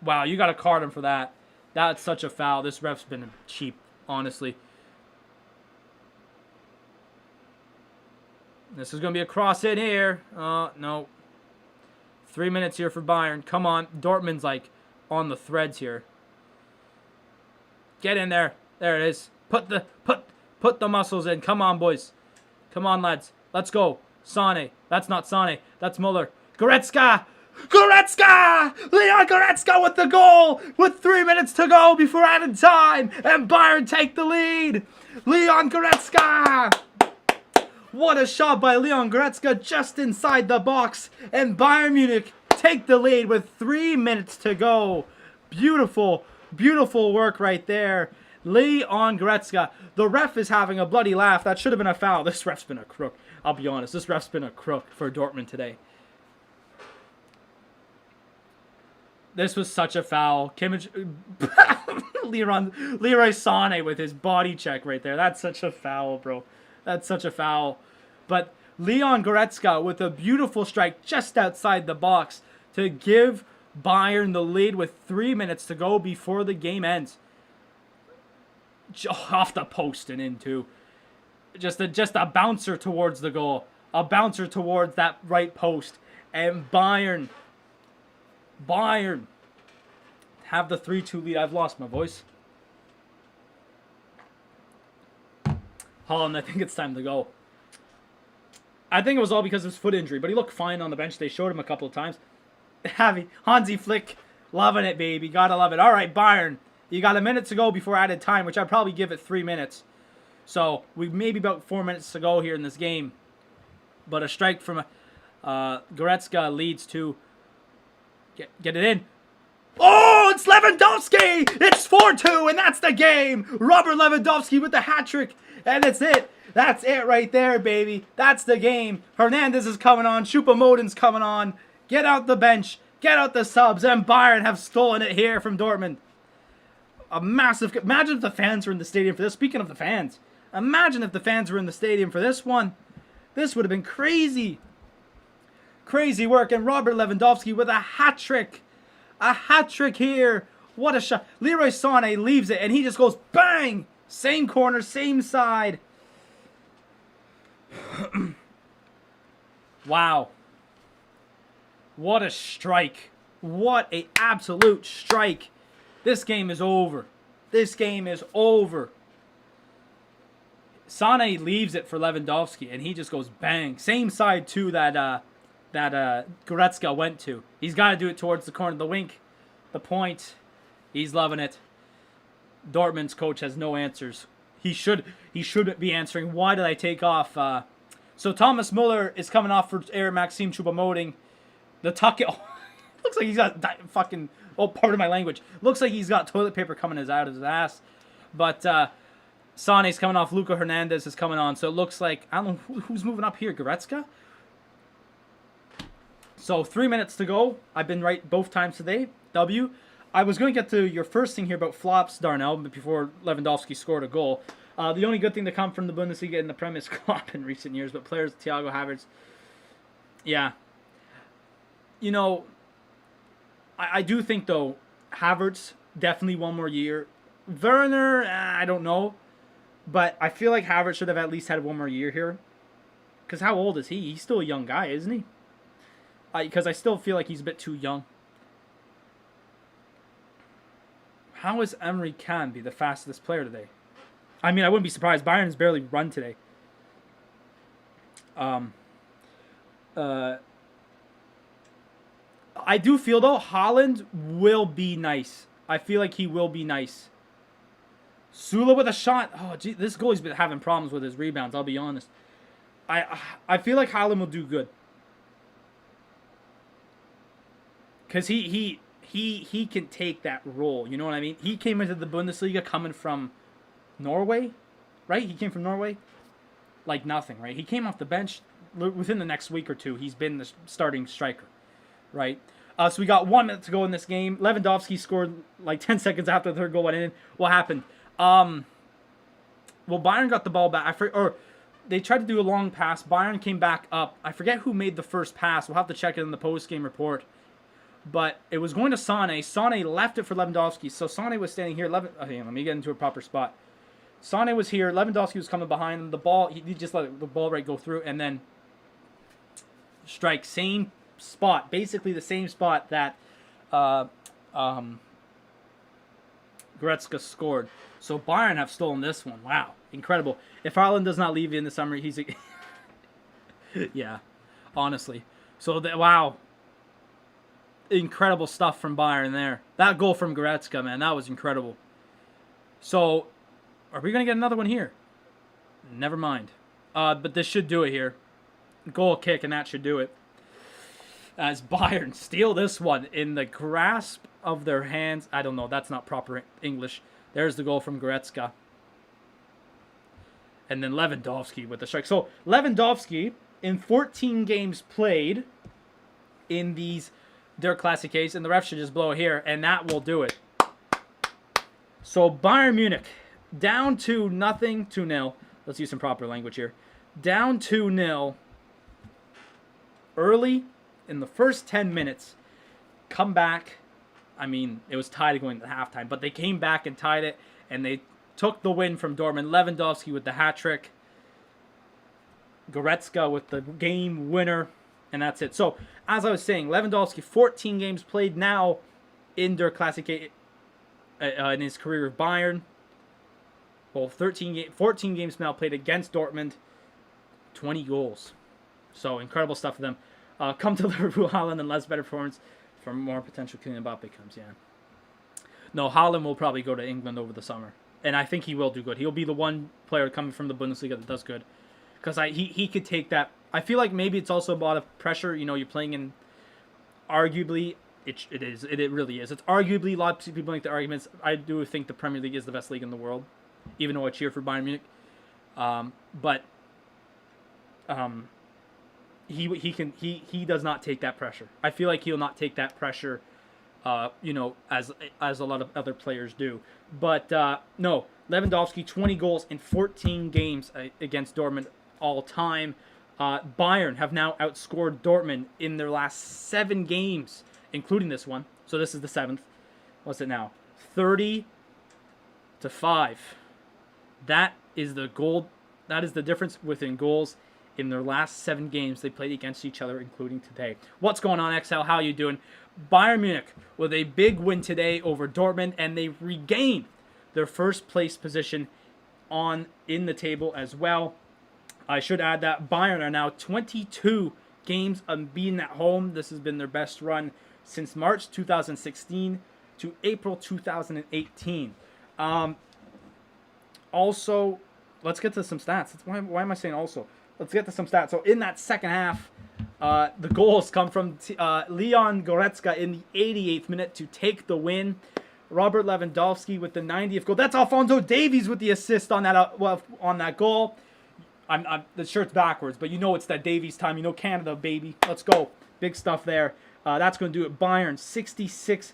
Wow, you got to card him for that. That's such a foul. This ref's been cheap, honestly. This is going to be a cross in here. No. 3 minutes here for Bayern. Come on. Dortmund's like on the threads here. Get in there. There it is. Put the muscles in. Come on, boys. Come on, lads. Let's go. Sané. That's not Sané. That's Muller. Goretzka. Leon Goretzka with the goal with 3 minutes to go before added time. And Bayern take the lead. Leon Goretzka. What a shot by Leon Goretzka just inside the box. And Bayern Munich take the lead with 3 minutes to go. Beautiful, beautiful work right there. Leon Goretzka. The ref is having a bloody laugh. That should have been a foul. This ref's been a crook. I'll be honest. This ref's been a crook for Dortmund today. This was such a foul. Kimmich... Leroy Sané with his body check right there. That's such a foul, bro. That's such a foul. But Leon Goretzka with a beautiful strike just outside the box to give Bayern the lead with 3 minutes to go before the game ends. Off the post and in too. Just a bouncer towards the goal. A bouncer towards that right post. And Bayern have the 3-2 lead. I've lost my voice. Holland, I think it's time to go. I think it was all because of his foot injury, but he looked fine on the bench. They showed him a couple of times. Hansi Flick, loving it, baby. Gotta love it. All right, Bayern, you got a minute to go before added time, which I'd probably give it 3 minutes. So we maybe about 4 minutes to go here in this game. But a strike from Goretzka leads to get it in. Oh, it's Lewandowski! It's 4-2, and that's the game! Robert Lewandowski with the hat trick, and it's it. That's it right there, baby. That's the game. Hernandez is coming on. Choupo-Moting's coming on. Get out the bench. Get out the subs, and Bayern have stolen it here from Dortmund. a massive... Imagine if the fans were in the stadium for this. Speaking of the fans, imagine if the fans were in the stadium for this one. This would have been crazy. Crazy work. And Robert Lewandowski with a hat trick. A hat trick here. What a shot. Leroy Sané leaves it, and he just goes bang. Same corner, same side. Wow. What a strike. What an absolute strike. This game is over. This game is over. Sané leaves it for Lewandowski, and he just goes bang. Same side, too, that Goretzka went to. He's got to do it towards the corner. The wink, the point. He's loving it. Dortmund's coach has no answers. He should be answering. Why did I take off? So Thomas Muller is coming off for Maxime Choupo-Moting. The tuck... Oh, looks like he's got fucking... Oh, pardon my language. Looks like he's got toilet paper coming out of his ass. But Sané's coming off. Luca Hernandez is coming on. So it looks like... I don't know who's moving up here. Goretzka? So 3 minutes to go. I've been right both times today. W. I was going to get to your first thing here about flops, Darnell, before Lewandowski scored a goal. The only good thing to come from the Bundesliga in the Prem is Klopp in recent years, but players, Thiago Havertz, yeah. You know, I do think, though, Havertz, definitely one more year. Werner, I don't know, but I feel like Havertz should have at least had one more year here. Because how old is he? He's still a young guy, isn't he? Because I still feel like he's a bit too young. How is Emre Can be the fastest player today? I mean, I wouldn't be surprised. Bayern's barely run today. I do feel, though, Haaland will be nice. I feel like he will be nice. Sula with a shot. Oh, gee, this goalie's been having problems with his rebounds, I'll be honest. I feel like Haaland will do good. Because he can take that role. You know what I mean? He came into the Bundesliga coming from Norway, right? He came from Norway like nothing, right? He came off the bench. Within the next week or two, he's been the starting striker, right? So we got 1 minute to go in this game. Lewandowski scored like 10 seconds after the third goal went in. What happened? Well, Bayern got the ball back. Or they tried to do a long pass. Bayern came back up. I forget who made the first pass. We'll have to check it in the post-game report. But it was going to Sané. Sané left it for Lewandowski. So Sané was standing here. Okay, let me get into a proper spot. Sané was here. Lewandowski was coming behind him. The ball, he just let the ball right go through. And then strike. Same spot. Basically the same spot that Goretzka scored. So Bayern have stolen this one. Wow. Incredible. If Haaland does not leave in the summer, he's... yeah. Honestly. So, wow. Incredible stuff from Bayern there. That goal from Goretzka, man, that was incredible. So, are we going to get another one here? Never mind. But this should do it here. Goal kick, and that should do it. As Bayern steal this one in the grasp of their hands. I don't know, that's not proper English. There's the goal from Goretzka. And then Lewandowski with the strike. So, Lewandowski, in 14 games played in these... their classic case, and the ref should just blow here, and that will do it. So Bayern Munich, down to 2-0. Let's use some proper language here. Down 2-0. Early, in the first 10 minutes, come back. I mean, it was tied going to halftime, but they came back and tied it, and they took the win from Dortmund. Lewandowski with the hat trick. Goretzka with the game winner. And that's it. So, as I was saying, Lewandowski, 14 games played now in their Classic in his career with Bayern. Well, 14 games now played against Dortmund. 20 goals. So, incredible stuff for them. Come to Liverpool, Haaland, and less better performance for more potential Kylian Mbappe comes, yeah. No, Haaland will probably go to England over the summer. And I think he will do good. He'll be the one player coming from the Bundesliga that does good. Because he could take that. I feel like maybe it's also a lot of pressure. You know, you're playing in, arguably, it really is. It's arguably, a lot of people make the arguments. I do think the Premier League is the best league in the world, even though I cheer for Bayern Munich. He does not take that pressure. I feel like he'll not take that pressure as a lot of other players do. But no, Lewandowski, 20 goals in 14 games against Dortmund all time. Bayern have now outscored Dortmund in their last 7 games, including this one. So this is the 7th. What's it now? 30-5. That is the goal. That is the difference within goals in their last 7 games they played against each other, including today. What's going on, XL? How you doing? Bayern Munich with a big win today over Dortmund, and they regain their first place position in the table as well. I should add that Bayern are now 22 games unbeaten at home. This has been their best run since March 2016 to April 2018. Also, let's get to some stats. Why am I saying also? Let's get to some stats. So in that second half, the goals come from Leon Goretzka in the 88th minute to take the win. Robert Lewandowski with the 90th goal. That's Alphonso Davies with the assist on that goal. The shirt's backwards, but you know it's that Davies time. You know Canada, baby. Let's go. Big stuff there. That's going to do it. Bayern, 66%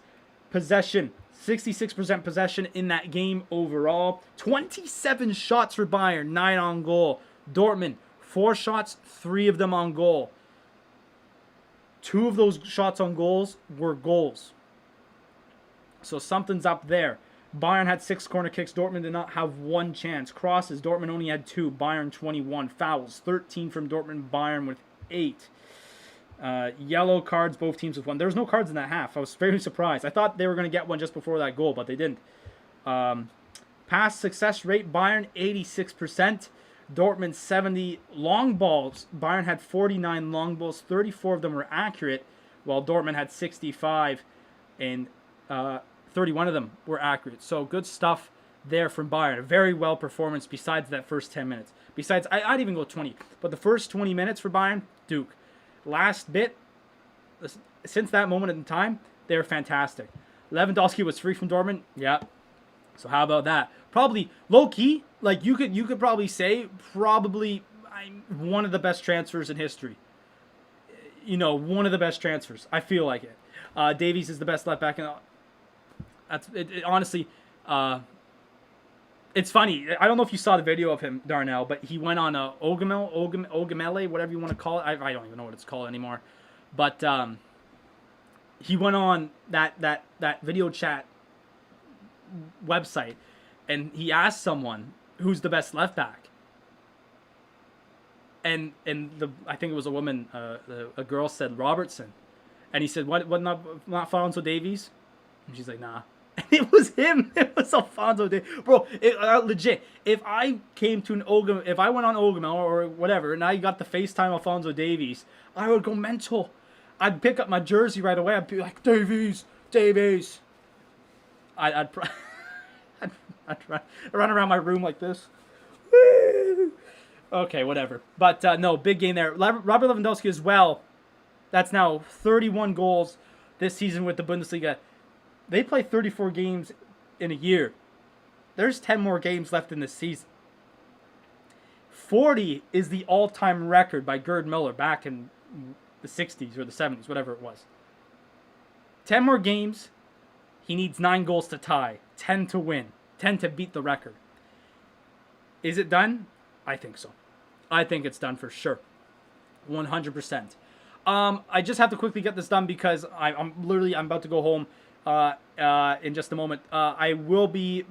possession in that game overall. 27 shots for Bayern, 9 on goal. Dortmund, 4 shots, 3 of them on goal. 2 of those shots on goals were goals. So something's up there. Bayern had 6 corner kicks. Dortmund did not have 1 chance. Crosses, Dortmund only had 2. Bayern 21. Fouls, 13 from Dortmund. Bayern with 8. Yellow cards, both teams with 1. There was no cards in that half. I was very surprised. I thought they were going to get one just before that goal, but they didn't. Pass success rate, Bayern 86%. Dortmund 70. Long balls, Bayern had 49 long balls. 34 of them were accurate, while Dortmund had 65, and 31 of them were accurate. So good stuff there from Bayern. A very well performance besides that first 10 minutes. Besides, I'd even go 20. But the first 20 minutes for Bayern, Duke. Last bit, since that moment in time, they're fantastic. Lewandowski was free from Dortmund. Yeah. So how about that? Probably low-key, like you could probably say, one of the best transfers in history. You know, one of the best transfers. I feel like it. Davies is the best left back in. Honestly, it's funny. I don't know if you saw the video of him, Darnell, but he went on Ogamele, whatever you want to call it. I don't even know what it's called anymore. But he went on that video chat website, and he asked someone who's the best left back. And I think it was a woman, a girl said Robertson, and he said, "What not Alphonso Davies?" And she's like, "Nah." And it was him. It was Alphonso Davies. Bro, legit. If I came to if I went on Ogama or whatever, and I got the FaceTime Alphonso Davies, I would go mental. I'd pick up my jersey right away. I'd be like, Davies. I'd run around my room like this. Okay, whatever. But no, big game there. Robert Lewandowski as well. That's now 31 goals this season with the Bundesliga. They play 34 games in a year. There's 10 more games left in this season. 40 is the all-time record by Gerd Müller back in the 60s or the 70s, whatever it was. 10 more games. He needs 9 goals to tie, 10 to win, 10 to beat the record. Is it done? I think so. I think it's done for sure. 100%. I just have to quickly get this done because I'm about to go home in just a moment. I will be,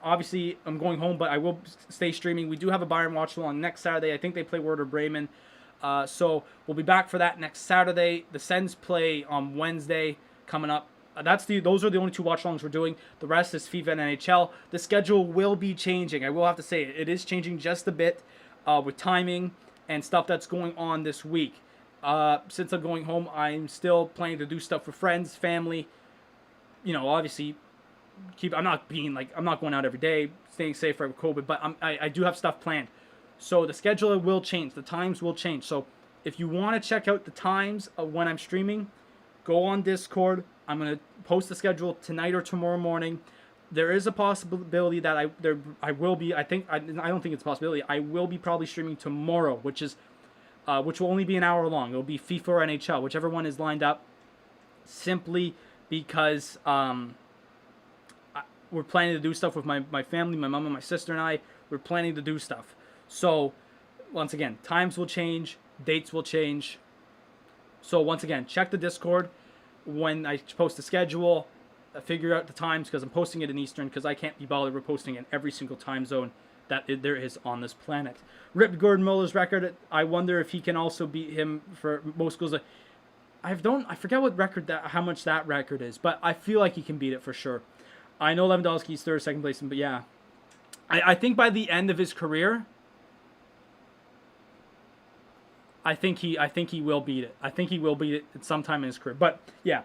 obviously, I'm going home, but I will stay streaming. We do have a Bayern Watchalong next Saturday. I think they play Werder Bremen. So we'll be back for that next Saturday. The Sens play on Wednesday coming up. Those are the only 2 watch-alongs we're doing. The rest is FIFA and NHL. The schedule will be changing. I will have to say it is changing just a bit with timing and stuff that's going on this week. Since I'm going home, I'm still planning to do stuff for friends, family. You know, obviously, I'm not going out every day, staying safe for COVID, but I do have stuff planned. So the schedule will change. The times will change. So if you want to check out the times of when I'm streaming, go on Discord. I'm going to post the schedule tonight or tomorrow morning. There is a possibility that I will be. I don't think it's a possibility. I will be probably streaming tomorrow, which will only be an hour long. It'll be FIFA or NHL, whichever one is lined up. Simply because we're planning to do stuff with my family, my mom and my sister and I. We're planning to do stuff. So, once again, times will change, dates will change. So, once again, check the Discord when I post the schedule. Figure out the times because I'm posting it in Eastern because I can't be bothered with posting in every single time zone that there is on this planet. Rip Gordon Muller's record. I wonder if he can also beat him for most goals. I forget what record how much that record is, but I feel like he can beat it for sure. I know Lewandowski's third, second place, but yeah, I think by the end of his career, I think he will beat it. I think he will beat it at some time in his career. But yeah,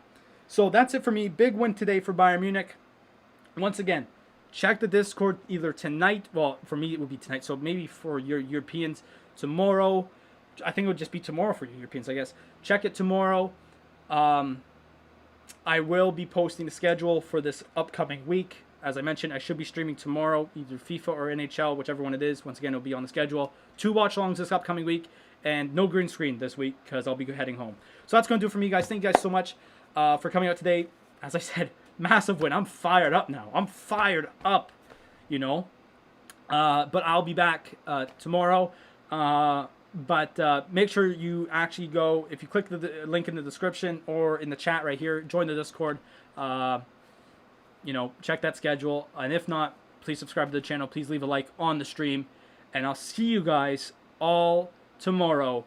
so that's it for me. Big win today for Bayern Munich. Once again, check the Discord either tonight. Well, for me it would be tonight. So maybe for your Europeans tomorrow. I think it would just be tomorrow for you Europeans, I guess. Check it tomorrow. I will be posting the schedule for this upcoming week. As I mentioned, I should be streaming tomorrow, either FIFA or NHL, whichever one it is. Once again, it'll be on the schedule. 2 watch-alongs this upcoming week, and no green screen this week because I'll be heading home. So that's going to do it for me, guys. Thank you guys so much for coming out today. As I said, massive win. I'm fired up now. I'm fired up, you know. But I'll be back tomorrow. But make sure you actually go, if you click the link in the description or in the chat right here, join the Discord. You know, check that schedule. And if not, please subscribe to the channel. Please leave a like on the stream. And I'll see you guys all tomorrow